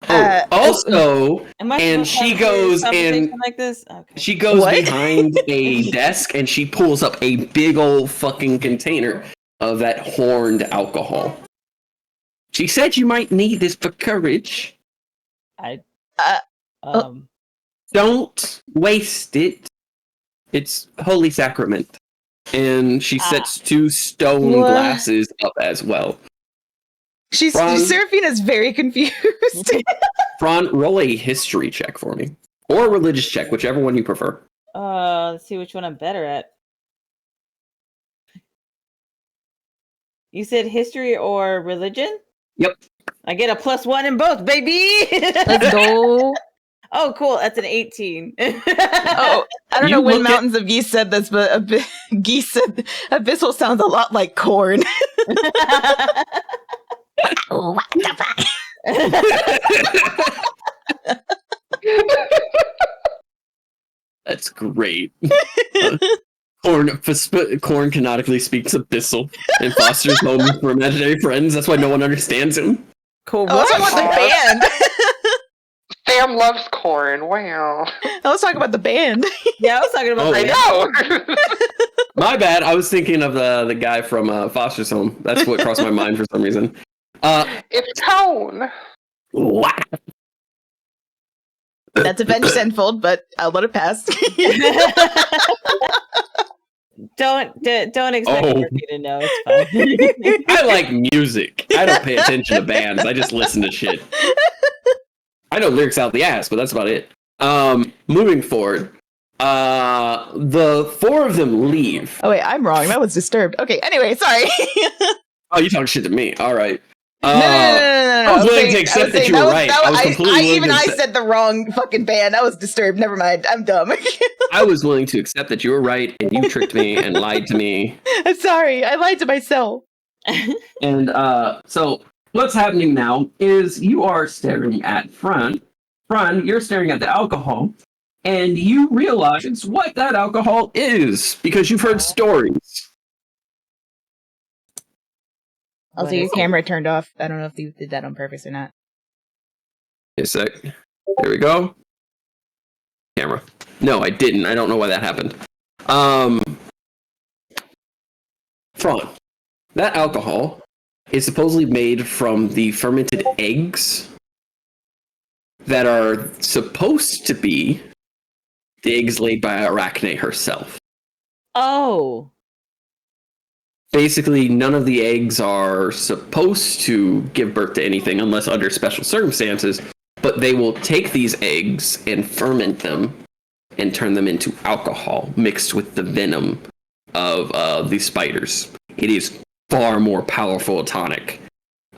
Also, and she goes and like this? Okay. she goes behind a desk and she pulls up a big old fucking container of that horned alcohol. She said you might need this for courage. Don't waste it. It's holy sacrament. And she sets 2 stone glasses up as well. Seraphina's very confused. Fran, roll a history check for me. Or a religious check, whichever one you prefer. Let's see which one I'm better at. You said history or religion? Yep. I get a +1 in both, baby! Let's go. Oh, cool. That's an 18. I don't know when Mountains of Geese said this, but Geese said Abyssal sounds a lot like corn. What the fuck? That's great. Corn canonically speaks Abyssal and fosters homes for imaginary friends. That's why no one understands him. Cool. Oh, let's talk What? about the band. Sam loves corn. Wow. Let's talk about the band. Yeah, I was talking about. Oh, I the know. My bad. I was thinking of the guy from Foster's Home. That's what crossed my mind for some reason. It's Tone. Wow. That's Avenged Sevenfold, but I'll let it pass. Don't expect Oh. me to know. It's fine. I like music. I don't pay attention to bands. I just listen to shit. I know lyrics out the ass, but that's about it. Moving forward, the four of them leave. Oh wait, I'm wrong. That was Disturbed. Okay, anyway, sorry. Oh, you talking shit to me? All right. No. I was willing to accept that you were right. I was completely willing to I accept. said the wrong fucking band. That was Disturbed. Never mind. I'm dumb. I was willing to accept that you were right, and you tricked me and lied to me. I'm sorry. I lied to myself. And so what's happening now is you are staring at Fran. Fran, you're staring at the alcohol, and you realize what that alcohol is because you've heard stories. Also, your camera turned off. I don't know if you did that on purpose or not. A sec. There we go. Camera. No, I didn't. I don't know why that happened. Fran, that alcohol is supposedly made from the fermented eggs that are supposed to be the eggs laid by Arachne herself. Oh. Basically, none of the eggs are supposed to give birth to anything unless under special circumstances, but they will take these eggs and ferment them and turn them into alcohol mixed with the venom of the spiders. It is far more powerful a tonic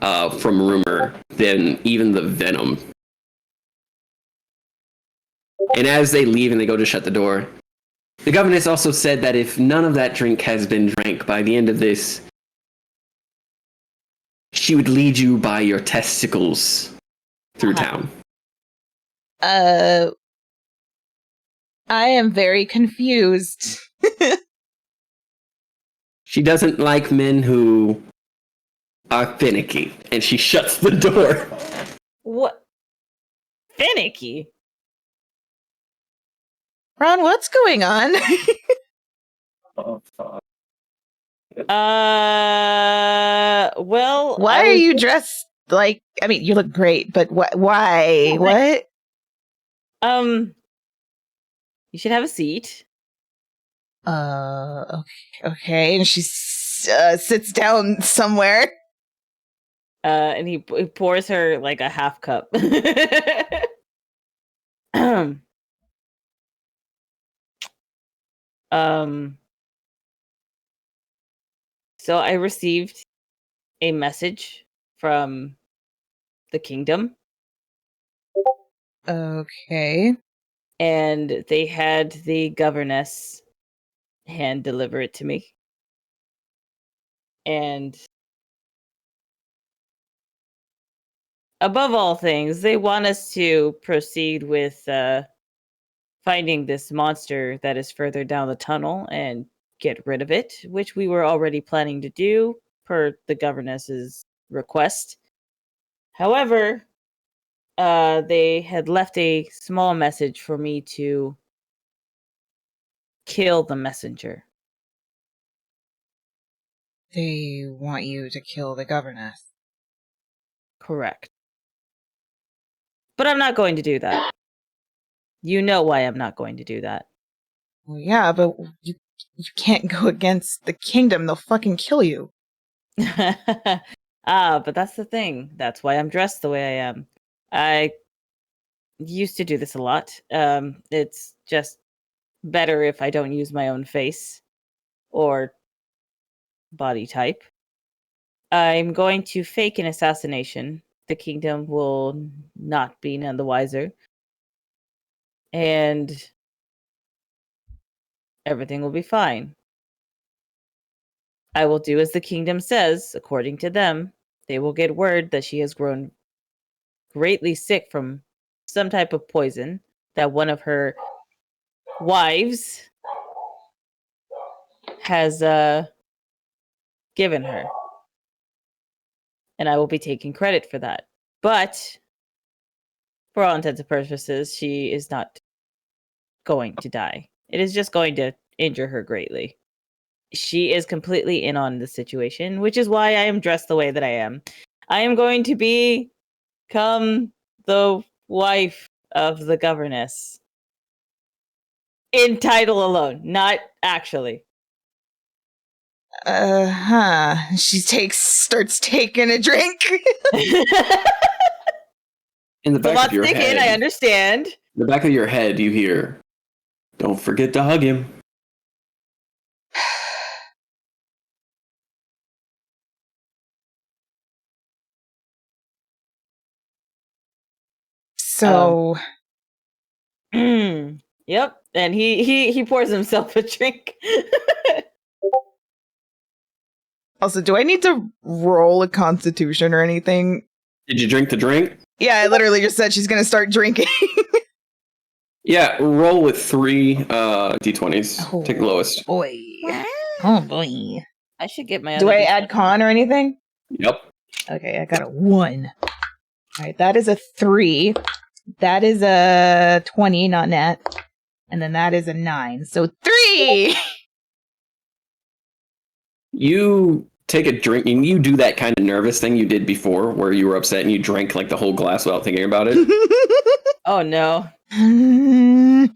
from rumor than even the venom. And as they leave and they go to shut the door, the governess also said that if none of that drink has been drank by the end of this, she would lead you by your testicles through town. I am very confused. She doesn't like men who are finicky, and she shuts the door. What? Finicky? Ron, what's going on? Well, Why are you dressed like? I mean, you look great, but why? What? You should have a seat. Okay. And she sits down somewhere. And he pours her like a half cup. So I received a message from the kingdom. Okay. And they had the governess hand deliver it to me. And above all things, they want us to proceed with finding this monster that is further down the tunnel and get rid of it, which we were already planning to do per the governess's request. However, they had left a small message for me to kill the messenger. They want you to kill the governess. Correct. But I'm not going to do that. You know why I'm not going to do that. Well, yeah, but you can't go against the kingdom. They'll fucking kill you. But that's the thing. That's why I'm dressed the way I am. I used to do this a lot. It's just better if I don't use my own face or body type. I'm going to fake an assassination. The kingdom will not be none the wiser. And everything will be fine. I will do as the kingdom says. According to them, they will get word that she has grown greatly sick from some type of poison that one of her wives has given her. And I will be taking credit for that. But for all intents and purposes, she is not going to die. It is just going to injure her greatly. She is completely in on the situation, which is why I am dressed the way that I am. I am going to become the wife of the governess. In title alone, not actually. She starts taking a drink. In the The back lot of your thinking, head, I understand. in the back of your head, you hear, "Don't forget to hug him." So, Yep, and he pours himself a drink. also, do I need to roll a constitution or anything? Did you drink the drink? Yeah, I literally just said she's gonna start drinking. Yeah, roll with 3 d20s. Oh, Take the lowest. Boy. Oh boy. I should get my. Do other I add con or anything? Yep. Okay, I got a 1. Alright, that is a 3. That is a 20, not net. And then that is a 9. So 3! You take a drink and you do that kind of nervous thing you did before where you were upset and you drank like the whole glass without thinking about it. Oh no. And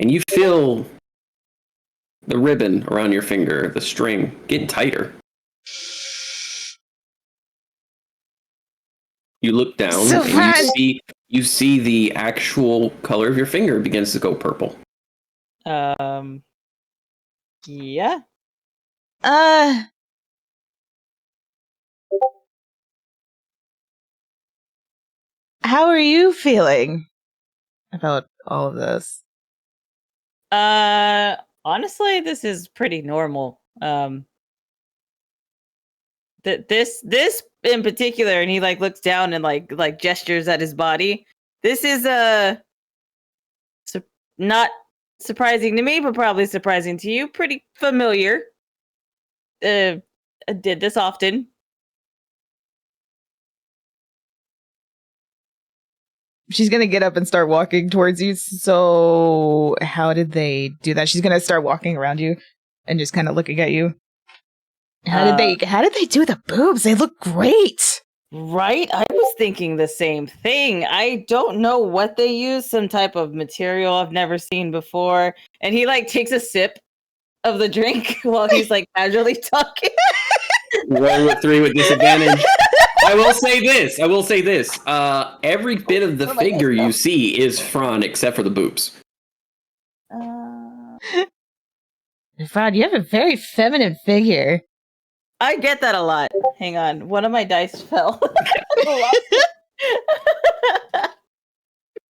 you feel the ribbon around your finger, the string, get tighter. You look down So and fun. you see the actual color of your finger begins to go purple. Yeah. How are you feeling about all of this? Honestly, this is pretty normal. This in particular, and he like looks down and like gestures at his body. This is not surprising to me, but probably surprising to you. Pretty familiar. I did this often. She's gonna get up and start walking towards you. So, how did they do that? She's gonna start walking around you and just kind of looking at you. How did they do the boobs? They look great. Right? I was thinking the same thing. I don't know what they use, some type of material I've never seen before. And he like takes a sip of the drink while he's like casually talking. Roll with 3 with disadvantage. I will say this. Every bit of the figure you see is Fran except for the boobs. Fran, you have a very feminine figure. I get that a lot. Hang on. One of my dice fell.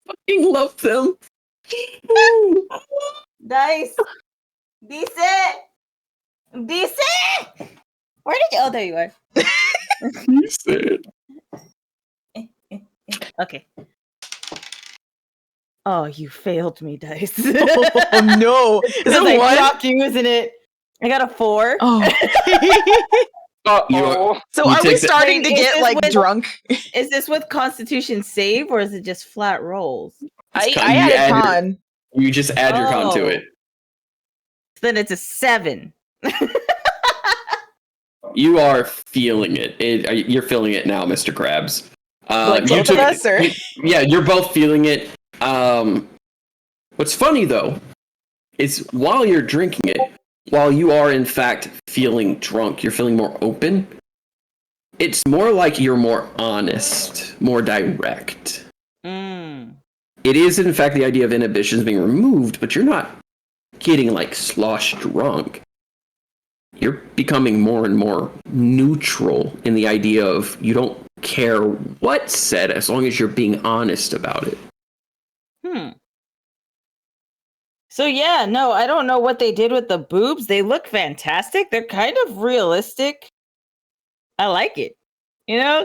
Fucking love them. Dice. Dice. Where did you? Oh, there you are. Okay. Oh, you failed me, dice. Oh no! Is Because it I 1? dropped you, isn't it? I got a 4. Oh. So are we starting to get like drunk? Is this with Constitution save or is it just flat rolls? I added con. You just add your con to it. Then it's a 7. You are feeling it. You're feeling it now, Mr. Krabs. Like both of us, or? Yeah, you're both feeling it. What's funny though is while you're drinking it, while you are in fact feeling drunk, you're feeling more open. It's more like you're more honest, more direct. It is in fact the idea of inhibitions being removed, but you're not getting like slosh drunk. You're becoming more and more neutral in the idea of you don't care what's said as long as you're being honest about it. So yeah, no, I don't know what they did with the boobs. They look fantastic. They're kind of realistic. I like it. You know,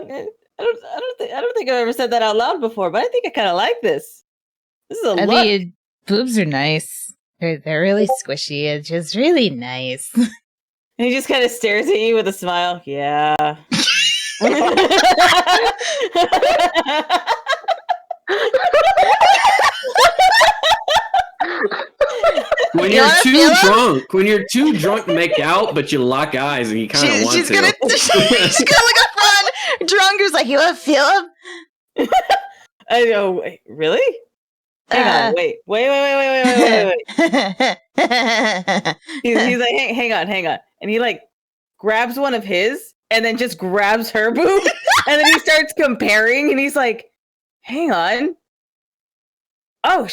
I don't think I've ever said that out loud before, but I think I kind of like this. This is a look. I mean, boobs are nice. They're really squishy. It's just really nice. And he just kind of stares at you with a smile. Yeah. When You you're wanna too feel 'em? drunk, when you're too drunk to make out, but you lock eyes and you kind of want She's to. gonna she's gonna look up front. Drunk who's like, you wanna feel him? I know. Wait, really? Hang on. Wait. He's like, hang on. And he like grabs one of his and then just grabs her boob. And then he starts comparing and he's like, hang on. Oh,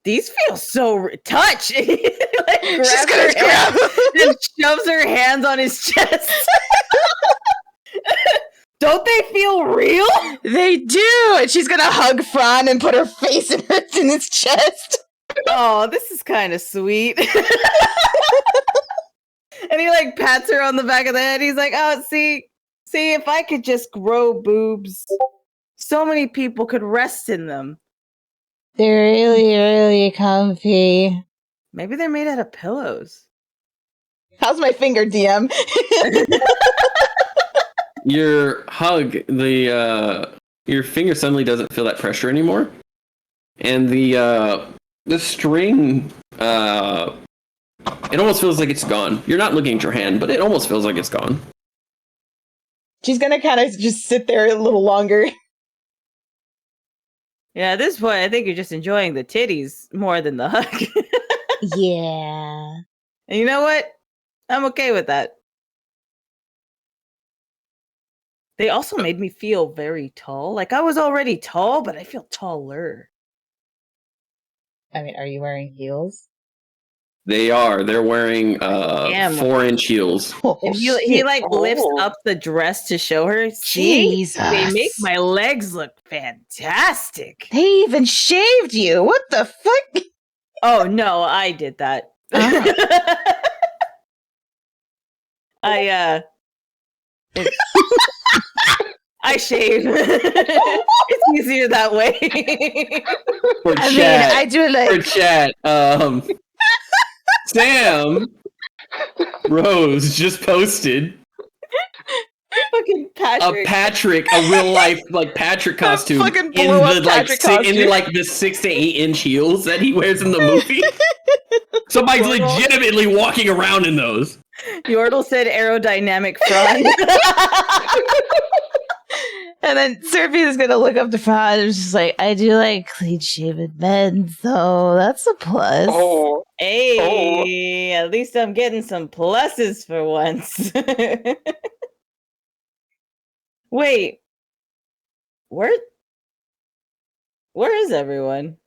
these feel so touch. He, like, She's grabs gonna her hand grab. and shoves her hands on his chest. Don't they feel real? They do, and she's gonna hug Fran and put her face in his chest. Oh, this is kind of sweet. And he like pats her on the back of the head. He's like, "Oh, see, if I could just grow boobs, so many people could rest in them. They're really, really comfy. Maybe they're made out of pillows." How's my finger, DM? Your hug, your finger suddenly doesn't feel that pressure anymore, and the string, it almost feels like it's gone. You're not looking at your hand, but it almost feels like it's gone. She's gonna kind of just sit there a little longer. Yeah, at this point, I think you're just enjoying the titties more than the hug. Yeah. And you know what? I'm okay with that. They also made me feel very tall. Like I was already tall, but I feel taller. I mean, are you wearing heels? They're wearing Damn. 4-inch heels. And he like lifts up the dress to show her. See, Jesus. they make my legs look fantastic. They even shaved you. What the fuck? Oh no, I did that. I shave. It's easier that way. For I chat, mean, I do like. for chat, Sam Rose just posted Fucking Patrick. a real life like Patrick costume fucking in blew up the like Patrick in costume. like the 6 to 8 inch heels that he wears in the movie. Somebody's legitimately walking around in those. Yordle said aerodynamic front. And then Seraphi's gonna look up the front and is just like, I do like clean shaven men, so that's a plus. Oh, Hey, at least I'm getting some pluses for once. Wait, where is everyone?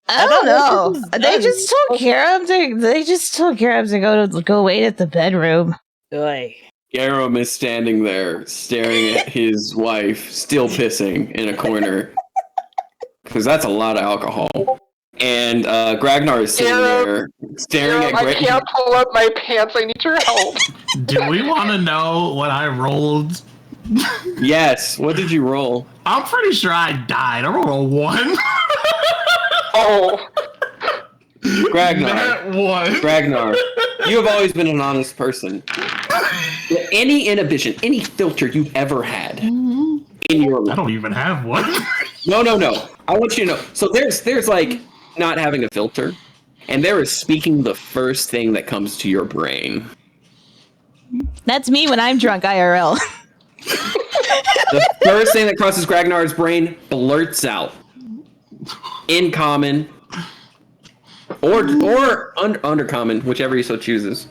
I don't know. this is They done. just told Karam to go wait at the bedroom. Oy. Garum is standing there staring at his wife, still pissing in a corner. Because that's a lot of alcohol. And Gragnar is sitting there staring at I can't pull up my pants. I need your help. Do we want to know what I rolled? Yes. What did you roll? I'm pretty sure I died. I rolled a 1. Oh, Gragnar. That one. Ragnar, you have always been an honest person. Any inhibition, any filter you've ever had in your I life. don't even have one. No. I want you to know. So there's like not having a filter, and there is speaking the first thing that comes to your brain. That's me when I'm drunk IRL. The first thing that crosses Gragnar's brain blurts out. In common. Or undercommon, whichever he so chooses.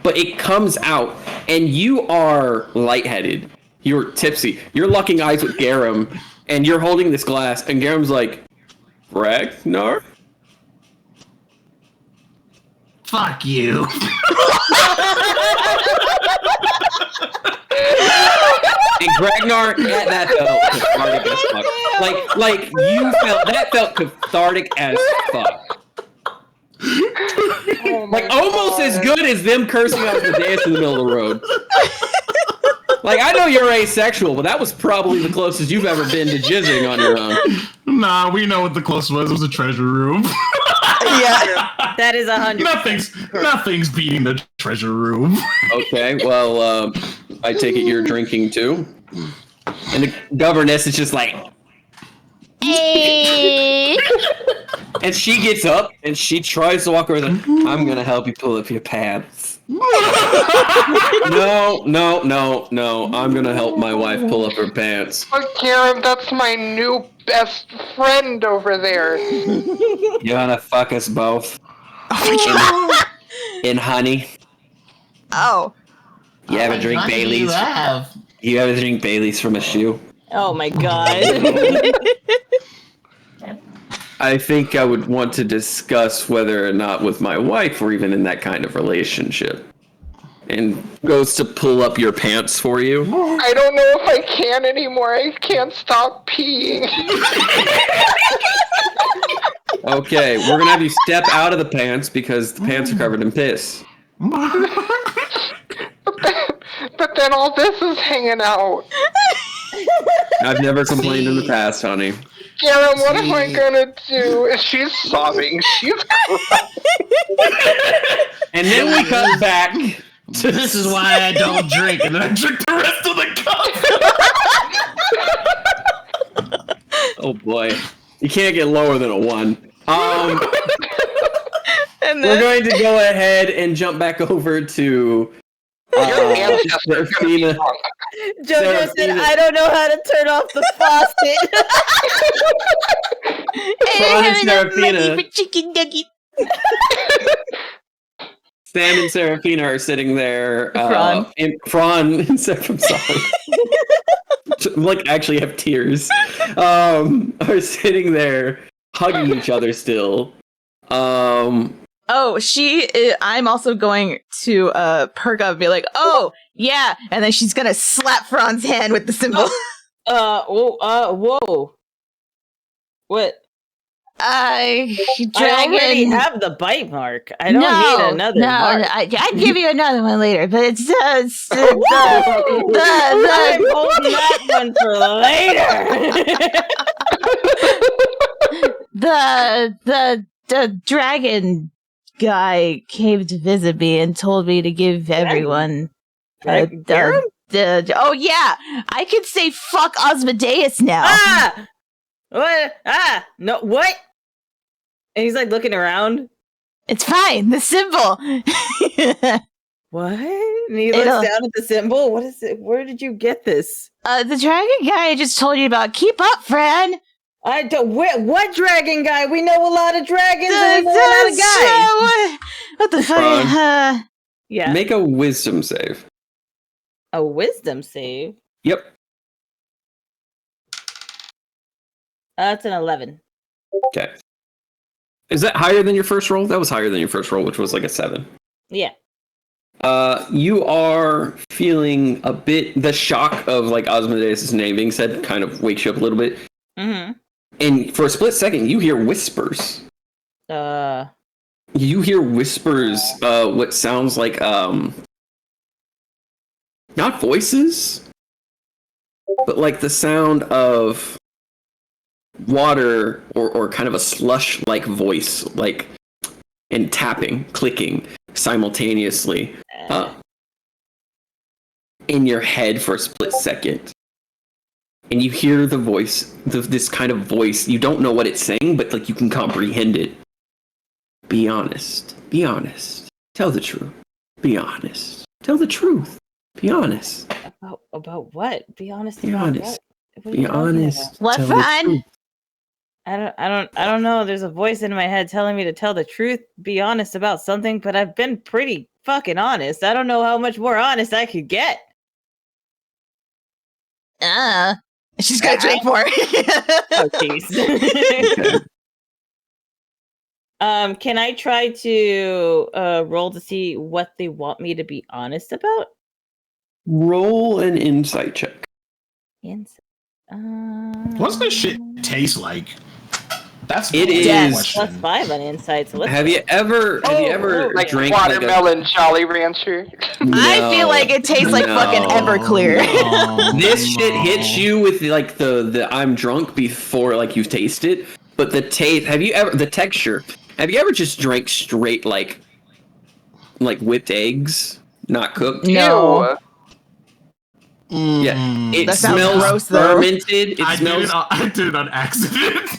But it comes out, and you are lightheaded. You're tipsy. You're locking eyes with Garum, and you're holding this glass, and Garum's like, Ragnar? Fuck you. And Ragnar, that felt cathartic as fuck. Like you felt cathartic as fuck. Like almost as good as them cursing out the dance in the middle of the road. Like I know you're asexual, but that was probably the closest you've ever been to jizzing on your own. Nah, we know what the closest was. It was a treasure room. Yeah. That is 100%. Nothing's beating the treasure room. Okay, well, I take it you're drinking too. And the governess is just like, Hey. and she gets up and she tries to walk over there. I'm gonna help you pull up your pants. No. I'm gonna help my wife pull up her pants. But Karen, that's my new best friend over there. You wanna fuck us both? In honey? Oh. You ever drink What do Bailey's? you have? You ever drink Bailey's from a shoe? Oh my god. I think I would want to discuss whether or not with my wife we're even in that kind of relationship. And goes to pull up your pants for you. I don't know if I can anymore. I can't stop peeing. Okay, we're gonna have you step out of the pants because the pants are covered in piss. But then all this is hanging out. I've never complained in the past, honey. Karen, what am I gonna do? She's sobbing. She's crying. And then we cut back. This is why I don't drink, and then I drink the rest of the cup. Oh boy, you can't get lower than a 1. And We're then going to go ahead and jump back over to Your ancestors are gonna be Serafina. wrong. Jojo said, Serafina. I don't know how to turn off the faucet. Fran and Serafina. For chicken nugget. Sam and Serafina are sitting there. Fran. Fran and I'm sorry. Like actually have tears. Are sitting there hugging each other still. oh, I'm also going to perk up and be like, oh, yeah. And then she's going to slap Fran's hand with the symbol. Whoa. What? I already have the bite mark. I don't need another mark. I'd give you another one later, but it's I'm holding that one for later. the dragon guy came to visit me and told me to give everyone oh yeah, I can say fuck Osmodeus now. What? No, what? And he's like looking around. It's fine. The symbol. What? And he looks down at the symbol. What is it? Where did you get this? The dragon guy I just told you about. Keep up, Fran. I don't. What dragon guy? We know a lot of dragons and we know a lot of guys. What the fuck? Yeah. Make a wisdom save. A wisdom save? Yep. That's an 11. Okay. Is that higher than your first roll? That was higher than your first roll, which was like a 7. Yeah. You are feeling a bit, the shock of like Osmodeus' name being said kind of wakes you up a little bit. Mm-hmm. And for a split second, you hear whispers. You hear whispers, what sounds like, not voices, but like the sound of water or kind of a slush-like voice, like, and tapping, clicking simultaneously in your head for a split second. And you hear the voice, this kind of voice. You don't know what it's saying, but like you can comprehend it. Be honest. Be honest. Tell the truth. Be honest. Tell the truth. Be honest. About what? Be honest. Be about honest. What Be honest. What, Tell the Fran? truth. I don't know. There's a voice in my head telling me to tell the truth, be honest about something, but I've been pretty fucking honest. I don't know how much more honest I could get. She's gonna drink more. Oh, jeez. Can I try to roll to see what they want me to be honest about? Roll an insight check. Insight. What's this shit taste like? That's It the is- question. +5 on insight. So let's Have you ever Like drank watermelon Jolly Rancher. I feel like it tastes like fucking Everclear. This shit hits you with like the I'm drunk before like you've tasted, but the taste. Have you ever the texture? Have you ever just drank straight like whipped eggs, not cooked? No. Yeah, it That sounds smells gross, though. fermented. It smells. I did it on accident.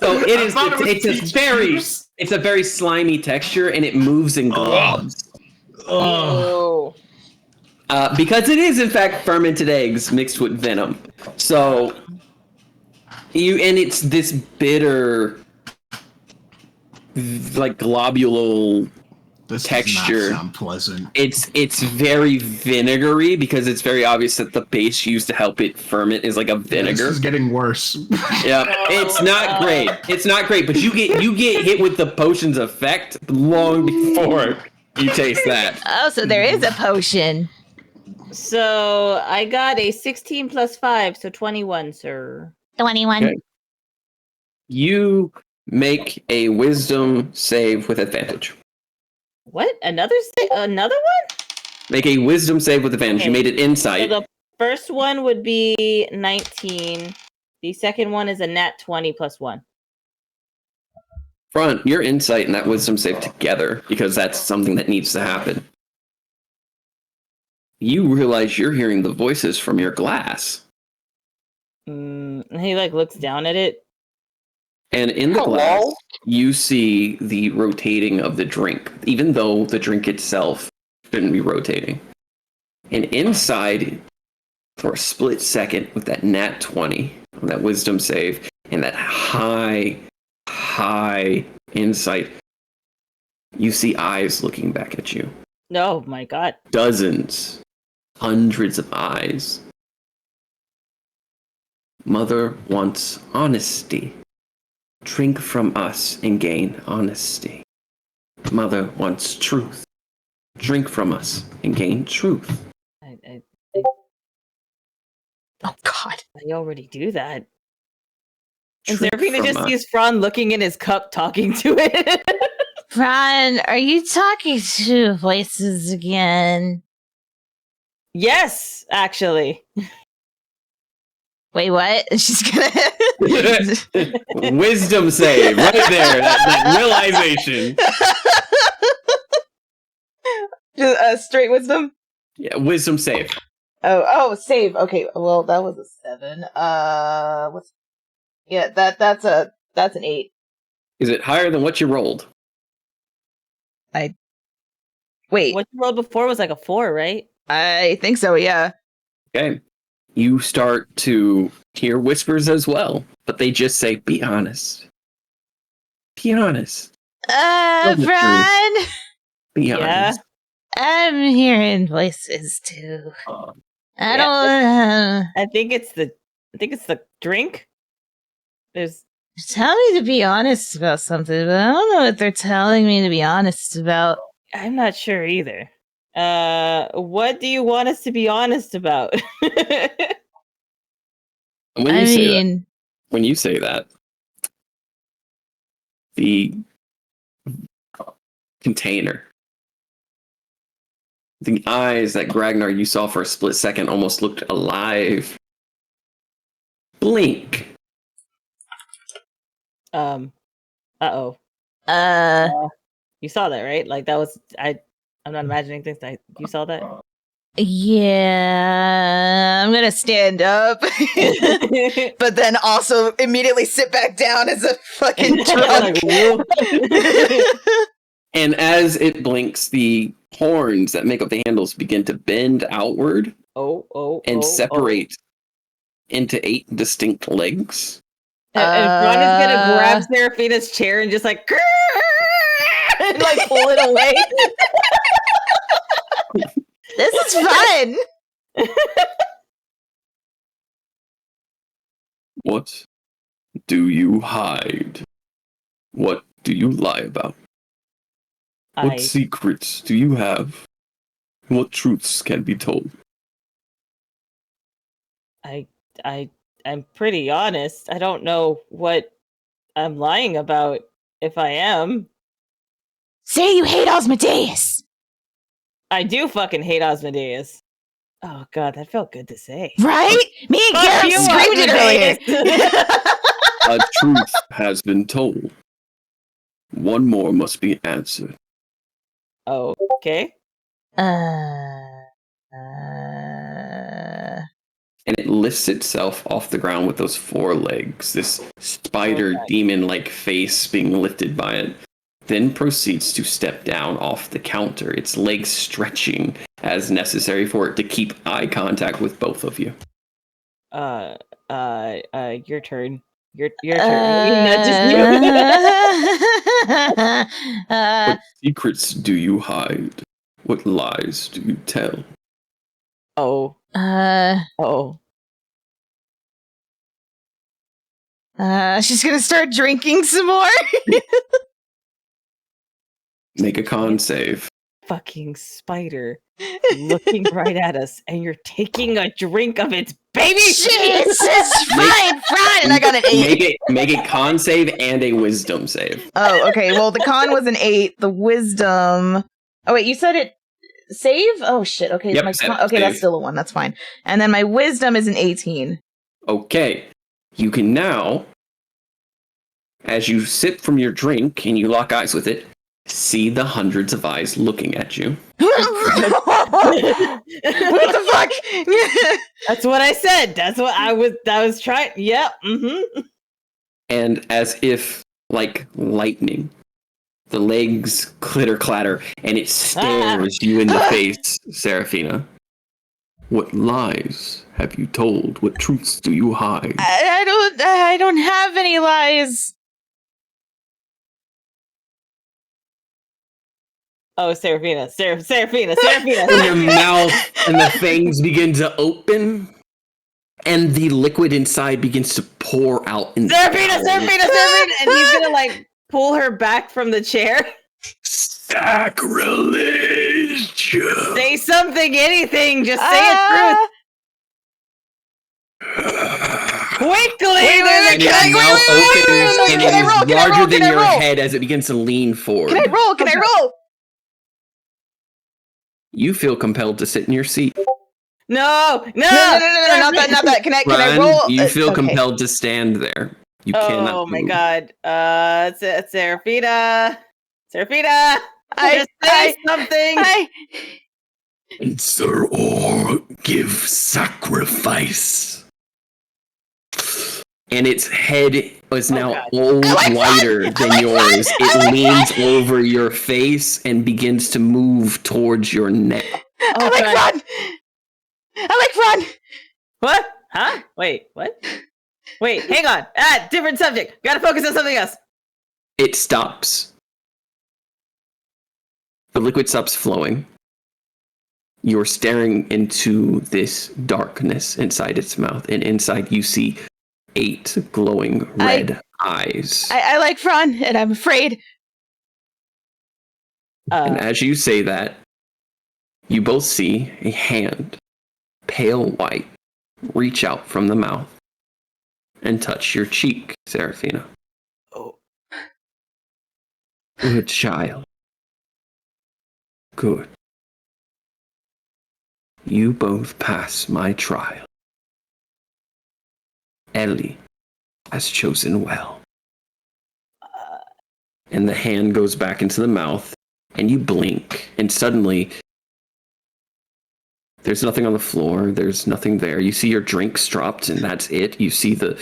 So it I is. thought it was It's a peach very. juice. It's a very slimy texture, and it moves in globs. Oh. Because it is in fact fermented eggs mixed with venom. So it's this bitter, like globule This texture. does not sound pleasant. It's very vinegary because it's very obvious that the base used to help it ferment is like a vinegar. This is getting worse. Yeah, it's not great. It's not great, but you get hit with the potion's effect long before you taste that. Oh, so there is a potion. So I got a 16 plus 5, so 21, sir. 21. Okay. You make a wisdom save with advantage. What? Another one? Make a wisdom save with advantage. You Okay. made it insight. So the first one would be 19. The second one is a nat 20 plus 1. Front, your insight and that wisdom save together because that's something that needs to happen. You realize you're hearing the voices from your glass. He like looks down at it. And in the glass, you see the rotating of the drink, even though the drink itself shouldn't be rotating. And inside, for a split second, with that nat 20, that wisdom save, and that high insight, you see eyes looking back at you. Oh my god. Dozens, hundreds of eyes. Mother wants honesty. Drink from us and gain honesty. Mother wants truth. Drink from us and gain truth. I Oh God. already do that. And Drink Seraphina from just us. sees Fran looking in his cup talking to it. Ron, are you talking to voices again? Yes, actually. Wait, what? She's gonna. Wisdom save, right there. That realization. Just straight wisdom. Yeah, wisdom save. Oh, save. Okay, well that was a 7. What's? Yeah, that's an 8. Is it higher than what you rolled? Wait, What you rolled before was like a 4, right? I think so. Yeah. Okay. You start to hear whispers as well, but they just say, be honest. Be honest. Tell the Ron, Be Yeah. honest. I'm hearing voices too. I Yeah, don't. I think it's the drink. There's Tell me to be honest about something, but I don't know what they're telling me to be honest about. I'm not sure either. What do you want us to be honest about? And when I you say that, mean, when you say that, the container, the eyes that Gragnar you saw for a split second almost looked alive. Blink. Uh-oh. You saw that, right? Like that was I'm not imagining things. You saw that? Yeah, I'm gonna stand up, but then also immediately sit back down as a fucking drunk. Like, whoa. And as it blinks, the horns that make up the handles begin to bend outward and separate into 8 distinct legs. And Ron is gonna grab Seraphina's chair and just like and like pull it away. This is fun. What do you hide? What do you lie about? What secrets do you have? What truths can be told? I'm pretty honest. I don't know what I'm lying about if I am. say you hate Osmodeus, I do fucking hate Osmodeus. Oh god, that felt good to say. right? Me and Fuck Garrett you, screamed it earlier. Osmodeus. A truth has been told. one more must be answered. Okay. And it lifts itself off the ground with those 4 legs, this spider demon-like face being lifted by it, then proceeds to step down off the counter, its legs stretching as necessary for it to keep eye contact with both of you. Your turn. Your turn. Not just you. What secrets do you hide? What lies do you tell? Oh. She's gonna start drinking some more. Make a con save. Fucking spider looking right at us, and you're taking a drink of its baby. Jesus, fine. And I got an 8. Make a con save and a wisdom save. Oh, okay. Well, the con was an 8. The wisdom. Oh wait, you said it. Save? Oh shit. Okay, Yep, my save. that's still a 1. That's fine. And then my wisdom is an 18. Okay. You can now, as you sip from your drink and you lock eyes with it, see the hundreds of eyes looking at you. What the fuck? That's what I said. That's what I was trying. Yep. Mm-hmm. And as if like lightning, the legs clitter clatter and it stares you in the face, Seraphina. What lies have you told? What truths do you hide? I don't have any lies. Oh, Seraphina. And your mouth and the fangs begin to open, and the liquid inside begins to pour out. Seraphina! And he's gonna like pull her back from the chair. Sacrilege! Say something, anything. Just say a truth. Quickly! And your mouth opens, and it is larger than your head as it begins to lean forward. Can I roll? You feel compelled to sit in your seat. No, not that. Can I roll? You feel compelled to stand there. You cannot. Oh my move. god. Seraphina. Just say something. Answer or give sacrifice. And its head is now wider than yours. It leans over your face and begins to move towards your neck. I like Ron. What? Huh? Wait, what? Wait, hang on. Different subject. Gotta focus on something else. It stops. The liquid stops flowing. You're staring into this darkness inside its mouth, and inside you see 8 glowing red eyes. I like Fran, and I'm afraid. And as you say that, you both see a hand, pale white, reach out from the mouth and touch your cheek, Seraphina. Oh. Good child. Good. You both pass my trial. Ellie has chosen well. And the hand goes back into the mouth, and you blink, and suddenly there's nothing on the floor. There's nothing there. You see your drinks dropped, and that's it. You see the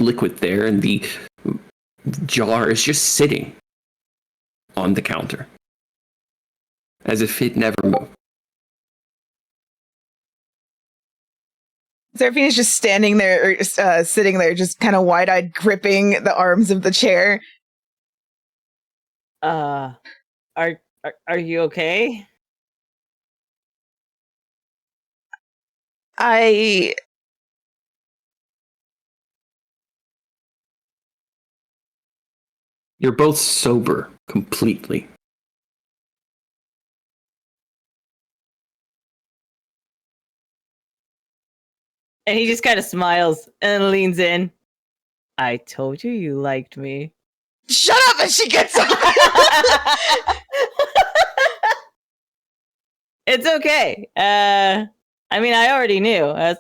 liquid there, and the jar is just sitting on the counter, as if it never moved. Seraphina's just standing there, or sitting there, just kind of wide-eyed, gripping the arms of the chair. Are you okay? You're both sober completely. And he just kind of smiles and leans in. I told you you liked me. Shut up! And she gets up. It's okay. I mean, I already knew. I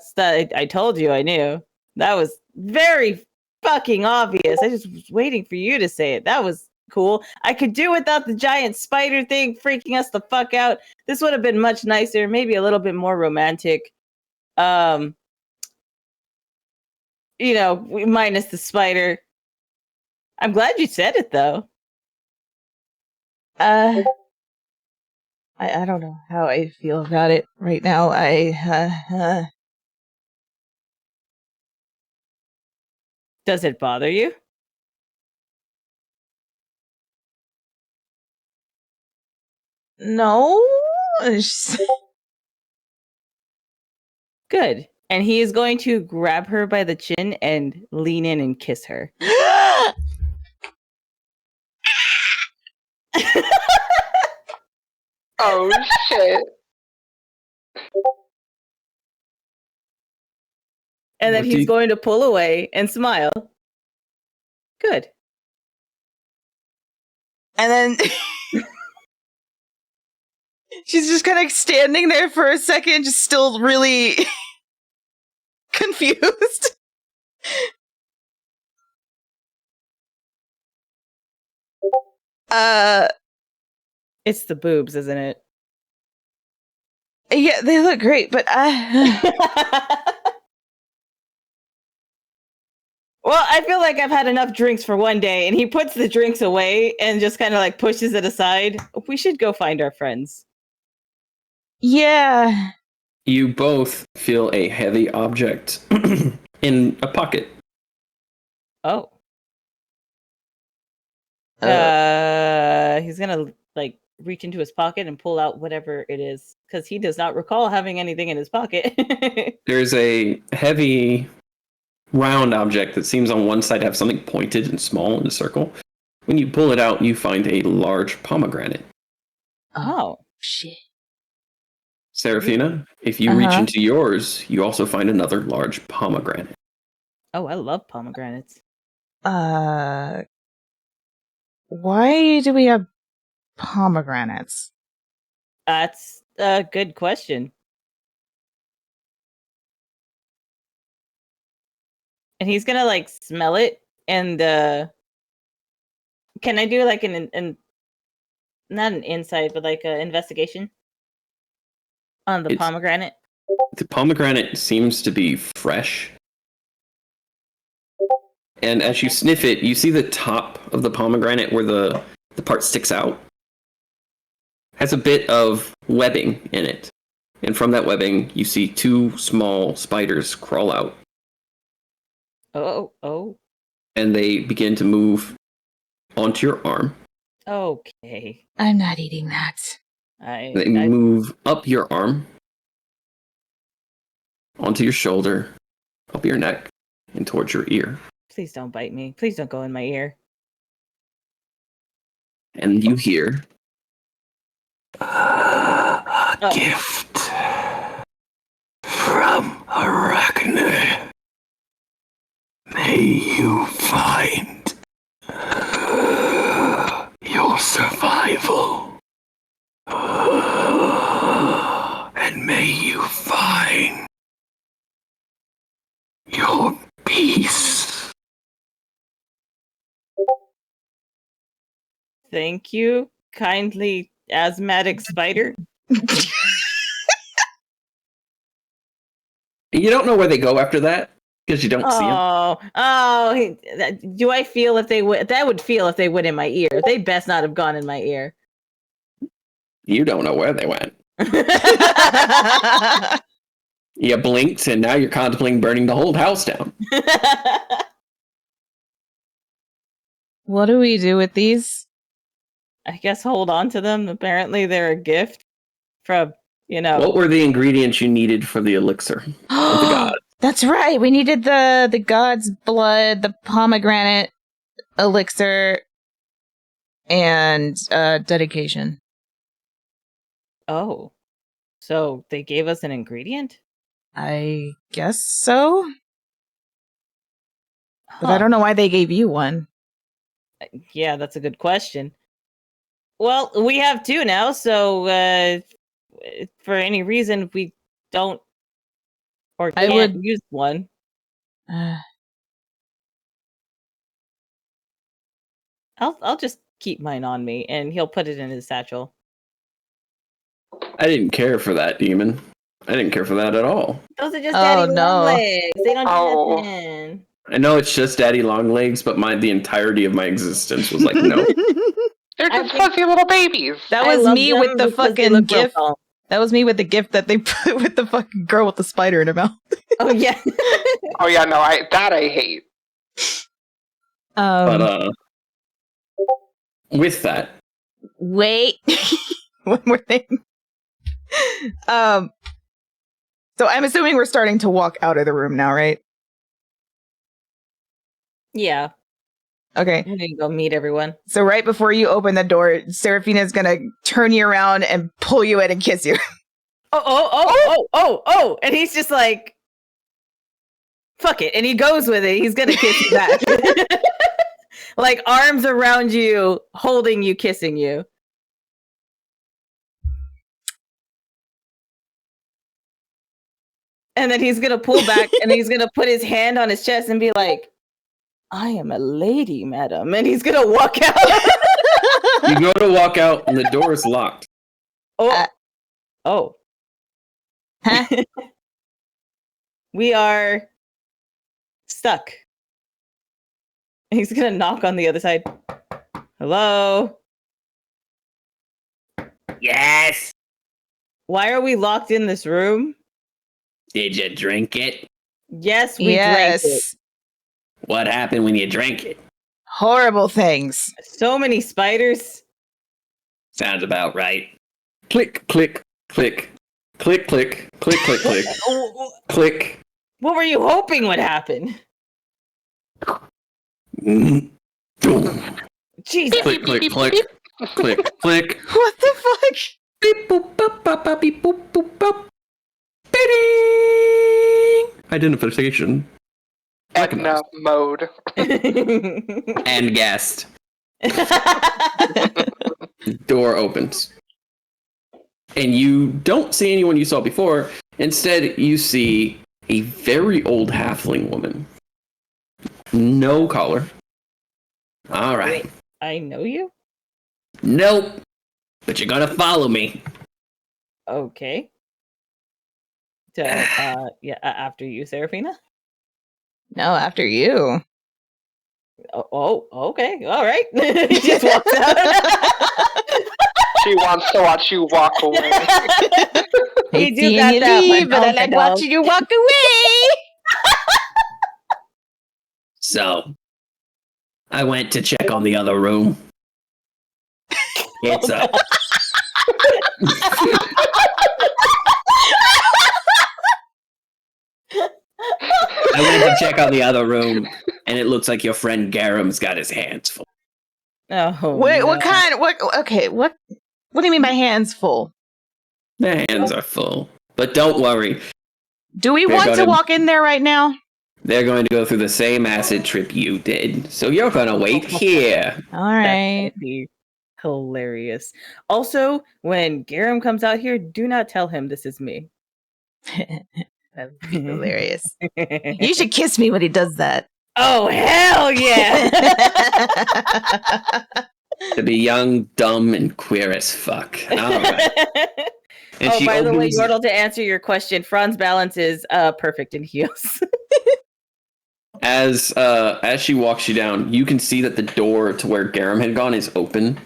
told you I knew. That was very fucking obvious. I just was waiting for you to say it. That was cool. I could do without the giant spider thing freaking us the fuck out. This would have been much nicer, maybe a little bit more romantic. Minus the spider. I'm glad you said it though. I don't know how I feel about it right now. Does it bother you? No. Good. And he is going to grab her by the chin and lean in and kiss her. Oh shit. And then he's going to pull away and smile. Good. And then she's just kind of standing there for a second, just still really confused. It's the boobs, isn't it? Yeah, they look great, but Well, I feel like I've had enough drinks for one day, and he puts the drinks away and just kind of like pushes it aside. We should go find our friends. Yeah. You both feel a heavy object in a pocket. Oh. He's gonna like reach into his pocket and pull out whatever it is, because he does not recall having anything in his pocket. There's a heavy round object that seems on one side to have something pointed and small in a circle. When you pull it out, you find a large pomegranate. Oh. Shit. Serafina, if you reach into yours, you also find another large pomegranate. Oh, I love pomegranates. Why do we have pomegranates? That's a good question. And he's gonna like smell it, and can I do like an not an insight, but like an investigation on the pomegranate? The pomegranate seems to be fresh. And as you sniff it, you see the top of the pomegranate where the part sticks out. Has a bit of webbing in it. And from that webbing, you see two small spiders crawl out. Oh. And they begin to move onto your arm. Okay. I'm not eating that. They move up your arm, onto your shoulder, up your neck, and towards your ear. Please don't bite me. Please don't go in my ear. And you hear a gift from Arachne. May you find your survival. And may you find your peace. Thank you, kindly asthmatic spider. You don't know where they go after that because you don't see them. Do I feel if they would? That would feel if they went in my ear. They best not have gone in my ear. You don't know where they went. You blinked, and now you're contemplating burning the whole house down. What do we do with these? I guess hold on to them. Apparently, they're a gift from, What were the ingredients you needed for the elixir of the god? That's right. We needed the god's blood, the pomegranate elixir, and dedication. Oh. So they gave us an ingredient? I guess so. But I don't know why they gave you one. Yeah, that's a good question. Well, we have two now, so for any reason we don't or can't use one. I'll just keep mine on me, and he'll put it in his satchel. I didn't care for that, demon. I didn't care for that at all. Those are just daddy long legs. They don't Oh. do nothing. I know it's just daddy long legs, but the entirety of my existence was like, no. They're just fuzzy little babies. That I was love me them with the because they fucking look real gift. tall. That was me with the gift that they put with the fucking girl with the spider in her mouth. Oh yeah. Oh yeah, no, I hate. But with that, Wait. One more thing. So I'm assuming we're starting to walk out of the room now, right? Yeah. Okay. I'm gonna go meet everyone. So right before you open the door, Seraphina's gonna turn you around and pull you in and kiss you. Oh! And he's just like, fuck it. And he goes with it. He's gonna kiss you back. Like arms around you, holding you, kissing you. And then he's gonna pull back and he's gonna put his hand on his chest and be like, I am a lady, madam. And he's gonna walk out. you go to walk out and the door is locked. Oh. Huh? We are stuck. And he's gonna knock on the other side. Hello? Yes. Why are we locked in this room? Did you drink it? Yes, we drank it. What happened when you drank it? Horrible things. So many spiders. Sounds about right. Click, click, click, click, click, click, click, click, click. What were you hoping would happen? Jesus. Click, click, click, click, click. What the fuck? Beep, boop, bop, bop, bop, beep, boop, boop, bop. Ba-ding! Identification. Edna mode. And guest. Door opens. And you don't see anyone you saw before. Instead, you see a very old halfling woman. No collar. All right. I know you? Nope. But you're gonna follow me. Okay. So, after you, Seraphina? No, after you. Oh, okay. All right. He just walks out. She wants to watch you walk away. You do Seeing got you that, my leave, but I like dog. watching you walk away. So, I went to check on the other room. It's up. I went to check out the other room, and it looks like your friend Garam's got his hands full. Oh, Wait, no. what kind? What? Okay, what do you mean by hands full? Their hands are full. But don't worry. Do we They're want to gonna- walk in there right now? They're going to go through the same acid trip you did. So you're going to wait here. All right. That'd be hilarious. Also, when Garam comes out here, do not tell him this is me. That'd be hilarious. You should kiss me when he does that. Oh, hell yeah! To be young, dumb, and queer as fuck. All right. And Oh, she by the way, opens- Yordle, to answer your question, Fran's balance is perfect in heels. As she walks you down, you can see that the door to where Garam had gone is open,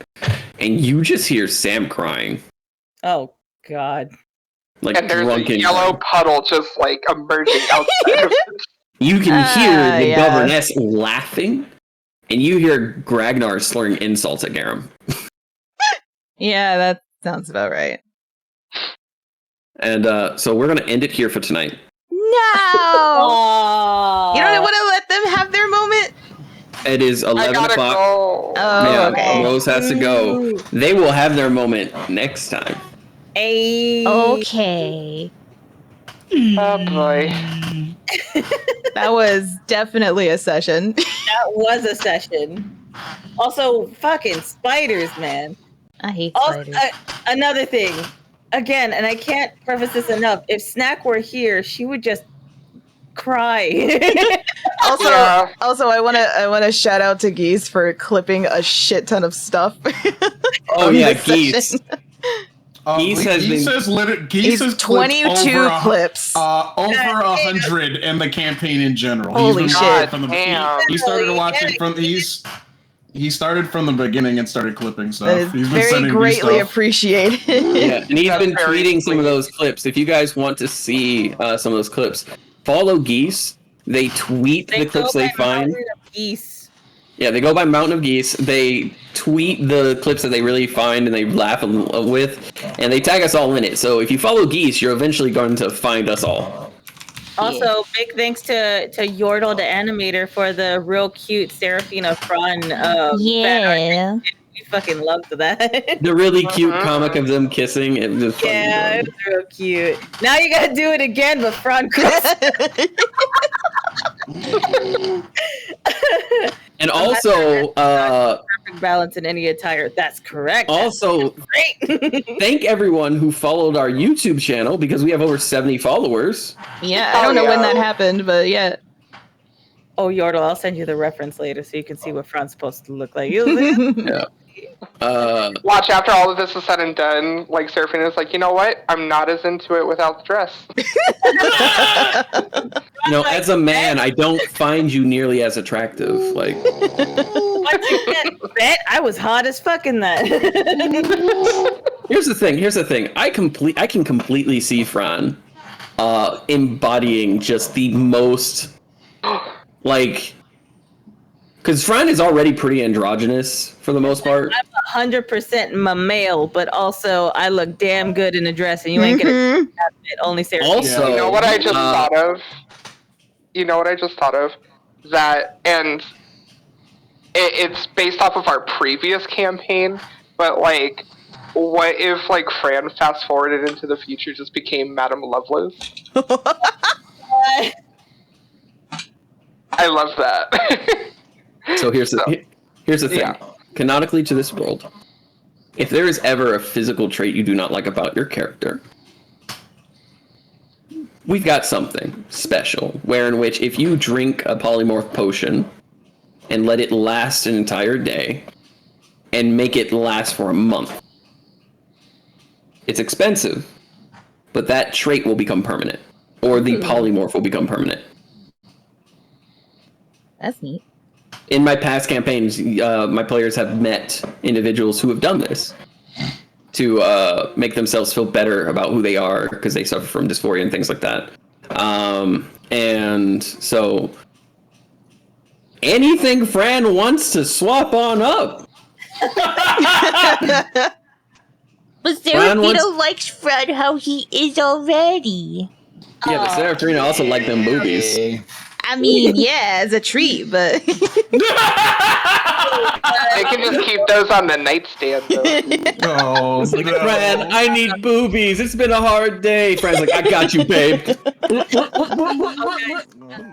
and you just hear Sam crying. Oh, God. Like And there's a drunken yellow puddle just like emerging outside of it. You can hear the yeah. governess laughing, and you hear Gragnar slurring insults at Garam. Yeah, that sounds about right. And so we're gonna end it here for tonight. No, Oh, you don't want to let them have their moment. It is I 11 gotta o'clock. go. Oh, Yeah, okay. Rose has to go. They will have their moment next time. Okay. Oh boy. That was definitely a session. That was a session. Also, fucking spiders, man. I hate Also, spiders. another thing. Again, and I can't preface this enough. If Snack were here, she would just cry. Also, I wanna shout out to Geese for clipping a shit ton of stuff. Oh from yeah, this Geese. session. Geese has Geese been- has He's clipped 22 over clips. over 100 in the campaign in general. Holy He's been shit. watching from the Damn. he started watching from he started from the beginning and started clipping stuff. That is He's been very sending me greatly stuff. appreciated. Yeah, and he's That's been very tweeting some of sweet. those clips. If you guys want to see some of those clips, follow Geese. They tweet the clips they find. Geese. Yeah, they go by Mountain of Geese. They tweet the clips that they really find and they laugh with, and they tag us all in it. So if you follow Geese, you're eventually going to find us all. Also, big thanks to Yordle the animator for the real cute Seraphina Fran. Yeah. We fucking loved that. The really cute comic of them kissing. It was funny. Yeah, it was real cute. Now you gotta do it again, but Fran cross. And also, perfect balance in any attire. That's correct. also, Great. thank everyone who followed our YouTube channel because we have over 70 followers. Yeah, I don't know when that happened, but yeah. Oh, Yordle, I'll send you the reference later so you can see what Fran's supposed to look like. Yeah. Watch, after all of this is said and done, like Seraphina's like, you know what? I'm not as into it without the dress. You know, as a man, I don't find you nearly as attractive. Like, Once again, bet I was hot as fuck in that. here's the thing. I can completely see Fran embodying just the most, like, because Fran is already pretty androgynous for the most part. I'm 100% my male, but also I look damn good in a dress, and you ain't gonna have it. Only Sarah. Also, You know what I just thought of? You know what I just thought of? That, and it's based off of our previous campaign, but like, what if like Fran fast forwarded into the future just became Madame Lovelace? I love that. So here's the thing. Yeah. Canonically to this world, if there is ever a physical trait you do not like about your character, we've got something special where in which if you drink a polymorph potion and let it last an entire day and make it last for a month, it's expensive, but that trait will become permanent, or the polymorph will become permanent. That's neat. In my past campaigns, my players have met individuals who have done this to make themselves feel better about who they are because they suffer from dysphoria and things like that. And so anything Fran wants to swap on up. But Seraphina likes Fred how he is already. Yeah, but Seraphina also like them boobies. I mean, yeah, as a treat, but They can just keep those on the nightstand, though. Oh, It's like, Fran, I need boobies. It's been a hard day. Fran's like, I got you, babe. Okay.